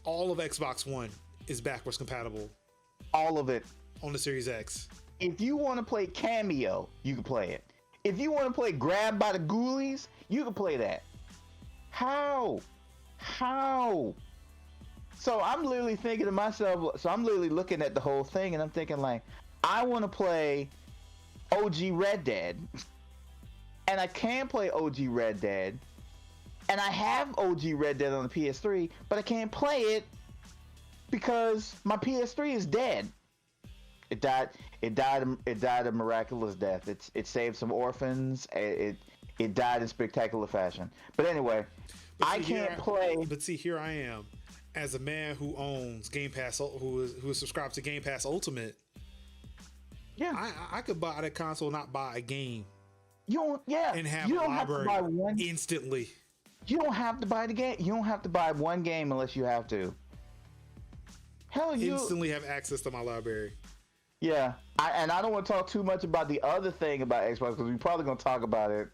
all of Xbox One is backwards compatible. All of it. On the Series X. If you want to play Cameo, you can play it. If you want to play Grab by the Ghoulies, you can play that. How? So I'm literally thinking to myself, I'm literally looking at the whole thing and I'm thinking like, I want to play OG Red Dead. And I can play OG Red Dead. And I have OG Red Dead on the PS3, but I can't play it because my PS3 is dead. It died a miraculous death. It saved some orphans. It died in spectacular fashion. But anyway, I can't play. But see, here I am, as a man who owns Game Pass, who is subscribed to Game Pass Ultimate. Yeah, I could buy the console, not buy a game. And have a library instantly. You don't have to buy the game. You don't have to buy one game unless you have to. Hell, you instantly have access to my library. Yeah, I don't want to talk too much about the other thing about Xbox because we're probably going to talk about it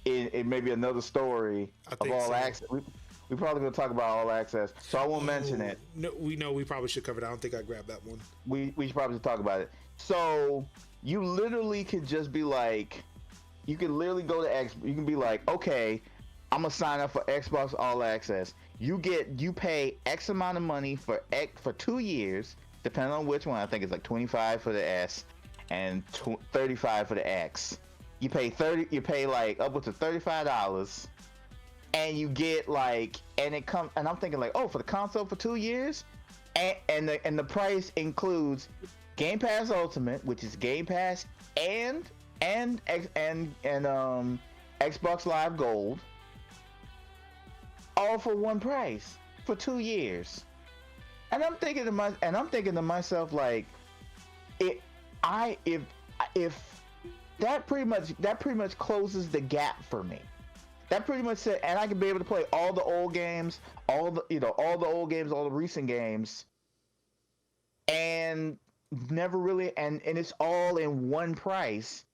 in maybe another story of All Access. We're probably going to talk about All Access, so I won't mention it. No, we probably should cover it. I don't think I grabbed that one. We should probably talk about it. So you literally could just be like, you can literally go to Xbox. You can be like, okay, I'm gonna sign up for Xbox All Access. You pay X amount of money for 2 years, depending on which one. I think it's like $25 for the S and $35 for the X. You pay like upwards of $35 and you get like, and it comes, and I'm thinking like, oh, for the console for 2 years, and the price includes Game Pass Ultimate, which is Game Pass and Xbox Live Gold, all for one price for 2 years. And I'm thinking to myself like, if that pretty much closes the gap for me. That pretty much said, and I can be able to play all the old games, all the recent games, and never really, and it's all in one price.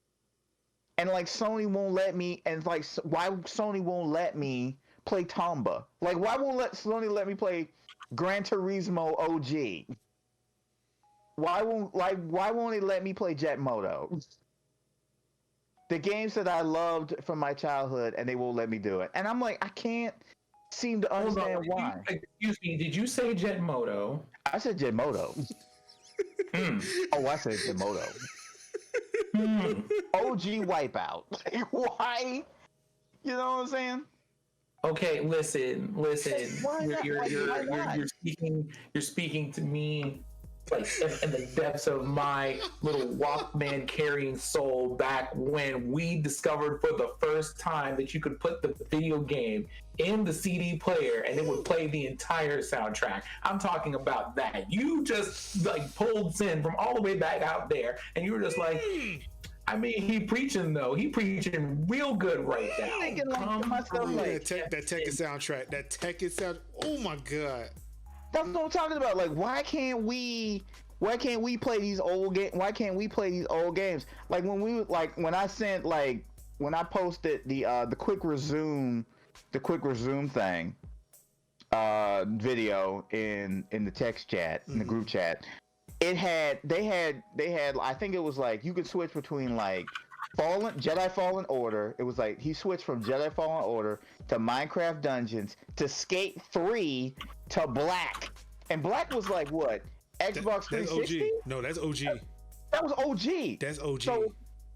And like Sony won't let me, and like why Sony won't let me play Tomba? Like why won't Sony let me play Gran Turismo OG? Why won't it let me play Jet Moto? The games that I loved from my childhood, and they won't let me do it. And I'm like, I can't seem to understand why. Excuse me, did you say Jet Moto? I said Jet Moto. Oh, I said Jet Moto. OG Wipeout. Why? You know what I'm saying? Okay, listen. Why not? You're speaking to me like in the depths of my little Walkman carrying soul back when we discovered for the first time that you could put the video game in the CD player and it would play the entire soundtrack. I'm talking about that. You just like pulled Sin from all the way back out there and you were just like, I mean, he preaching real good right now. That Tekken soundtrack. Oh my god. That's what I'm talking about. Like, why can't we play these old games? Why can't we play these old games? Like when I posted the quick resume thing video in the text chat, in the group chat. They had I think it was like you could switch between like Jedi Fallen Order. It was like he switched from Jedi Fallen Order to Minecraft Dungeons to Skate 3 to Black. And Black was like what? Xbox 360? OG. No, that's OG. That was OG. That's OG.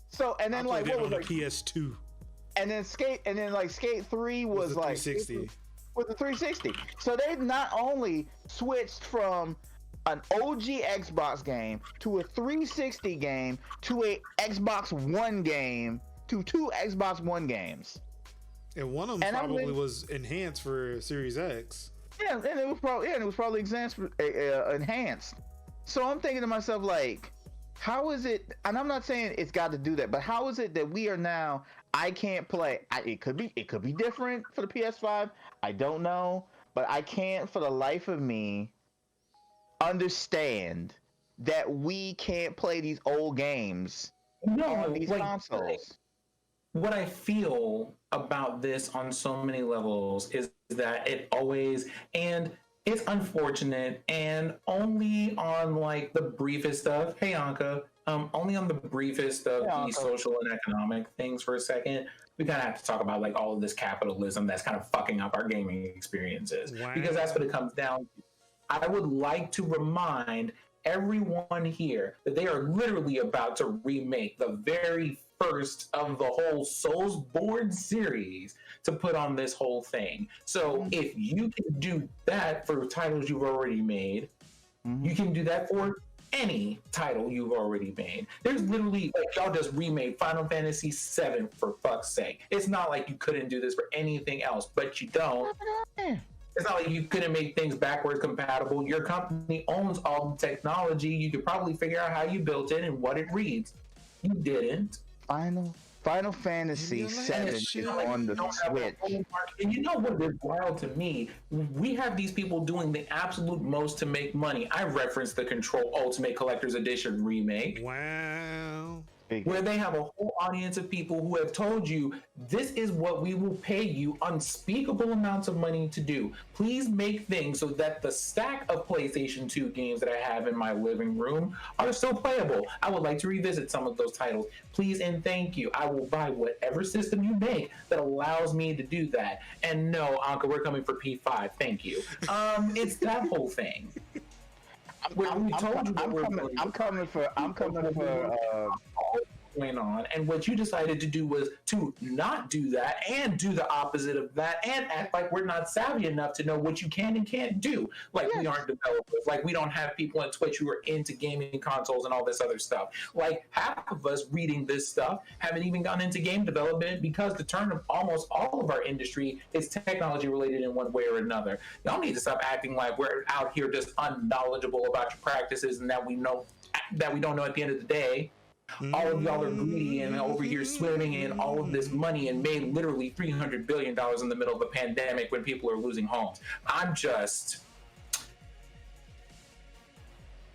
So and then like what was on like the PS2. And then Skate 3 was like 360. With the 360. So they not only switched from an OG Xbox game to a 360 game to a Xbox One game to two Xbox One games. And one of them probably was enhanced for Series X. Yeah, and it was probably enhanced. So I'm thinking to myself like, how is it? And I'm not saying it's got to do that, but how is it that we are now? I can't play. It could be different for the PS5. I don't know, but I can't for the life of me understand that we can't play these old games on these consoles. What I feel about this on so many levels is that it always, and it's unfortunate, and only on like the briefest stuff. Hey Anka, only on the briefest of these social and economic things for a second. We kind of have to talk about like all of this capitalism that's kind of fucking up our gaming experiences, because that's what it comes down to. I would like to remind everyone here that they are literally about to remake the very first of the whole Soulsborne series to put on this whole thing. So if you can do that for titles you've already made, you can do that for any title you've already made. There's literally, like, y'all just remade Final Fantasy VII for fuck's sake. It's not like you couldn't do this for anything else, but you don't. It's not like you couldn't make things backwards compatible. Your company owns all the technology. You could probably figure out how you built it and what it reads. You didn't. Final Fantasy VII is on the Switch. And you know what is wild to me? We have these people doing the absolute most to make money. I referenced the Control Ultimate Collector's Edition remake. Wow. Where they have a whole audience of people who have told you, this is what we will pay you unspeakable amounts of money to do. Please make things so that the stack of PlayStation 2 games that I have in my living room are still playable. I would like to revisit some of those titles. Please and thank you. I will buy whatever system you make that allows me to do that. And no, Anka, we're coming for P5. Thank you. It's that whole thing. I'm coming for going on, and what you decided to do was to not do that and do the opposite of that and act like we're not savvy enough to know what you can and can't do. Like we aren't developers, like we don't have people on Twitch who are into gaming consoles and all this other stuff. Like half of us reading this stuff haven't even gone into game development because the turn of almost all of our industry is technology related in one way or another. Y'all need to stop acting like we're out here just unknowledgeable about your practices and that we don't know at the end of the day. All of y'all are greedy and over here swimming in all of this money and made literally $300 billion in the middle of a pandemic when people are losing homes. I'm just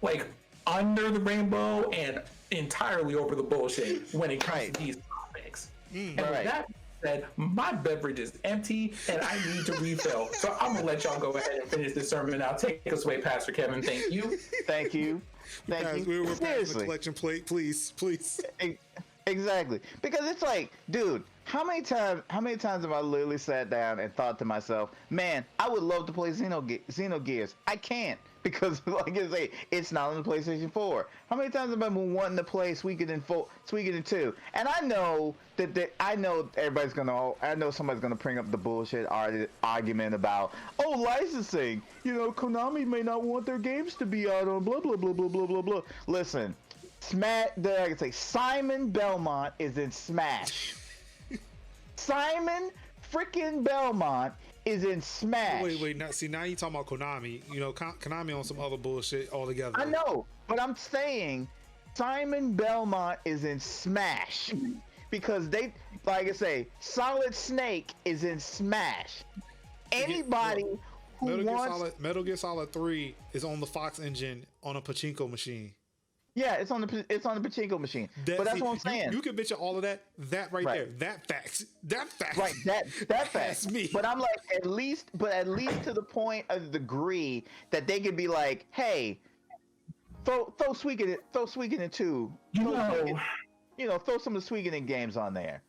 like under the rainbow and entirely over the bullshit when it comes to these topics. And with that said, my beverage is empty and I need to refill. So I'm gonna let y'all go ahead and finish this sermon now. Take us away, Pastor Kevin. Thank you. Thank you. Thank you. We're back to the collection plate, please. Exactly. Because it's like, dude, how many times have I literally sat down and thought to myself, man, I would love to play Xenogears. I can't because, like I say, it's not on the PlayStation 4. How many times have I been wanting to play Suikoden 2? And I know I know somebody's gonna bring up the bullshit argument about, licensing. You know, Konami may not want their games to be out on blah blah blah blah blah blah blah. Listen, Simon Belmont is in Smash. Simon freaking Belmont is in Smash. Wait. Now you talking about Konami. You know, Konami on some other bullshit altogether. I know, but I'm saying Simon Belmont is in Smash because they, like I say, Solid Snake is in Smash. Anybody who wants Metal Gear Solid 3 is on the Fox engine on a pachinko machine. Yeah, it's on the pachinko machine. But that's what I'm saying. You can mention all of that. That right there. That facts. Right. That facts. Me. But I'm like, at least to the point of the degree that they could be like, hey, throw Suikoden 2. Throw some of the Suikoden games on there.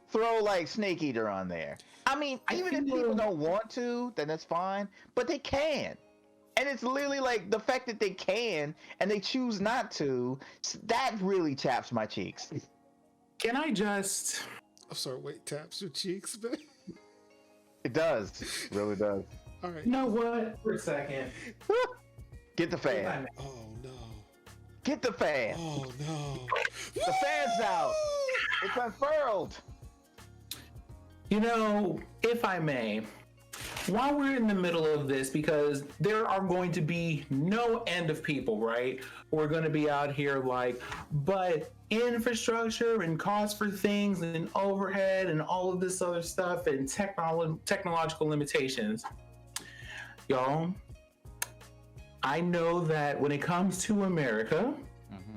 Throw like Snake Eater on there. I mean, even if people don't want to, then that's fine. But they can. And it's literally like the fact that they can and they choose not to, that really chaps my cheeks. Can I just... I'm sorry, wait, taps your cheeks, man? It does. It really does. All right. You know what? For a second. Get the fan. Oh, no. Get the fan. Oh, no. The fan's out. It's unfurled. You know, if I may... While we're in the middle of this, because there are going to be no end of people, right? We're going to be out here like, but infrastructure and cost for things and overhead and all of this other stuff and technological limitations. Y'all, I know that when it comes to America,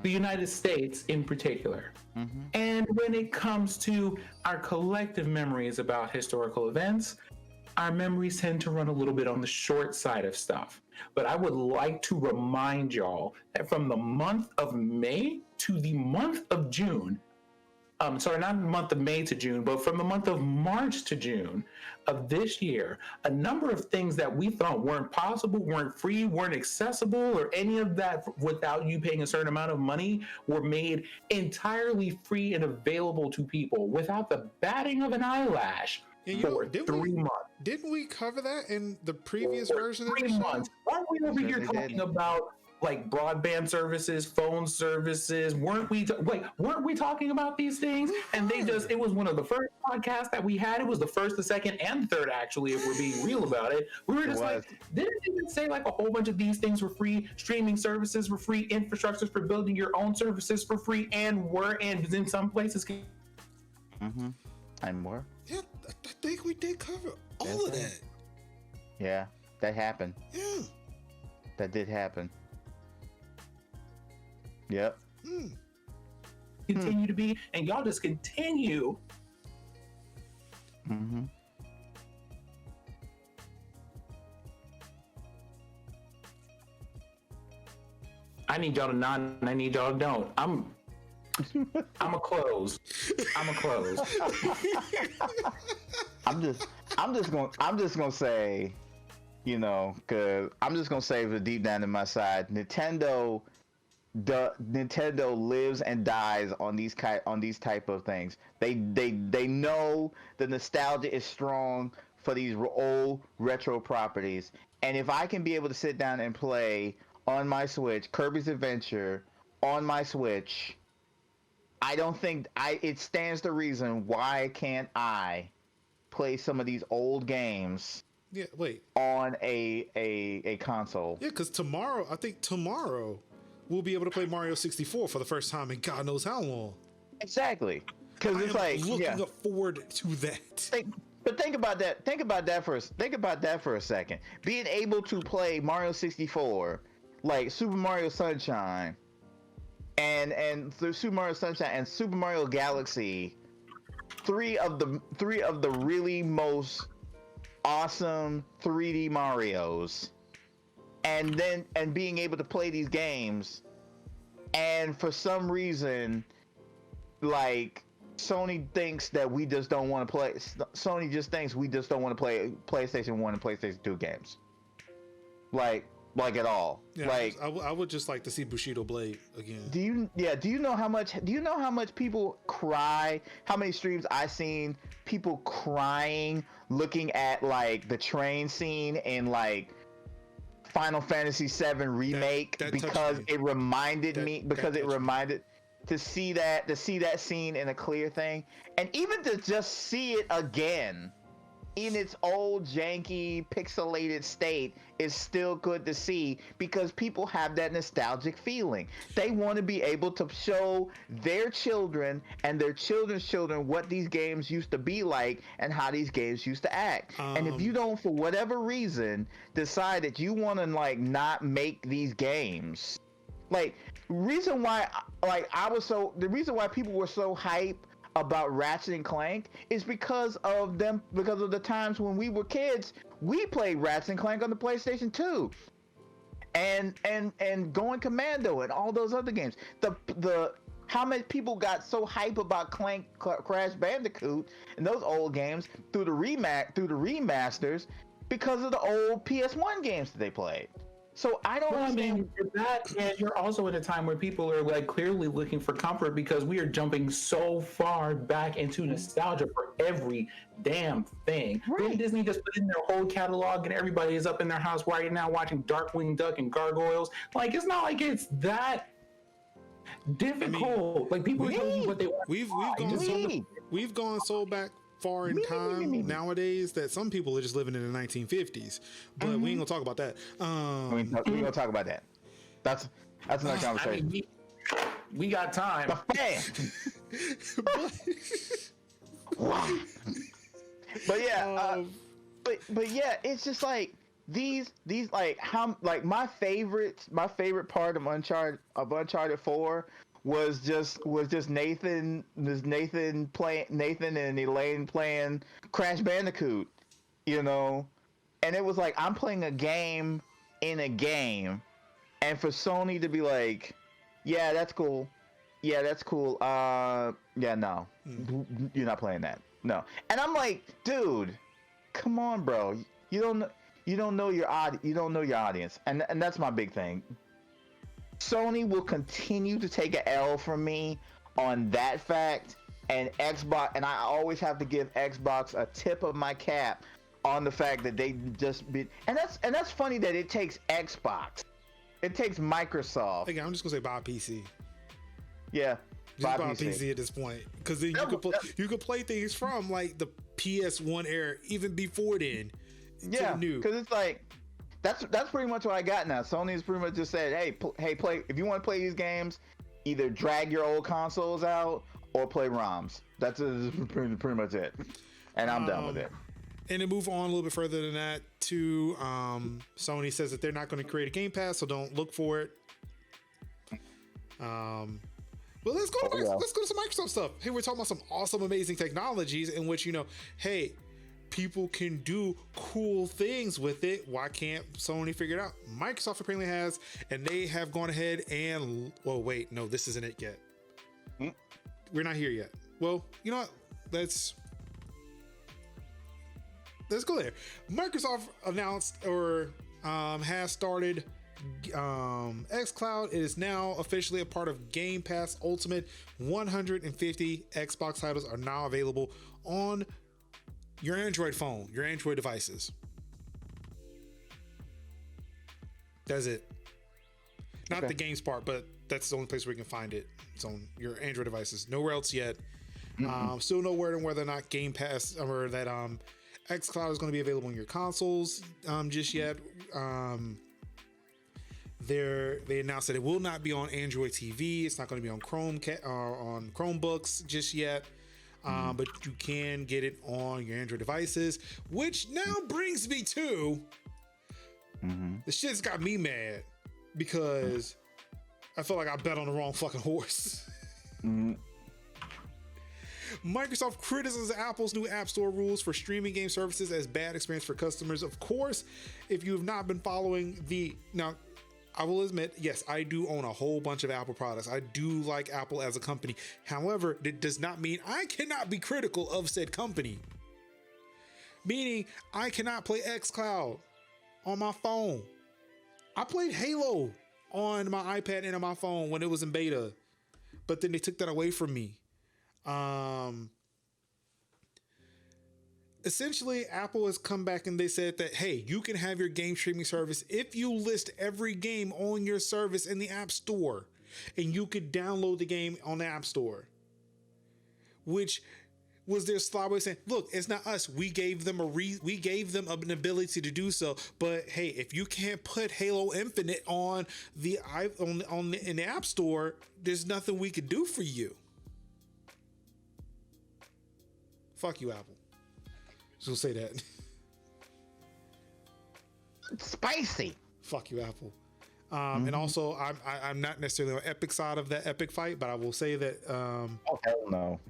the United States in particular, and when it comes to our collective memories about historical events, our memories tend to run a little bit on the short side of stuff. But I would like to remind y'all that from the month of May to the month of June, not the month of May to June, but from the month of March to June of this year, a number of things that we thought weren't possible, weren't free, weren't accessible, or any of that without you paying a certain amount of money were made entirely free and available to people without the batting of an eyelash. For 3 months. Didn't we cover that in the previous version of the show? 3 months. Aren't we over here talking about like broadband services, phone services? Weren't we talking about these things? And it was one of the first podcasts that we had. It was the first, the second, and the third, actually, if we're being real about it. We were just like, didn't it say like a whole bunch of these things were free? Streaming services were free, infrastructures for building your own services for free, and in some places. And more. Yeah, I think we did cover all of that. Yeah, that happened. Yeah. That did happen. Yep. Continue to be, and y'all just continue. I need y'all to nod, and I need y'all to don't. I'm a close. I'm just gonna say, cause I'm just gonna say for deep down in my side, Nintendo the Nintendo lives and dies on these type of things. They know the nostalgia is strong for these old retro properties, and if I can be able to sit down and play on my Switch Kirby's Adventure on my Switch, I don't think it stands to reason why can't I play some of these old games on a console. Yeah, because I think tomorrow we'll be able to play Mario 64 for the first time in God knows how long. Exactly, because it's like looking forward to that. But think about that. Think about that for a second. Being able to play Mario 64, like Super Mario Sunshine, and Super Mario Sunshine and Super Mario Galaxy, three of the really most awesome 3D Marios, and being able to play these games, and for some reason, like Sony thinks that we just don't want to play. Sony just thinks we just don't want to play PlayStation 1 and PlayStation 2 games, like at all. Yeah, like I would just like to see Bushido Blade again. Do you know how much people cry? How many streams I've seen people crying looking at like the train scene in like Final Fantasy VII Remake because it reminded me to see that scene in a clear thing, and even to just see it again in its old janky pixelated state is still good to see, because people have that nostalgic feeling. They want to be able to show their children and their children's children what these games used to be like and how these games used to act. And if you don't, for whatever reason, decide that you want to like not make these games, like the reason why people were so hype about Ratchet and Clank is because of the times when we were kids, we played Ratchet and Clank on the PlayStation 2, and Going Commando and all those other games. The how many people got so hype about Crash Bandicoot and those old games through the remasters because of the old PS1 games that they played. So I don't understand. I mean, that, and you're also at a time where people are like clearly looking for comfort, because we are jumping so far back into nostalgia for every damn thing. Right. Disney just put in their whole catalog, and everybody is up in their house right now watching Darkwing Duck and Gargoyles. Like, it's not like it's that difficult. Like, people are telling you what they want. We've gone so back far in time nowadays that some people are just living in the 1950s, but we ain't gonna talk about that. We ain't gonna talk about that. That's another conversation. I mean, we got time. But yeah, but yeah, it's just like these like how like my favorite part of Uncharted 4 was just Nathan and Elaine playing Crash Bandicoot, you know, and it was like I'm playing a game in a game, and for Sony to be like, yeah, that's cool, yeah, no, you're not playing that, no, and I'm like, dude, come on, bro, you don't know your audience, and that's my big thing. Sony will continue to take an L from me on that fact, and Xbox, and I always have to give Xbox a tip of my cap on the fact that they just be, and that's funny that it takes Xbox, it takes Microsoft. Again, I'm just gonna say buy a PC. Yeah, just buy a PC at this point, because then you could play things from like the PS1 era, even before then. Yeah, because it's like. That's pretty much what I got now. Sony's pretty much just said, hey, play if you want to play these games, either drag your old consoles out or play ROMs. That's pretty much it, and I'm done with it. And to move on a little bit further than that, too, Sony says that they're not going to create a Game Pass, so don't look for it. But let's go to some Microsoft stuff. Hey, we're talking about some awesome, amazing technologies in which, hey, people can do cool things with it. Why can't Sony figure it out? Microsoft apparently has, and they have gone ahead and, well, wait, no, this isn't it yet. We're not here yet. Well, you know what? Let's go there. Microsoft announced or has started xCloud is now officially a part of Game Pass Ultimate. 150 Xbox titles are now available on your Android phone, your Android devices. That's it. Not the games part, but that's the only place where you can find it. It's on your Android devices. Nowhere else yet. Still no word on whether or not Game Pass or that xCloud is going to be available on your consoles just yet. They announced that it will not be on Android TV. It's not going to be on on Chromebooks just yet. But you can get it on your Android devices, which now brings me to the shit's got me mad because I feel like I bet on the wrong fucking horse. Microsoft criticizes Apple's new App Store rules for streaming game services as bad experience for customers. Of course, if you have not been following now, I will admit, yes, I do own a whole bunch of Apple products. I do like Apple as a company. However, it does not mean I cannot be critical of said company. Meaning, I cannot play xCloud on my phone. I played Halo on my iPad and on my phone when it was in beta, but then they took that away from me. Essentially, Apple has come back and they said that, hey, you can have your game streaming service if you list every game on your service in the App Store, and you could download the game on the App Store, which was their sly way of saying, look, it's not us. We gave them an ability to do so. But hey, if you can't put Halo Infinite on in the App Store, there's nothing we could do for you. Fuck you, Apple. So say that. It's spicy. Fuck you, Apple. And also, I'm not necessarily on Epic's side of that Epic fight, but I will say that oh hell no.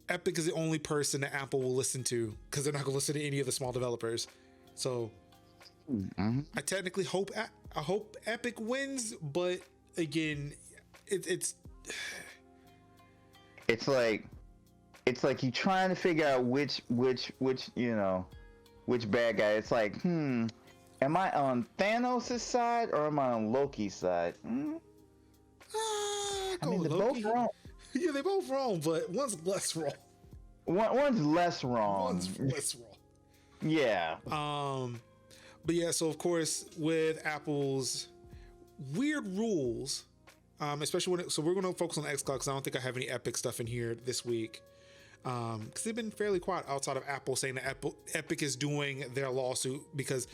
Epic is the only person that Apple will listen to because they're not gonna listen to any of the small developers. So I technically hope Epic wins, but again, it's like you trying to figure out which bad guy. It's like, am I on Thanos' side or am I on Loki's side? I mean, they're both wrong. Yeah, they're both wrong, but one's less wrong. One's less wrong. One's less wrong. Yeah. But yeah, so of course with Apple's weird rules, especially so we're going to focus on xCloud because I don't think I have any Epic stuff in here this week. Because they've been fairly quiet outside of Apple saying that Epic is doing their lawsuit because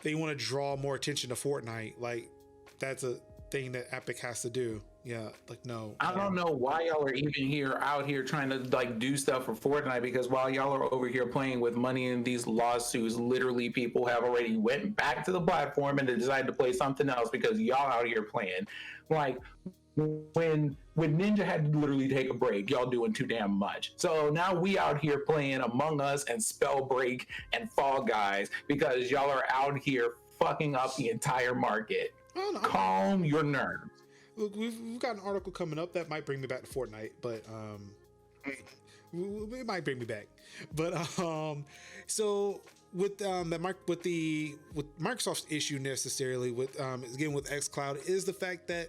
they want to draw more attention to Fortnite. Like that's a thing that Epic has to do. Yeah, like no. I don't know why y'all are even out here trying to like do stuff for Fortnite, because while y'all are over here playing with money in these lawsuits, literally people have already went back to the platform and they decided to play something else because y'all out here playing. Like when Ninja had to literally take a break, y'all doing too damn much. So now we out here playing Among Us and Spellbreak and Fall Guys because y'all are out here fucking up the entire market. Calm your nerves. Look, we've got an article coming up that might bring me back to Fortnite, but it might bring me back. But so with Microsoft's issue necessarily with again with xCloud is the fact that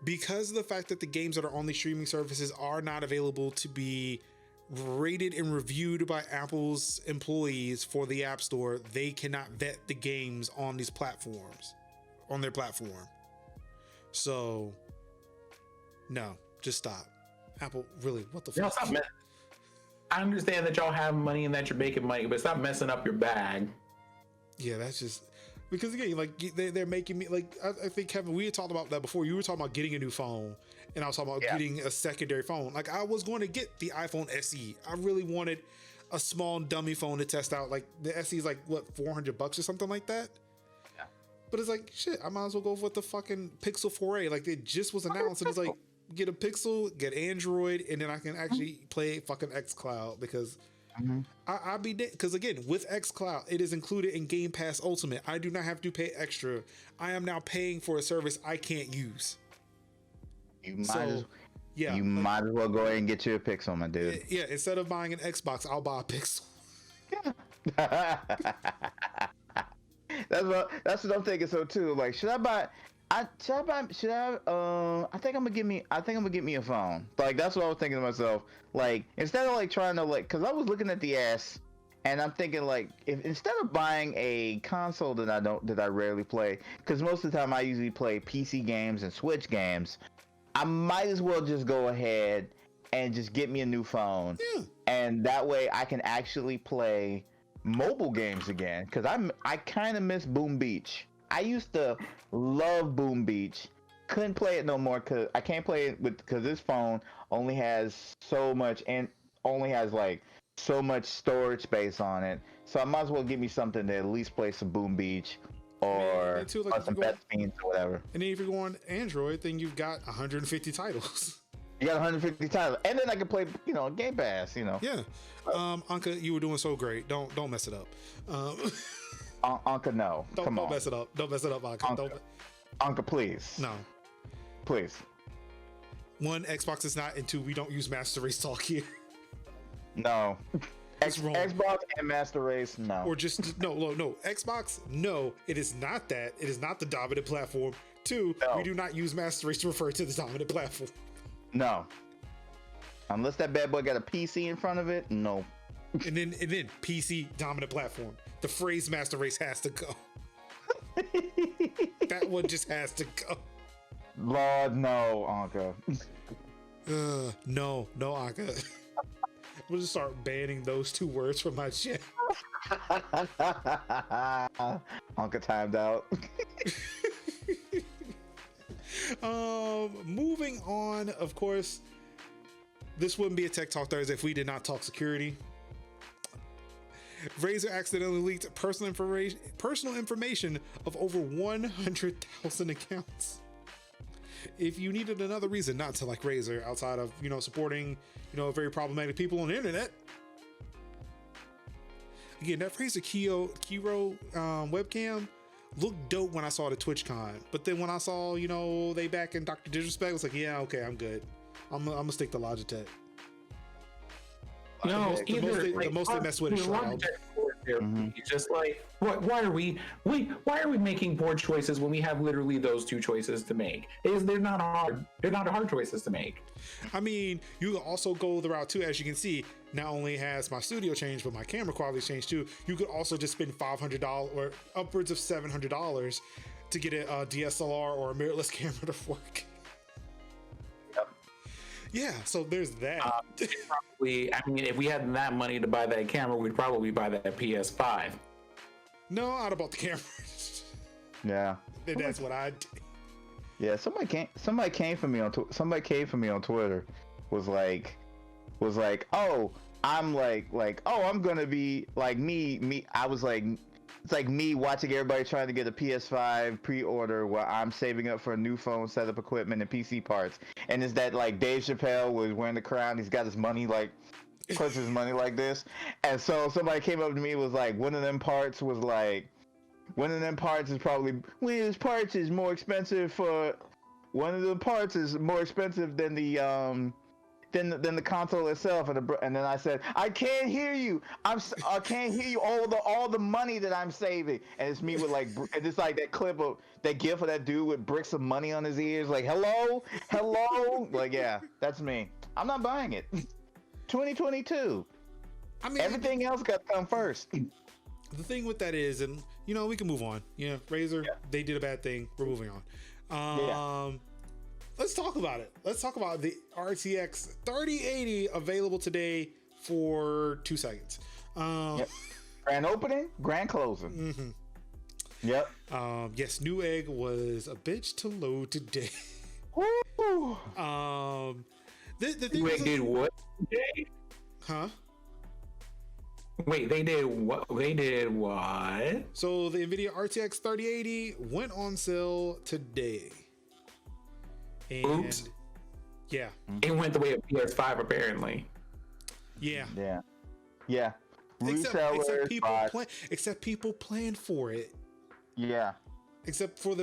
because of the fact that the games that are on the streaming services are not available to be rated and reviewed by Apple's employees for the App Store, they cannot vet the games on these platforms, on their platform. So, no, just stop. Apple, really, what the fuck? I understand that y'all have money and that you're making money, but stop messing up your bag. Yeah, that's just because again, like they're making me like I think Kevin, we had talked about that before. You were talking about getting a new phone, and I was talking about getting a secondary phone. Like I was going to get the iPhone SE. I really wanted a small dummy phone to test out. Like the SE is like what $400 or something like that. Yeah. But it's like shit. I might as well go with the fucking Pixel 4a. Like it just was announced, and it's like get a Pixel, get Android, and then I can actually play fucking xCloud because. I'll be dead because again with xCloud it is included in Game Pass Ultimate. I do not have to pay extra. I am now paying for a service I can't use. You might as well go ahead and get you a Pixel, my dude. Yeah, instead of buying an Xbox, I'll buy a Pixel. That's what I'm thinking. So too. Like, should I buy? I think I'm gonna get me a phone. Like, that's what I was thinking to myself. Like, instead of like trying to like, cause I was looking at the S, and I'm thinking like, if instead of buying a console that I rarely play, cause most of the time I usually play PC games and Switch games, I might as well just go ahead and just get me a new phone, and that way I can actually play mobile games again. Cause I kind of miss Boom Beach. I used to love Boom Beach. Couldn't play it no more because I can't play it because this phone only has so much and only has like so much storage space on it. So I might as well give me something to at least play some Boom Beach or some Best Fiends or whatever. And then if you're going Android, then you've got 150 titles. You got 150 titles, and then I can play, Game Pass. Yeah. Anka, you were doing so great. Don't mess it up. Anka, no. Come on. Don't mess it up. Don't mess it up, Anka. Anka, please. No. Please. One, Xbox is not, and two, we don't use Master Race talk here. No. It's wrong. Xbox and Master Race, no. Or just, no. Xbox, no, it is not that. It is not the dominant platform. Two, we do not use Master Race to refer to the dominant platform. No. Unless that bad boy got a PC in front of it, no. And then PC dominant platform. The phrase Master Race has to go. That one just has to go. Lord, no, Anka. No, Anka. We'll just start banning those two words from my chat. Anka timed out. Moving on, of course, this wouldn't be a Tech Talk Thursday if we did not talk security. Razer accidentally leaked personal information of over 100,000 accounts. If you needed another reason not to like Razer outside of, supporting, very problematic people on the internet. Again, that Razer Kiro webcam looked dope when I saw the TwitchCon. But then when I saw, they back in Dr. Disrespect, I was like, yeah, okay, I'm good. I'm gonna stick to Logitech. The most they mess with is Shroud. It's just like, why are we making poor choices when we have literally those two choices to make? They're not hard. They're not hard choices to make. I mean, you can also go the route too. As you can see, not only has my studio changed, but my camera quality changed too. You could also just spend $500 or upwards of $700 to get a DSLR or a mirrorless camera to work. Yeah, so there's that. Probably, if we had that money to buy that camera, we'd probably buy that PS5. No, I'd have bought the camera. Yeah, and that's what I did. Yeah, somebody came for me on Twitter. Was like, oh, I'm I'm gonna be like me. I was like, it's like me watching everybody trying to get a PS5 pre-order while I'm saving up for a new phone, setup equipment, and PC parts. And it's that like Dave Chappelle was wearing the crown. He's got his money like, puts his money like this. And so somebody came up to me and was like, one of them parts is probably his parts is more expensive than the console itself, and then I said, I can't hear you. I can't hear you. All the money that I'm saving, and it's me with like, and it's like that clip of that gif of that dude with bricks of money on his ears, like hello, like yeah, that's me. I'm not buying it. 2022. I mean, everything else got to come first. The thing with that is, and we can move on. Razer, they did a bad thing. We're moving on. Let's talk about it. Let's talk about the RTX 3080 available today for 2 seconds. Grand opening, grand closing. Mm-hmm. Yep. Yes, Newegg was a bitch to load today. Woo! The thing Newegg did what today? Huh? Wait, they did what? They did what? So the Nvidia RTX 3080 went on sale today. And oops. Yeah. It went the way of PS5 apparently. Yeah. Except people plan for it. Yeah. Except for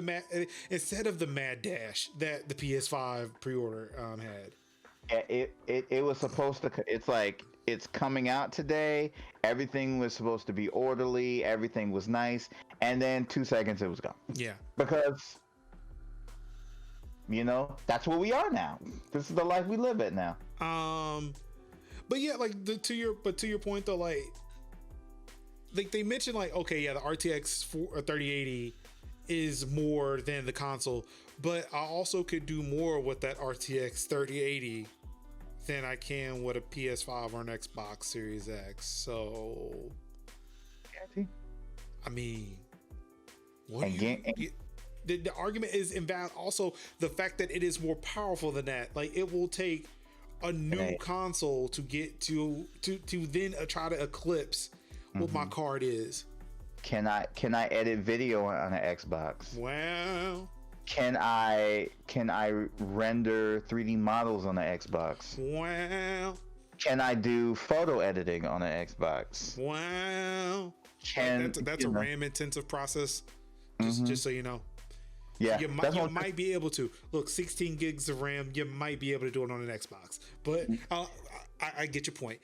instead of the mad dash that the PS5 pre-order had. Yeah, it was supposed to. It's like it's coming out today. Everything was supposed to be orderly. Everything was nice, and then 2 seconds it was gone. Yeah. Because, that's where we are now. This is the life we live in now. But yeah, like to your point though, like they mentioned like, okay, yeah, the RTX 3080 is more than the console, but I also could do more with that RTX 3080 than I can with a PS5 or an Xbox Series X. So, I mean, the argument is invalid. Also, the fact that it is more powerful than that, like it will take a new console to get to then try to eclipse what my card is. Can I edit video on an Xbox? Wow. Can I render 3D models on the Xbox? Wow. Can I do photo editing on an Xbox? Wow. That's a RAM intensive process. Just so you know. Yeah, you might be able to. Look, 16 gigs of RAM, you might be able to do it on an Xbox. But I get your point.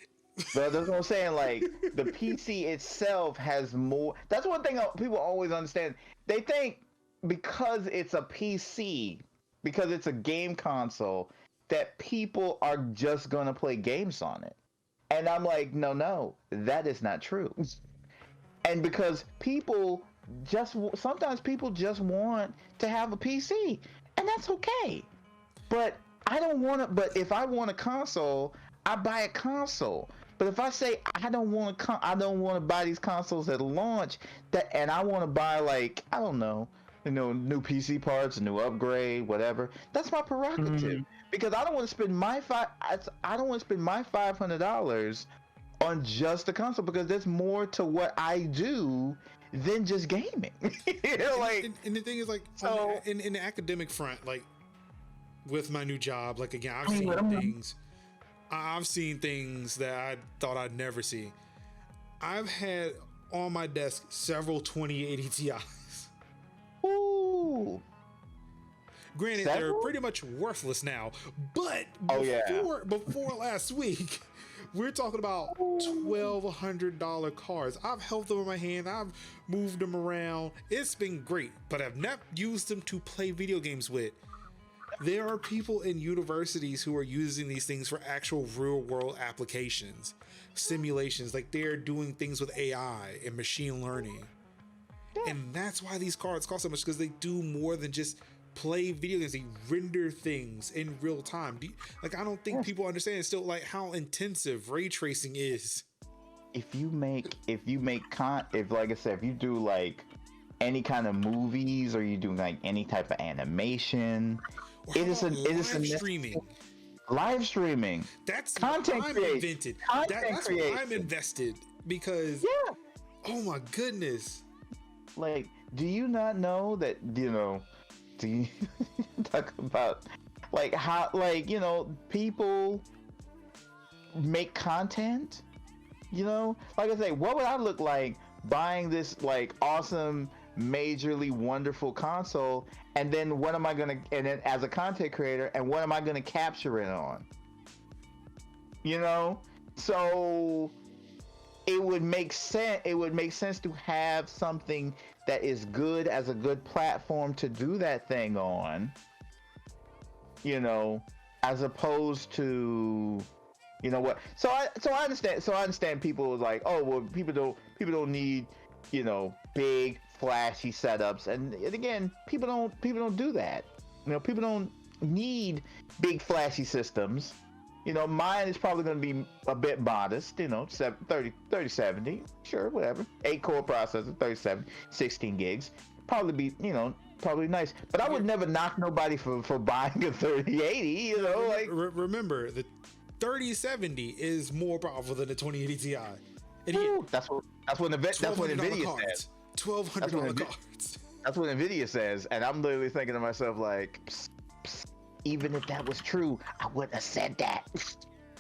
But that's what I'm saying. Like, the PC itself has more. That's one thing people always understand. They think because it's a PC, because it's a game console, that people are just going to play games on it. And I'm like, no, that is not true. And because sometimes people just want to have a PC, and that's okay. But but if I want a console, I buy a console. But if I say I don't want to buy these consoles at launch, and I want to buy, like, I don't know, new PC parts, a new upgrade, whatever, that's my prerogative. Because I don't want to spend my $500 on just the console, because there's more to what I do than just gaming. Like, and the thing is, like, so, in the academic front, like with my new job, like, again, I've seen things that I thought I'd never see. I've had on my desk several 2080 Ti's. Ooh. Granted, they're pretty much worthless now, but before last week, we're talking about $1,200 cards. I've held them in my hand. I've moved them around. It's been great, but I've not used them to play video games with. There are people in universities who are using these things for actual real world applications, simulations, like they're doing things with AI and machine learning. And that's why these cards cost so much, because they do more than just play video games. They render things in real time. I don't think people understand still, like, how intensive ray tracing is. If like I said, if you do like any kind of movies, or you do like any type of animation, live streaming. That's content what I'm creation. invented. That's creation. what I'm invested, because oh my goodness. Like, do you not know that, do you talk about like how, like, people make content, like I say, what would I look like buying this like awesome, majorly wonderful console, and then and then as a content creator, and what am I gonna capture it on? So it would make sense to have something that is good as a good platform to do that thing on, as opposed to, what. So I understand people like, oh, well, people don't need, big flashy setups, and again, people don't do that. People don't need big flashy systems. Mine is probably going to be a bit modest, 3070, sure, whatever. 8-core processor, 37, 16 gigs. Probably be, probably nice. But I would never knock nobody for buying a 3080, Remember, the 3070 is more powerful than the 2080 Ti. And that's what Nvidia says. $1,200 cards. That's what Nvidia says, and I'm literally thinking to myself, like, even if that was true, I wouldn't have said that.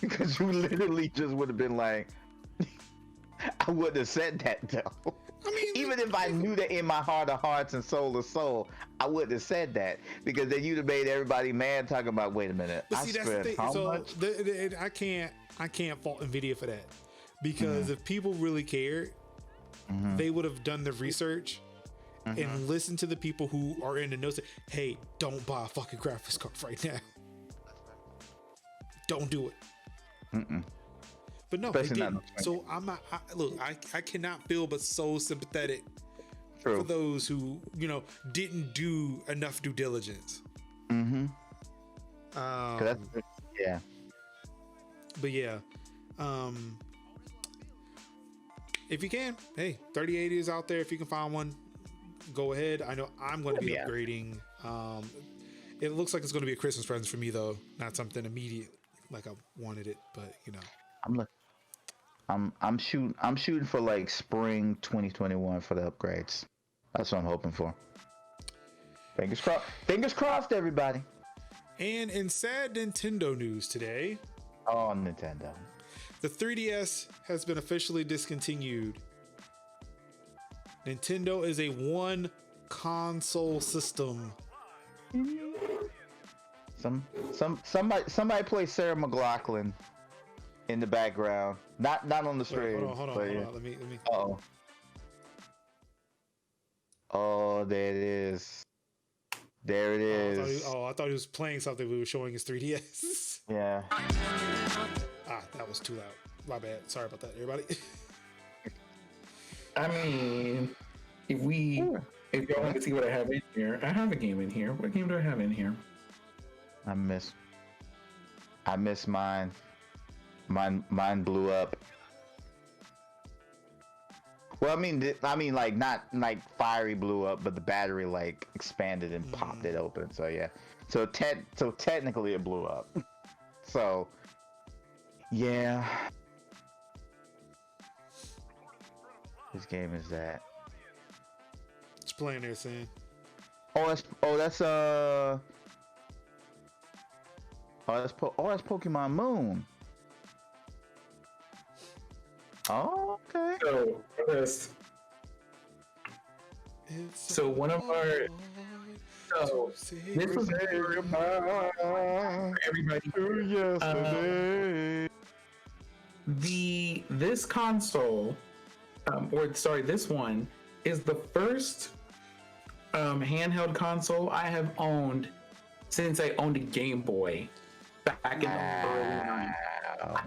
Because you literally just would have been like, I wouldn't have said that, though. I mean, even if I knew that in my heart of hearts and soul of soul, I wouldn't have said that, because then you'd have made everybody mad talking about, wait a minute, but see, that's the thing. So I can't fault Nvidia for that, because if people really cared, they would have done the research and listen to the people who are in the know. Say, hey, don't buy a fucking graphics card right now. Don't do it. But no, they didn't. So I'm not. I cannot feel but so sympathetic for those who didn't do enough due diligence. Yeah. But yeah, if you can, hey, 3080 is out there. If you can find one, go ahead. I know I'm going to be upgrading. It looks like it's going to be a Christmas present for me though, not something immediate like I wanted it. But I'm shooting for like spring 2021 for the upgrades. That's what I'm hoping for. Fingers crossed. Fingers crossed, everybody. And in sad Nintendo news today. Oh, Nintendo. The 3DS has been officially discontinued. Nintendo is a one console system. Somebody play Sarah McLachlan in the background. Not on the stream. Hold on. Let me. Oh, there it is. There it is. I thought he was playing something. We were showing his 3DS. Yeah. That was too loud. My bad. Sorry about that, everybody. I mean, if y'all want to see what I have in here, I have a game in here. What game do I have in here? I miss mine. Mine blew up. Well, I mean, like not like fiery blew up, but the battery like expanded and popped it open. So yeah, so technically it blew up. So yeah, whose game is that? It's playing there, Sam. That's Pokemon Moon. Oh, okay. So one of our this was for everybody. Yesterday. This console, this one is the first handheld console I have owned since I owned a Game Boy back in the early 90s.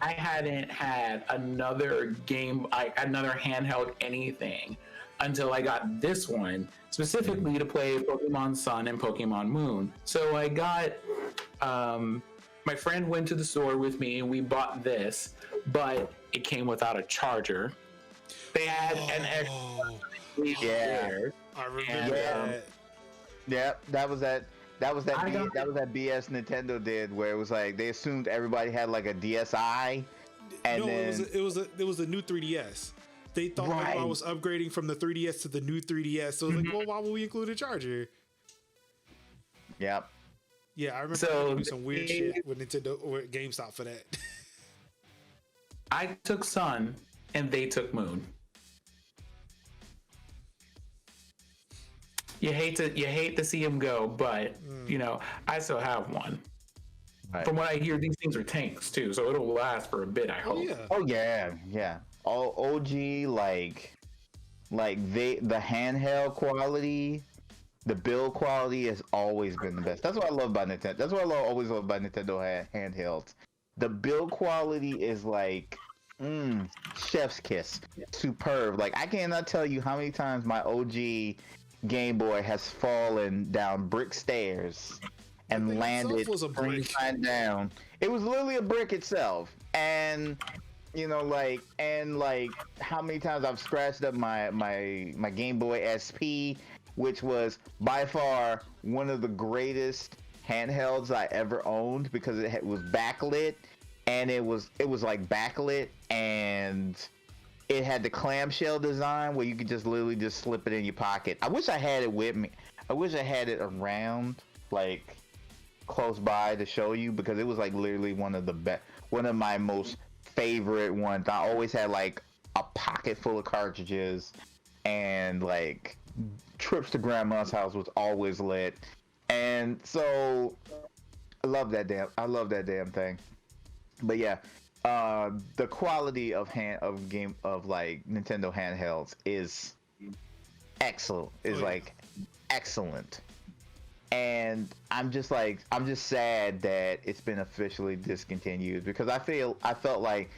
I hadn't had another handheld anything until I got this one specifically to play Pokemon Sun and Pokemon Moon. So I got, my friend went to the store with me and we bought this, but it came without a charger. They had an extra. I remember that. Yeah, that was that BS Nintendo did, where it was like they assumed everybody had like a DSi, and it was a new 3DS. They thought I was upgrading from the 3DS to the new 3DS. So it was like, well, why would we include a charger? Yep. Yeah, I remember some weird shit with Nintendo or GameStop for that. I took Sun and they took Moon. You hate to see him go, but I still have one. Right. From what I hear, these things are tanks too, so it'll last for a bit. I hope. Yeah. All OG like the handheld quality, the build quality has always been the best. That's what I love about Nintendo. That's what I always love about Nintendo handhelds. The build quality is like chef's kiss, superb. Like I cannot tell you how many times my OG Game Boy has fallen down brick stairs and landed 3 times down. It was literally a brick itself, and how many times I've scratched up my Game Boy SP, which was by far one of the greatest handhelds I ever owned because it was backlit, and it was like backlit, and it had the clamshell design where you could just literally just slip it in your pocket. I wish I had it with me. I wish I had it around, like close by to show you, because it was like literally one of my most favorite ones. I always had like a pocket full of cartridges, and like trips to grandma's house was always lit. And so I love that damn thing. But yeah, the quality of like Nintendo handhelds is excellent. Is yeah. like excellent. And I'm just sad that it's been officially discontinued because I felt like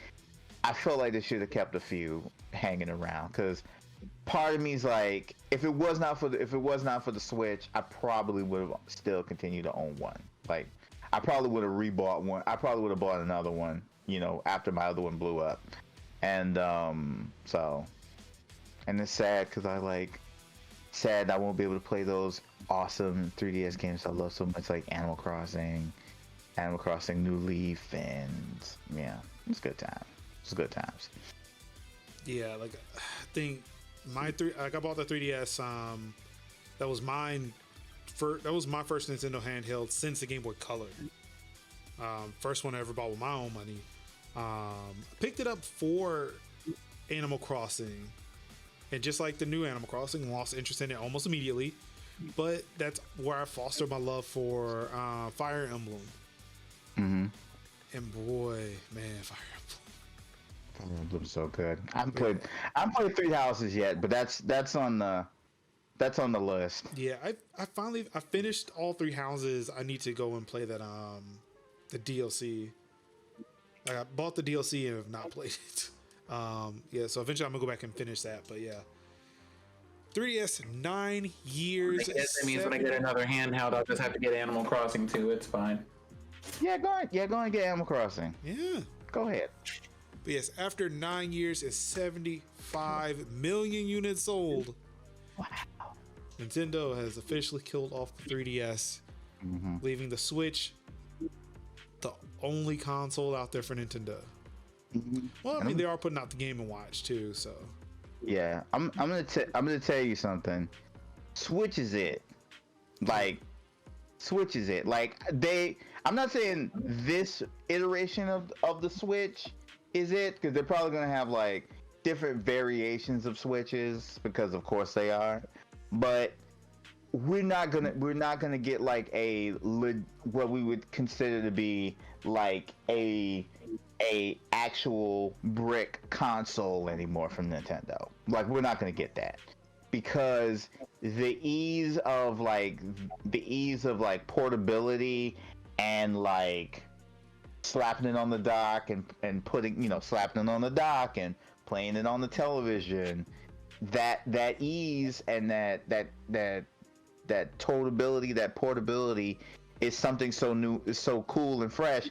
they should have kept a few hanging around. Because part of me is like, if it was not for the Switch, I probably would have still continued to own one. Like, I probably would have rebought one. I probably would have bought another one, after my other one blew up. And and it's sad because I won't be able to play those awesome 3DS games I love so much, like Animal Crossing New Leaf, and yeah, it's good time. It's good times. Yeah, like I think I bought the 3DS. That was mine. That was my first Nintendo handheld since the Game Boy Color. First one I ever bought with my own money. Picked it up for Animal Crossing, and just like the new Animal Crossing, lost interest in it almost immediately. But that's where I fostered my love for Fire Emblem. Mm-hmm. And boy, man, Fire Emblem. Fire Emblem's so good. I haven't played Three Houses yet, but that's on the list. Yeah, I finished all Three Houses. I need to go and play that the DLC. Like, I bought the DLC and have not played it. Yeah, so eventually I'm gonna go back and finish that. But yeah, 3DS 9 years. I guess that means when I get another handheld, I'll just have to get Animal Crossing too. It's fine. Yeah, go and get Animal Crossing. Yeah, go ahead. But yes, after 9 years and 75 million units sold, wow, Nintendo has officially killed off the 3DS, leaving the Switch the only console out there for Nintendo. Well, I mean, they are putting out the Game & Watch too, so. Yeah, I'm gonna tell you something. Switch is it. Like, Switch is it. Like, I'm not saying this iteration of the Switch is it, because they're probably gonna have like different variations of Switches, because of course they are. But we're not gonna get like what we would consider to be like a actual brick console anymore from Nintendo. Like, we're not gonna get that, because the ease of portability and like slapping it on the dock and putting, slapping it on the dock and playing it on the television, that ease and that totalability, that portability is something so new, is so cool and fresh.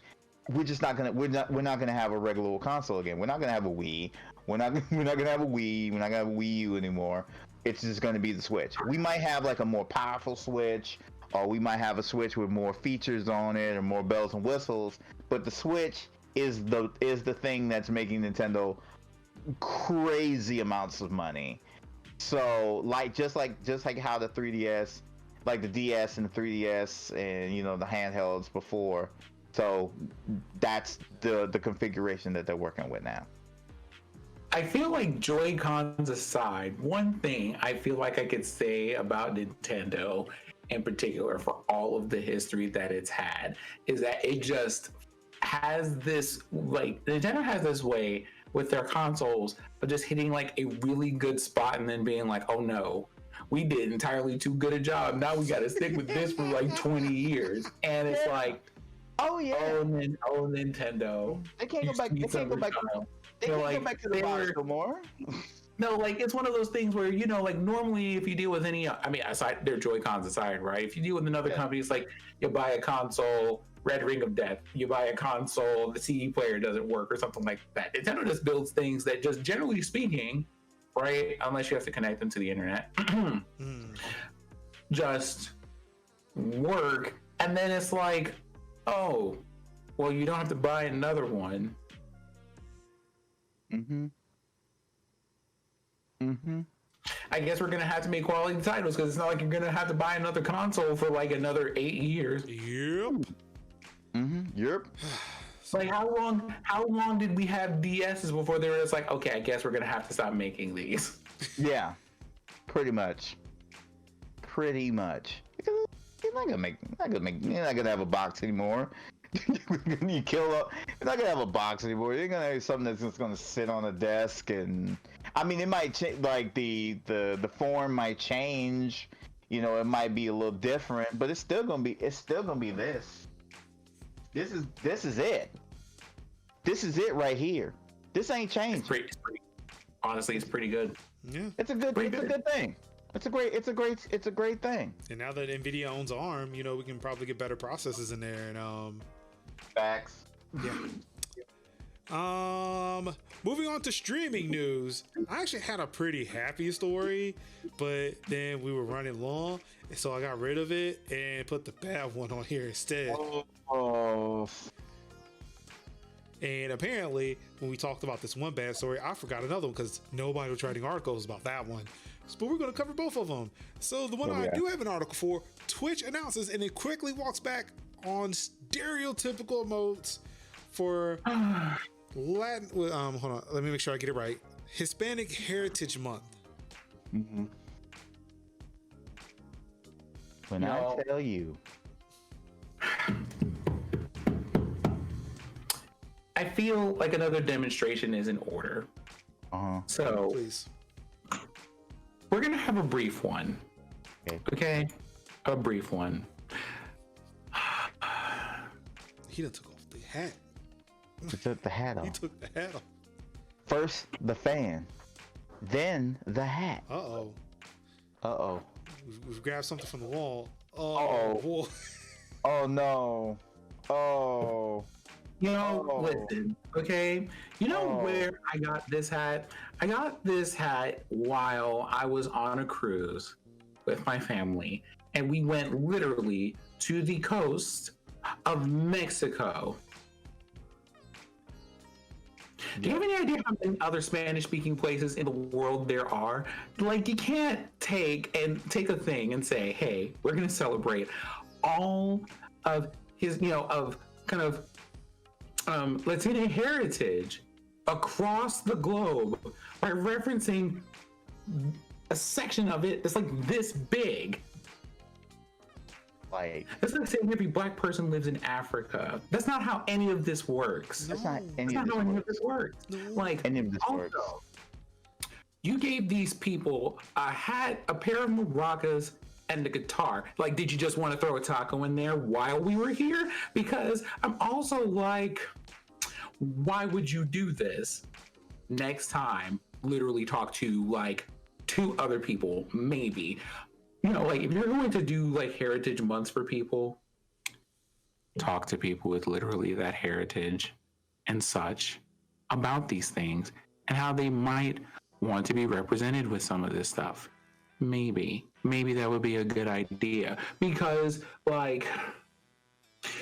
We're not gonna have a regular console again. We're not gonna have a Wii. We're not gonna have a Wii. We're not gonna have a Wii U anymore. It's just gonna be the Switch. We might have like a more powerful Switch, or we might have a Switch with more features on it or more bells and whistles. But the Switch is the thing that's making Nintendo crazy amounts of money. So just like how the 3DS, like the DS and the 3DS and the handhelds before. So that's the configuration that they're working with now. I feel like Joy-Cons aside, one thing I feel like I could say about Nintendo in particular, for all of the history that it's had, is that it just has this, like, Nintendo has this way with their consoles of just hitting like a really good spot and then being like, oh no, we did entirely too good a job. Now we got to stick with this for like 20 years. And it's like, oh yeah, oh Nintendo. They can't go back. They can't go back. They can't go back to the box no more. No, like, it's one of those things where, like, normally if you deal with any, I mean, aside their Joy-Cons aside, right? If you deal with another company, it's like you buy a console, Red Ring of Death. You buy a console, the CD player doesn't work or something like that. Nintendo just builds things that, just generally speaking, right, unless you have to connect them to the internet, just work. And then it's like, oh, well, you don't have to buy another one. I guess we're gonna have to make quality titles, because it's not like you're gonna have to buy another console for like another 8 years. Yep. Yep. Like, how long did we have DSs before they were just like, okay, I guess we're gonna have to stop making these? Yeah, pretty much. Because you're not gonna have a box anymore. You're not gonna have a box anymore. You're gonna have something that's just gonna sit on a desk, and I mean, it might change. Like the form might change. You know, it might be a little different, but it's still gonna be this. This is it. This is it right here. This ain't changed. Honestly, it's pretty good. Yeah, it's a good thing. It's a great thing. And now that Nvidia owns ARM, you know, we can probably get better processors in there. And facts. Yeah. Moving on to streaming news. I actually had a pretty happy story, but then we were running long, and so I got rid of it and put the bad one on here instead. Oh. And apparently, when we talked about this one bad story, I forgot another one because nobody was writing articles about that one. But we're going to cover both of them. So the one I do have an article for, Twitch announces and it quickly walks back on stereotypical emotes for Latin. Hold on, let me make sure I get it right. Hispanic Heritage Month. Mm-hmm. When I tell you. I feel like another demonstration is in order. So, please. We're going to have a brief one. Okay? A brief one. He done took off the hat. He took the hat off. He took the hat off. First the fan, then the hat. Uh-oh. Uh-oh. We've grabbed something from the wall. Oh. Oh, no. Oh. You know, listen, okay? You know where I got this hat? I got this hat while I was on a cruise with my family, and we went literally to the coast of Mexico. Do you have any idea how many other Spanish-speaking places in the world there are? Like, you can't take a thing and say, hey, we're going to celebrate all of his, of kind of Latino heritage across the globe by referencing a section of it that's like this big. Like, that's like saying every black person lives in Africa. That's not how any of this works. That's not any how any of this works. No. Like, any of this also, works. You gave these people a hat, a pair of maracas, and the guitar. Like, did you just want to throw a taco in there while we were here? Because I'm also like, why would you do this? Next time, literally talk to like 2 other people, maybe. Like if you're going to do like heritage months for people, talk to people with literally that heritage and such about these things and how they might want to be represented with some of this stuff. Maybe that would be a good idea, because like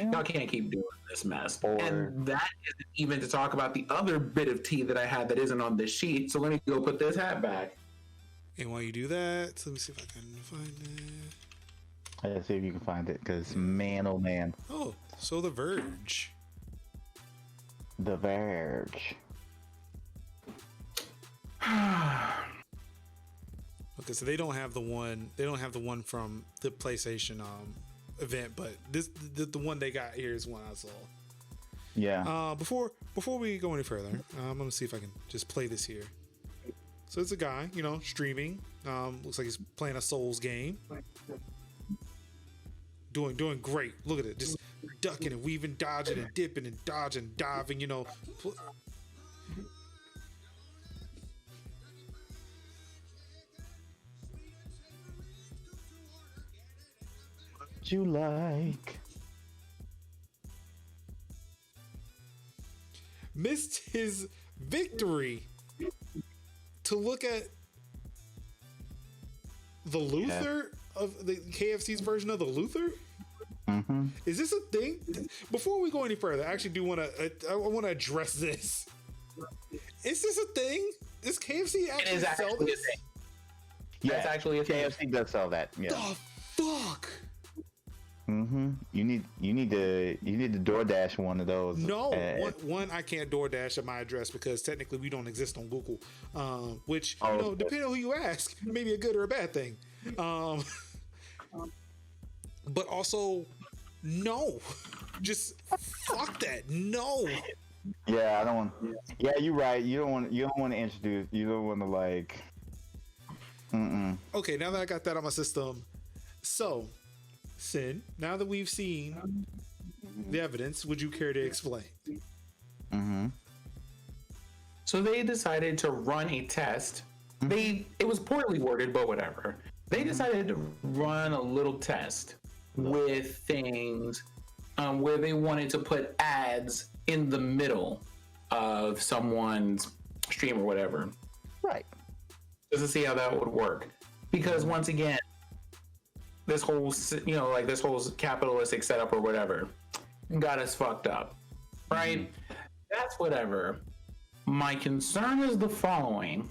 y'all can't keep doing this mess. And that isn't even to talk about the other bit of tea that I had that isn't on this sheet. So let me go put this hat back. And while you do that, let me see if I can find it. Let's see if you can find it, because man, oh man. Oh, so The Verge. The Verge. Okay, so they don't have the one. They don't have the one from the PlayStation event, but the one they got here is one I saw. Yeah. Before we go any further, I'm gonna see if I can just play this here. So it's a guy, streaming. Looks like he's playing a Souls game. Doing great. Look at it, just ducking and weaving, dodging and dipping and dodging, diving. What you like? Missed his victory to look at the Luther of the KFC's version of the Luther. Mm-hmm. Is this a thing? Before we go any further, I actually do want to. I want to address this. Is this a thing? Does KFC actually sell this? A thing. Yeah, it's actually a thing. KFC does sell that. Yeah. The fuck. Mm-hmm. You need to DoorDash one of those. No, one I can't DoorDash at my address because technically we don't exist on Google. Which depending on who you ask, maybe a good or a bad thing. But also, no, just fuck that. No. Yeah, I don't want. Yeah, you're right. You don't want. You don't want to introduce. You don't want to like. Mm-mm. Okay, now that I got that on my system, so Sin, now that we've seen the evidence, would you care to explain? Mm-hmm. So they decided to run a test. It was poorly worded, but whatever. They decided to run a little test with things where they wanted to put ads in the middle of someone's stream or whatever. Right. Just to see how that would work. Because once again, this whole, this whole capitalistic setup or whatever got us fucked up. Right? That's whatever. My concern is the following.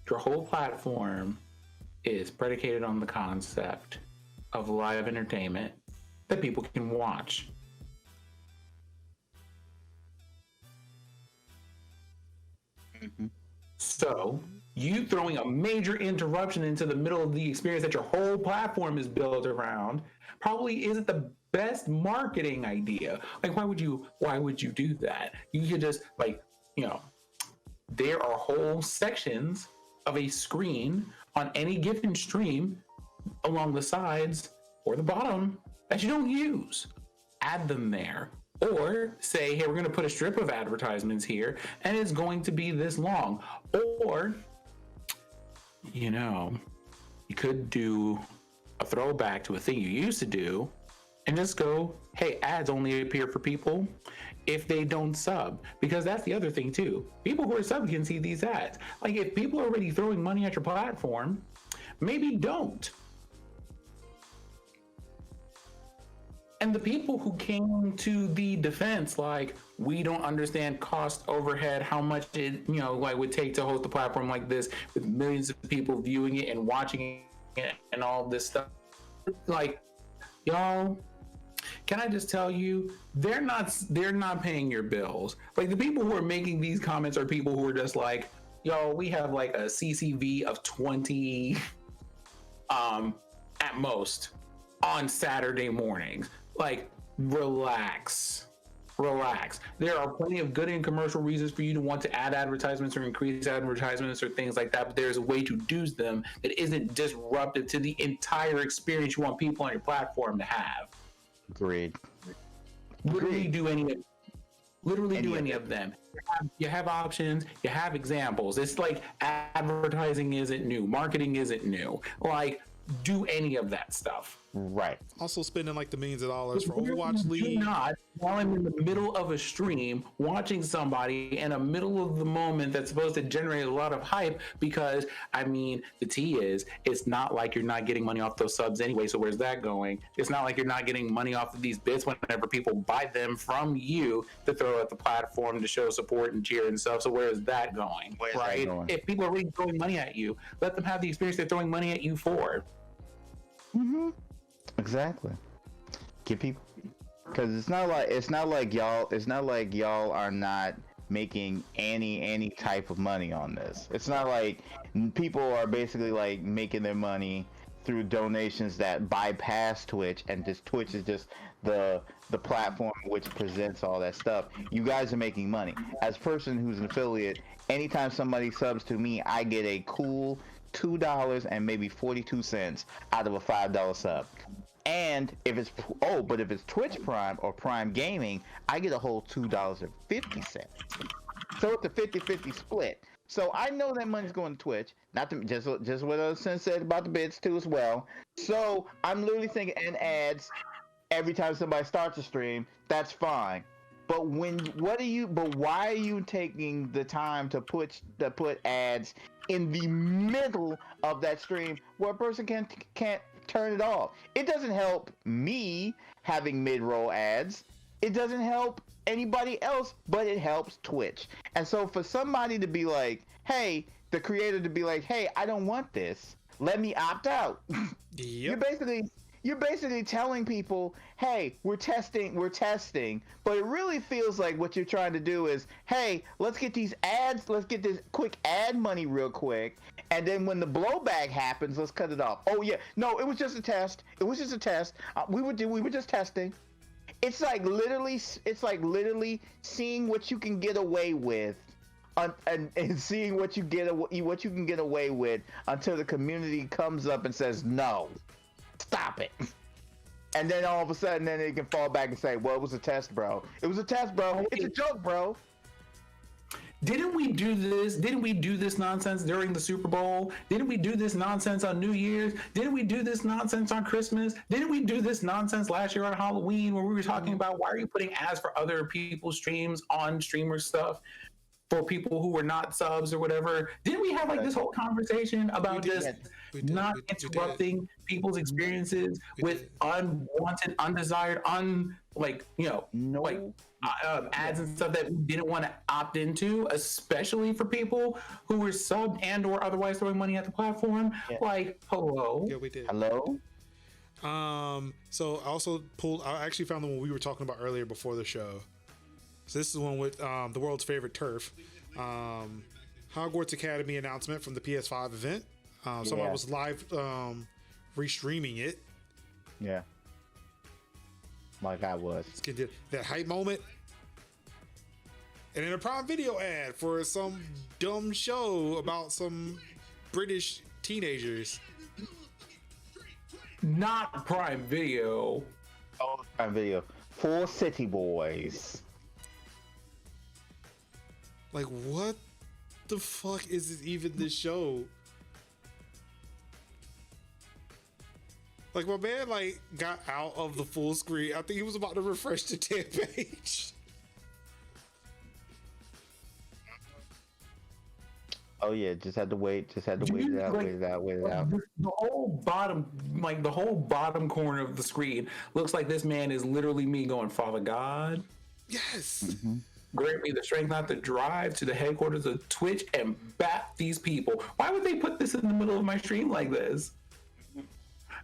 Your whole platform is predicated on the concept of live entertainment that people can watch. So, you throwing a major interruption into the middle of the experience that your whole platform is built around probably isn't the best marketing idea. Like, why would you do that? You could just there are whole sections of a screen on any given stream along the sides or the bottom that you don't use. Add them there. Or say, hey, we're going to put a strip of advertisements here and it's going to be this long. Or, you could do a throwback to a thing you used to do and just go, hey, ads only appear for people if they don't sub. Because that's the other thing too. People who are sub can see these ads. Like, if people are already throwing money at your platform, maybe don't. And the people who came to the defense, like, we don't understand cost overhead, how much it, would take to host a platform like this with millions of people viewing it and watching it and all this stuff. Like, y'all, can I just tell you, they're not paying your bills. Like, the people who are making these comments are people who are just like, yo, we have like a CCV of 20 at most on Saturday mornings. Like, relax. There are plenty of good and commercial reasons for you to want to add advertisements or increase advertisements or things like that, but there's a way to do them that isn't disruptive to the entire experience you want people on your platform to have. Agreed. Literally do any of them. You have options, you have examples. It's like advertising isn't new, marketing isn't new. Like, do any of that stuff. Right. Also spending like the millions of dollars for Overwatch League. Do not, while I'm in the middle of a stream watching somebody in the middle of the moment that's supposed to generate a lot of hype, because the T is, it's not like you're not getting money off those subs anyway, so where's that going? It's not like you're not getting money off of these bits whenever people buy them from you to throw at the platform to show support and cheer and stuff, so where is that going? Right? If people are already throwing money at you, let them have the experience they're throwing money at you for. Mm-hmm. Exactly. Give people, because it's not like y'all are not making any type of money on this. It's not like people are basically like making their money through donations that bypass Twitch, and just Twitch is just the platform which presents all that stuff. You guys are making money. As a person who's an affiliate, anytime somebody subs to me, I get a cool $2 and maybe 42 cents out of a $5 sub. And if it's Twitch Prime or Prime Gaming, I get a whole $2.50. So it's a 50-50 split. So I know that money's going to Twitch. Not to, just what other Sin said about the bits too as well. So I'm literally thinking, and ads every time somebody starts a stream, that's fine. But why are you taking the time to put ads in the middle of that stream where a person can't turn it off? It doesn't help me having mid-roll ads. It doesn't help anybody else, but it helps Twitch. And so for somebody to be like, hey, the creator to be like, hey, I don't want this, let me opt out. Yep. You're basically telling people, hey, we're testing, but it really feels like what you're trying to do is, hey, let's get these ads, let's get this quick ad money real quick, and then when the blowback happens, let's cut it off. Oh yeah, no, it was just a test. We were just testing. It's like literally seeing what you can get away with, and seeing what you can get away with until the community comes up and says no, stop it. And then all of a sudden, then they can fall back and say, well, it was a test, bro. It was a test, bro. It's a joke, bro. Didn't we do this? Didn't we do this nonsense during the Super Bowl? Didn't we do this nonsense on New Year's? Didn't we do this nonsense on Christmas? Didn't we do this nonsense last year on Halloween where we were talking about why are you putting ads for other people's streams on streamer stuff for people who were not subs or whatever? Didn't we have like this whole conversation about just not interrupting people's experiences with unwanted, undesired, ads and stuff that we didn't want to opt into, especially for people who were subbed and or otherwise throwing money at the platform? Like, hello. Yeah, we did. Hello. So I actually found the one we were talking about earlier before the show. So this is one with the world's favorite turf. Hogwarts Academy announcement from the PS5 event. Someone was live restreaming it. Yeah. Like I was. Let's get that hype moment. And then a Prime Video ad for some dumb show about some British teenagers. Not Prime Video. Oh, Prime Video. 4 City Boys. Like, what the fuck is even this show? Like, my man, got out of the full screen. I think he was about to refresh the damn page. Oh yeah, just had to wait. Wait it out. The whole bottom corner of the screen looks like this man is literally me going, Father God. Yes. Mm-hmm. Grant me the strength not to drive to the headquarters of Twitch and bat these people. Why would they put this in the middle of my stream like this?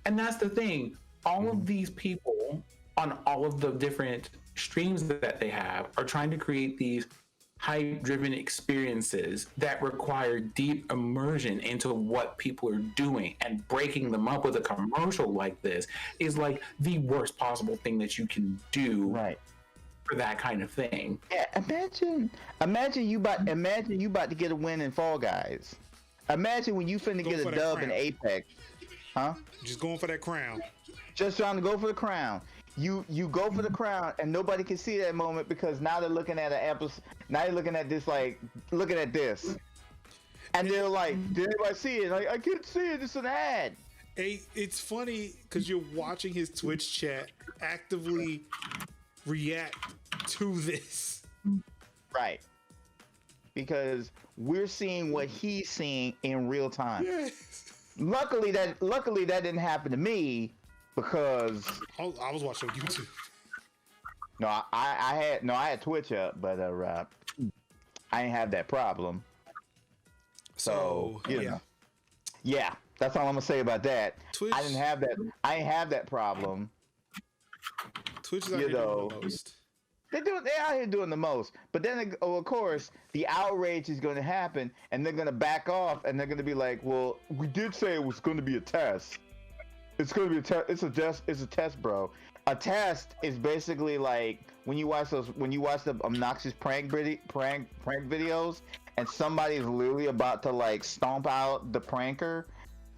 And that's the thing. All of these people on all of the different streams that they have are trying to create these hype-driven experiences that require deep immersion into what people are doing, and breaking them up with a commercial like this is like the worst possible thing that you can do. Right. For that kind of thing. Yeah, imagine you about to get a win in Fall Guys. Imagine when you finna get a dub in Apex. Huh? Just going for that crown. Just trying to go for the crown. You go for the crown and nobody can see that moment because now they're looking at an episode. Now you're looking at this looking at this. And they're like, did anybody see it? Like, I can't see it, it's an ad. Hey, it's funny because you're watching his Twitch chat actively react to this. Right. Because we're seeing what he's seeing in real time. Yes. Luckily that didn't happen to me because I was watching on YouTube. No, I had Twitch up, but I didn't have that problem. So yeah, that's all I'm gonna say about that. Twitch, I didn't have that problem. Twitch is out here doing the most. They're out here doing the most. But then, of course, the outrage is going to happen, and they're going to back off, and they're going to be like, "Well, we did say it was going to be a test. It's going to be a test. It's a test, bro. A test is basically like when you watch the obnoxious prank videos, and somebody is literally about to stomp out the pranker.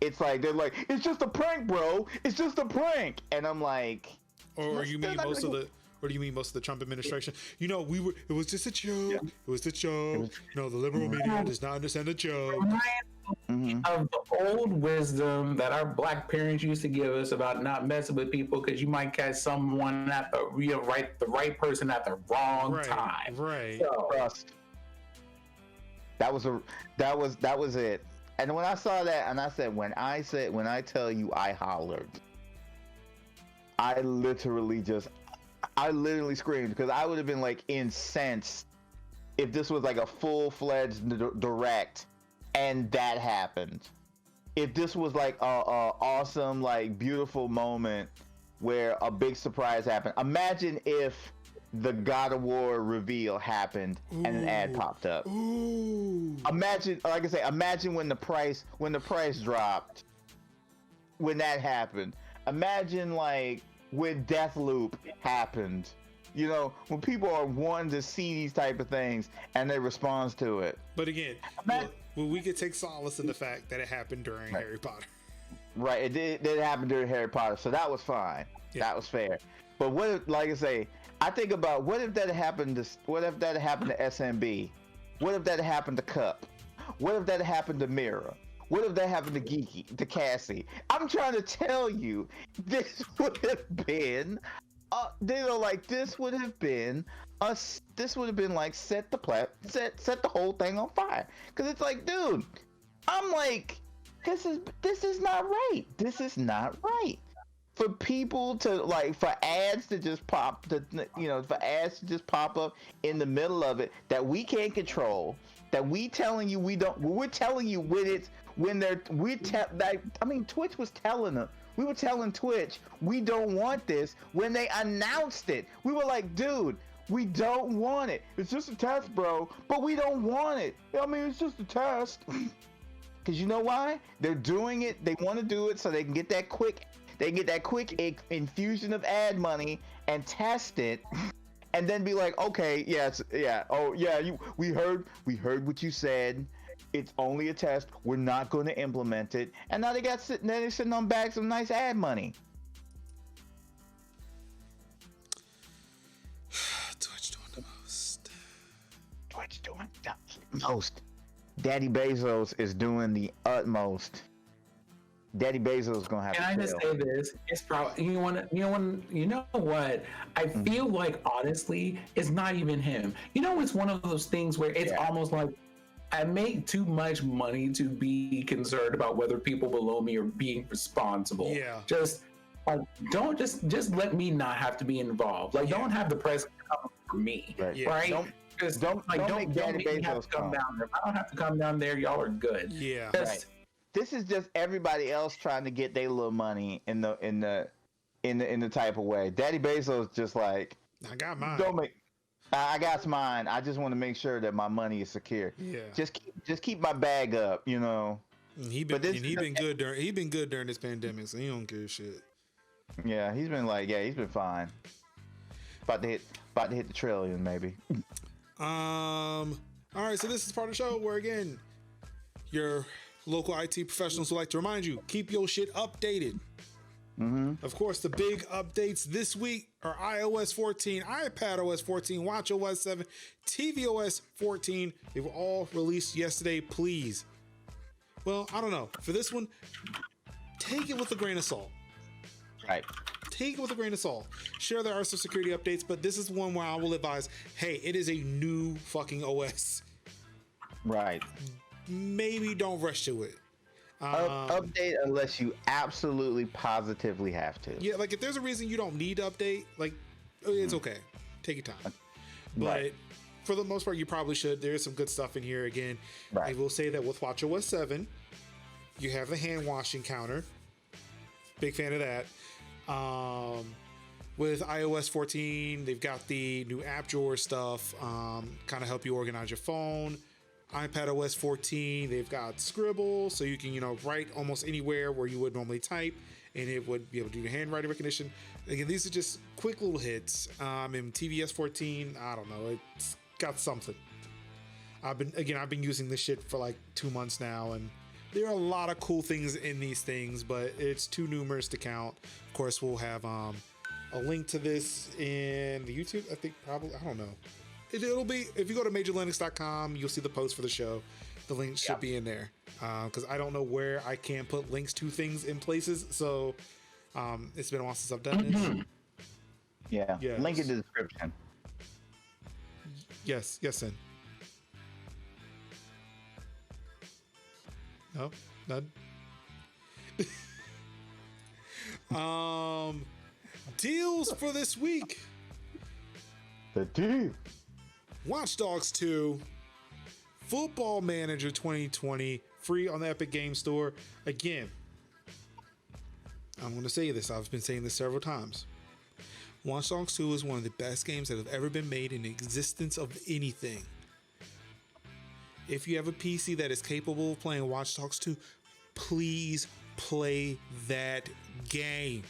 It's like they're like, "It's just a prank, bro. It's just a prank," and I'm like. Or you mean most of the Trump administration? It was just a joke. Yeah. It was a joke. The liberal media does not understand the joke. Of the old wisdom that our black parents used to give us about not messing with people because you might catch someone at the right person at the wrong time. Right. So, that was it. And when I saw that, and I said, when I tell you I hollered. I literally screamed because I would have been incensed if this was a full-fledged direct and that happened. If this was a awesome, beautiful moment where a big surprise happened. Imagine if the God of War reveal happened and an ad popped up. Ooh. Imagine when the price dropped, when that happened. Imagine when Deathloop happened. You know, when people are wanting to see these type of things and they respond to it. But again, we could take solace in the fact that it happened during Harry Potter. Right, it did happen during Harry Potter, so that was fine. Yeah. That was fair. But what if, like I say, I think about what if that happened to SMB? What if that happened to Cup? What if that happened to Mira? What if that happened to Geeky, to Cassie? I'm trying to tell you, this would have been, this would have been like set the whole thing on fire. Cause it's like, dude, I'm like, this is not right. This is not right. For people to for ads to just pop, for ads to just pop up in the middle of it that we can't control, that we're telling you Twitch was telling them, we were telling Twitch we don't want this when they announced it. We were like, dude, we don't want it. It's just a test, bro, but we don't want it. I mean, it's just a test. Because you know why? They're doing it. They want to do it so they can get that quick. They can get that quick infusion of ad money and test it, and then be like, okay, we heard what you said. It's only a test. We're not going to implement it. And now they're sitting on bags of nice ad money. Twitch doing the most. Twitch doing the most. Daddy Bezos is doing the utmost. Daddy Bezos is gonna have. Can I just say this? It's probably you know what? I feel like honestly, it's not even him. You know, it's one of those things where it's almost like I make too much money to be concerned about whether people below me are being responsible. Yeah. Just don't just let me not have to be involved. Like don't have the press come for me. Right. Yeah. Right? Don't make Daddy Bezos come down there. If I don't have to come down there, y'all are good. Yeah. Right. This is just everybody else trying to get their little money in the type of way. Daddy Bezos just like, I got mine. I got mine. I just want to make sure that my money is secure. Yeah. Just keep my bag up, you know. He been good during this pandemic, so he don't give a shit. Yeah, he's been fine. About to hit the trillion maybe. All right, so this is part of the show where again, your local IT professionals would like to remind you, keep your shit updated. Mm-hmm. Of course, the big updates this week are iOS 14, iPadOS 14, watchOS 7, tvOS 14. They were all released yesterday. Please, well, I don't know. For this one, take it with a grain of salt. Right. Take it with a grain of salt. Sure, there are some security updates, but this is one where I will advise, hey, it is a new fucking OS. Right. Maybe don't rush to it. Update unless you absolutely positively have to. Yeah, like if there's a reason you don't need to update, like it's okay. Take your time. But for the most part, you probably should. There is some good stuff in here. Again, I will say that with watchOS 7, you have the hand washing counter. Big fan of that. With iOS 14, they've got the new app drawer stuff, kind of help you organize your phone. iPadOS 14, they've got Scribble, so you can, write almost anywhere where you would normally type, and it would be able to do your handwriting recognition. Again, these are just quick little hits. In tvOS 14, I don't know, it's got something. I've been using this shit for like 2 months now, and there are a lot of cool things in these things, but it's too numerous to count. Of course, we'll have a link to this in the YouTube, I think, probably, I don't know. It'll be, if you go to majorlinux.com, you'll see the post for the show. The link should be in there, because I don't know where I can put links to things in places. So it's been a while since I've done this. Yeah. Yes. Link in the description. Yes, Sin. No, none. Deals for this week. The deal. Watch Dogs 2, Football Manager 2020, free on the Epic Game Store. Again, I'm going to say this. I've been saying this several times. Watch Dogs 2 is one of the best games that have ever been made in the existence of anything. If you have a PC that is capable of playing Watch Dogs 2, please play that game.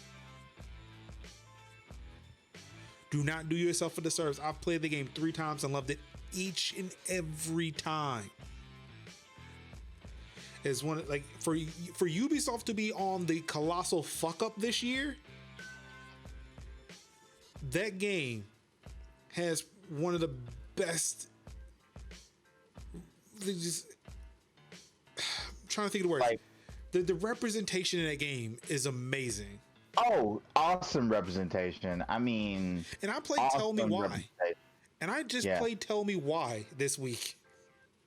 Do not do yourself a disservice. I've played the game 3 times and loved it each and every time. Is one like for Ubisoft to be on the colossal fuck up this year. That game has one of the best. Just, I'm trying to think of the words. Like, the representation in that game is amazing. Oh, awesome representation. I mean, and I played awesome Tell Me Why. And I just played Tell Me Why this week.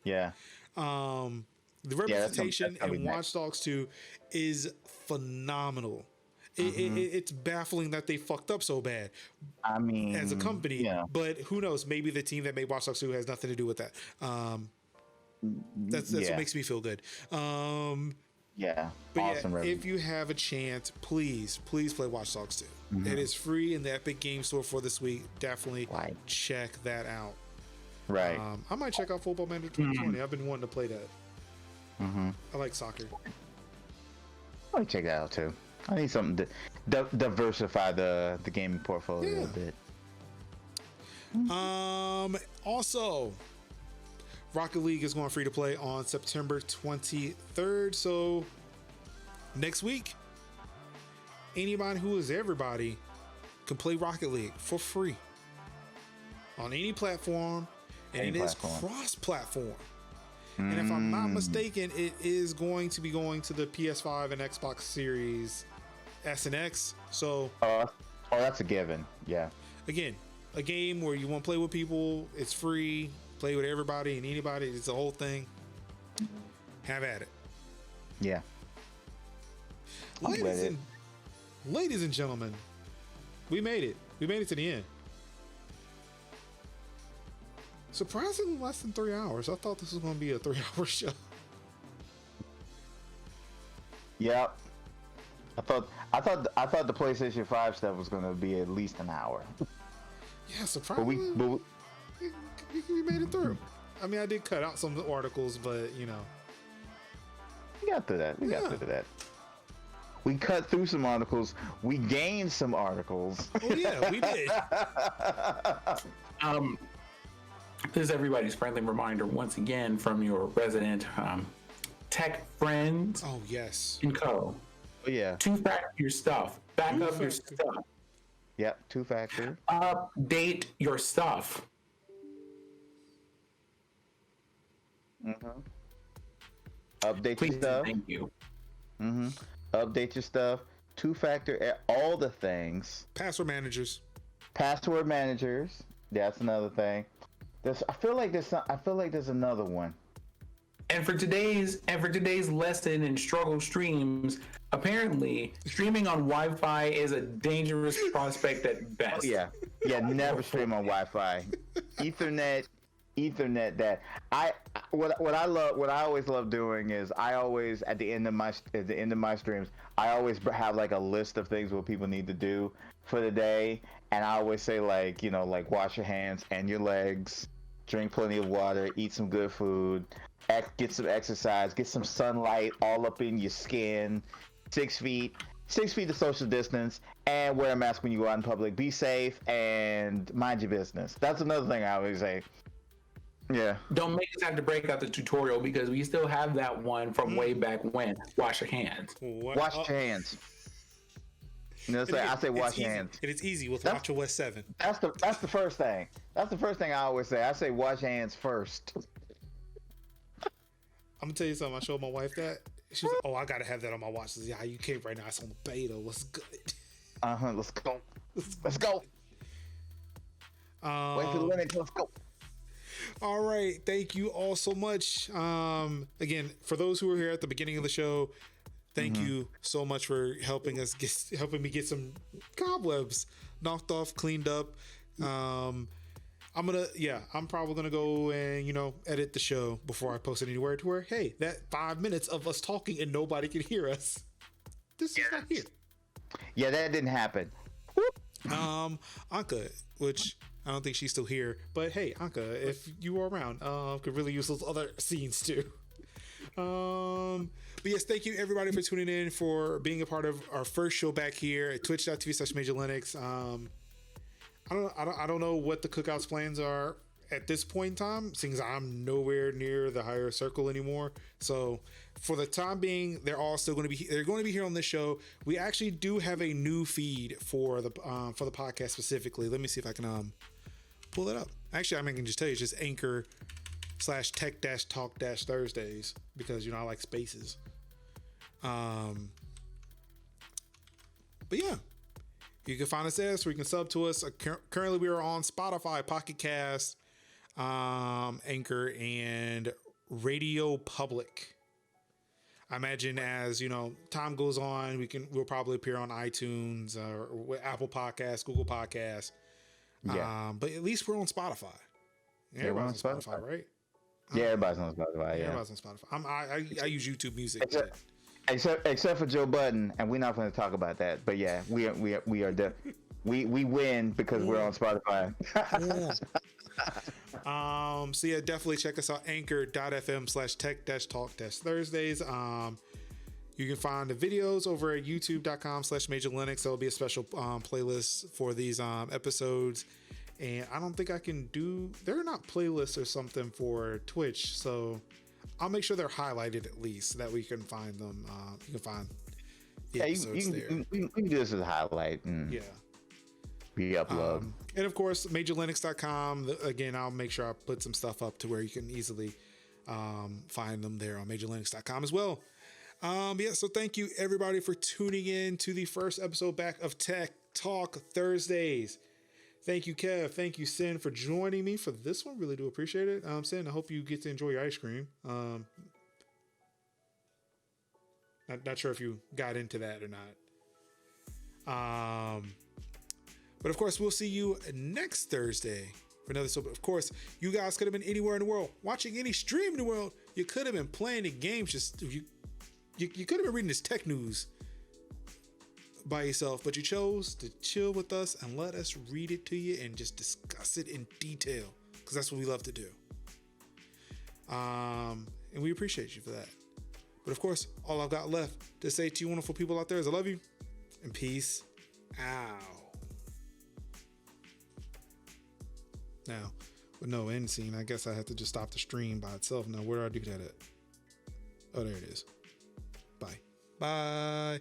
Yeah. The representation in Watch Dogs 2 is phenomenal. It's baffling that they fucked up so bad. I mean, as a company, but who knows? Maybe the team that made Watch Dogs 2 has nothing to do with that. That's what makes me feel good. But awesome. If you have a chance, please play Watch Dogs 2. It is free in the Epic Game Store for this week. Definitely check that out. Right. I might check out Football Manager 2020. I've been wanting to play that. I like soccer. I might check that out too. I need something to diversify the gaming portfolio a bit. Also, Rocket League is going free to play on September 23rd. So next week, anybody who is everybody can play Rocket League for free on any platform, and it is cross-platform. And if I'm not mistaken, it is going to be going to the PS5 and Xbox Series S and X. So, that's a given. Yeah. Again, a game where you want to play with people. It's free. Play with everybody and anybody. It's the whole thing. Have at it. Yeah. Ladies and gentlemen, we made it. We made it to the end. Surprisingly less than 3 hours. I thought this was going to be a 3-hour show. Yep. I thought the PlayStation 5 stuff was going to be at least an hour. Yeah, surprisingly. But we made it through. I mean, I did cut out some articles, but you know. We got through that. We cut through some articles. We gained some articles. Oh yeah, we did. This is everybody's friendly reminder once again from your resident tech friends. Oh yes. And co. Oh yeah. 2-factor your stuff. Back up your stuff. Yep. 2-factor. Update your stuff. Update your stuff. Thank you. Update your stuff. 2-factor all the things. Password managers. That's another thing. I feel like there's another one. And for today's lesson in struggle streams, apparently streaming on Wi-Fi is a dangerous prospect at best. Oh, yeah. Never stream on Wi-Fi. Ethernet. That what I always love doing is I always at the end of my streams I always have like a list of things what people need to do for the day, and I always say like wash your hands and your legs, drink plenty of water, eat some good food, get some exercise, get some sunlight all up in your skin, 6 feet to social distance, and wear a mask when you go out in public. Be safe and mind your business. That's another thing I always say. Yeah. Don't make us have to break out the tutorial because we still have that one from way back when. Wash your hands. Wash your hands. You know, I say wash your hands. And it's easy with WatchOS 7. That's the first thing. That's the first thing I always say. I say wash your hands first. I'm gonna tell you something. I showed my wife that. She's like, "Oh, I gotta have that on my watch." She says, "Yeah, you can't right now. It's on the beta. What's good?" Let's go. Let's go. Wait for the limit. Let's go. All right, thank you all so much. Again, for those who were here at the beginning of the show, thank you so much for helping me get some cobwebs knocked off, cleaned up. I'm probably gonna go and edit the show before I post it anywhere to where, hey, that 5 minutes of us talking and nobody can hear us. This is not here. Yeah, that didn't happen. Anka, which I don't think she's still here, but hey, Anka, if you are around, could really use those other scenes too. But yes, thank you everybody for tuning in, for being a part of our first show back here at twitch.tv/MajorLinux. I don't know what the Cookouts plans are at this point in time, since I'm nowhere near the higher circle anymore. So for the time being, they're all still going to be, they're going to be here on this show. We actually do have a new feed for the podcast specifically. Let me see if I can pull it up. Actually, I can just tell you, it's just Anchor/Tech-Talk-Thursdays, because, you know, I like spaces. But yeah, you can find us there, so you can sub to us. Currently, we are on Spotify, Pocket Cast, Anchor, and Radio Public. I imagine as, you know, time goes on, we'll probably appear on iTunes or Apple Podcasts, Google Podcasts. Yeah. But at least we're on Spotify. Yeah, everybody's on Spotify, right? Yeah, everybody's on Spotify. Yeah, everybody's on Spotify. I use YouTube Music. Except for Joe Budden, and we're not going to talk about that. But yeah, we win because we're on Spotify. So yeah, definitely check us out, anchor.fm/tech-talk-Thursdays. You can find the videos over at youtube.com/Major Linux. There'll be a special playlist for these episodes. And I don't think I can they're not playlists or something for Twitch. So I'll make sure they're highlighted at least so that we can find them. You can find the episodes there. We can do this as a highlight. Yeah. We upload. And of course, MajorLinux.com. Again, I'll make sure I put some stuff up to where you can easily find them there on MajorLinux.com as well. Yeah, so thank you everybody for tuning in to the first episode back of Tech Talk Thursdays. Thank you, Kev. Thank you, Sin, for joining me for this one. Really do appreciate it. Sin, I hope you get to enjoy your ice cream. Not sure if you got into that or not. But of course, we'll see you next Thursday for another. So, of course, you guys could have been anywhere in the world, watching any stream in the world. You could have been playing the games. Just you could have been reading this tech news by yourself, but you chose to chill with us and let us read it to you and just discuss it in detail, because that's what we love to do. And we appreciate you for that. But of course, all I've got left to say to you wonderful people out there is I love you and peace out. Now, with no end scene, I guess I have to just stop the stream by itself. Now, where do I do that at? Oh, there it is. Bye. Bye.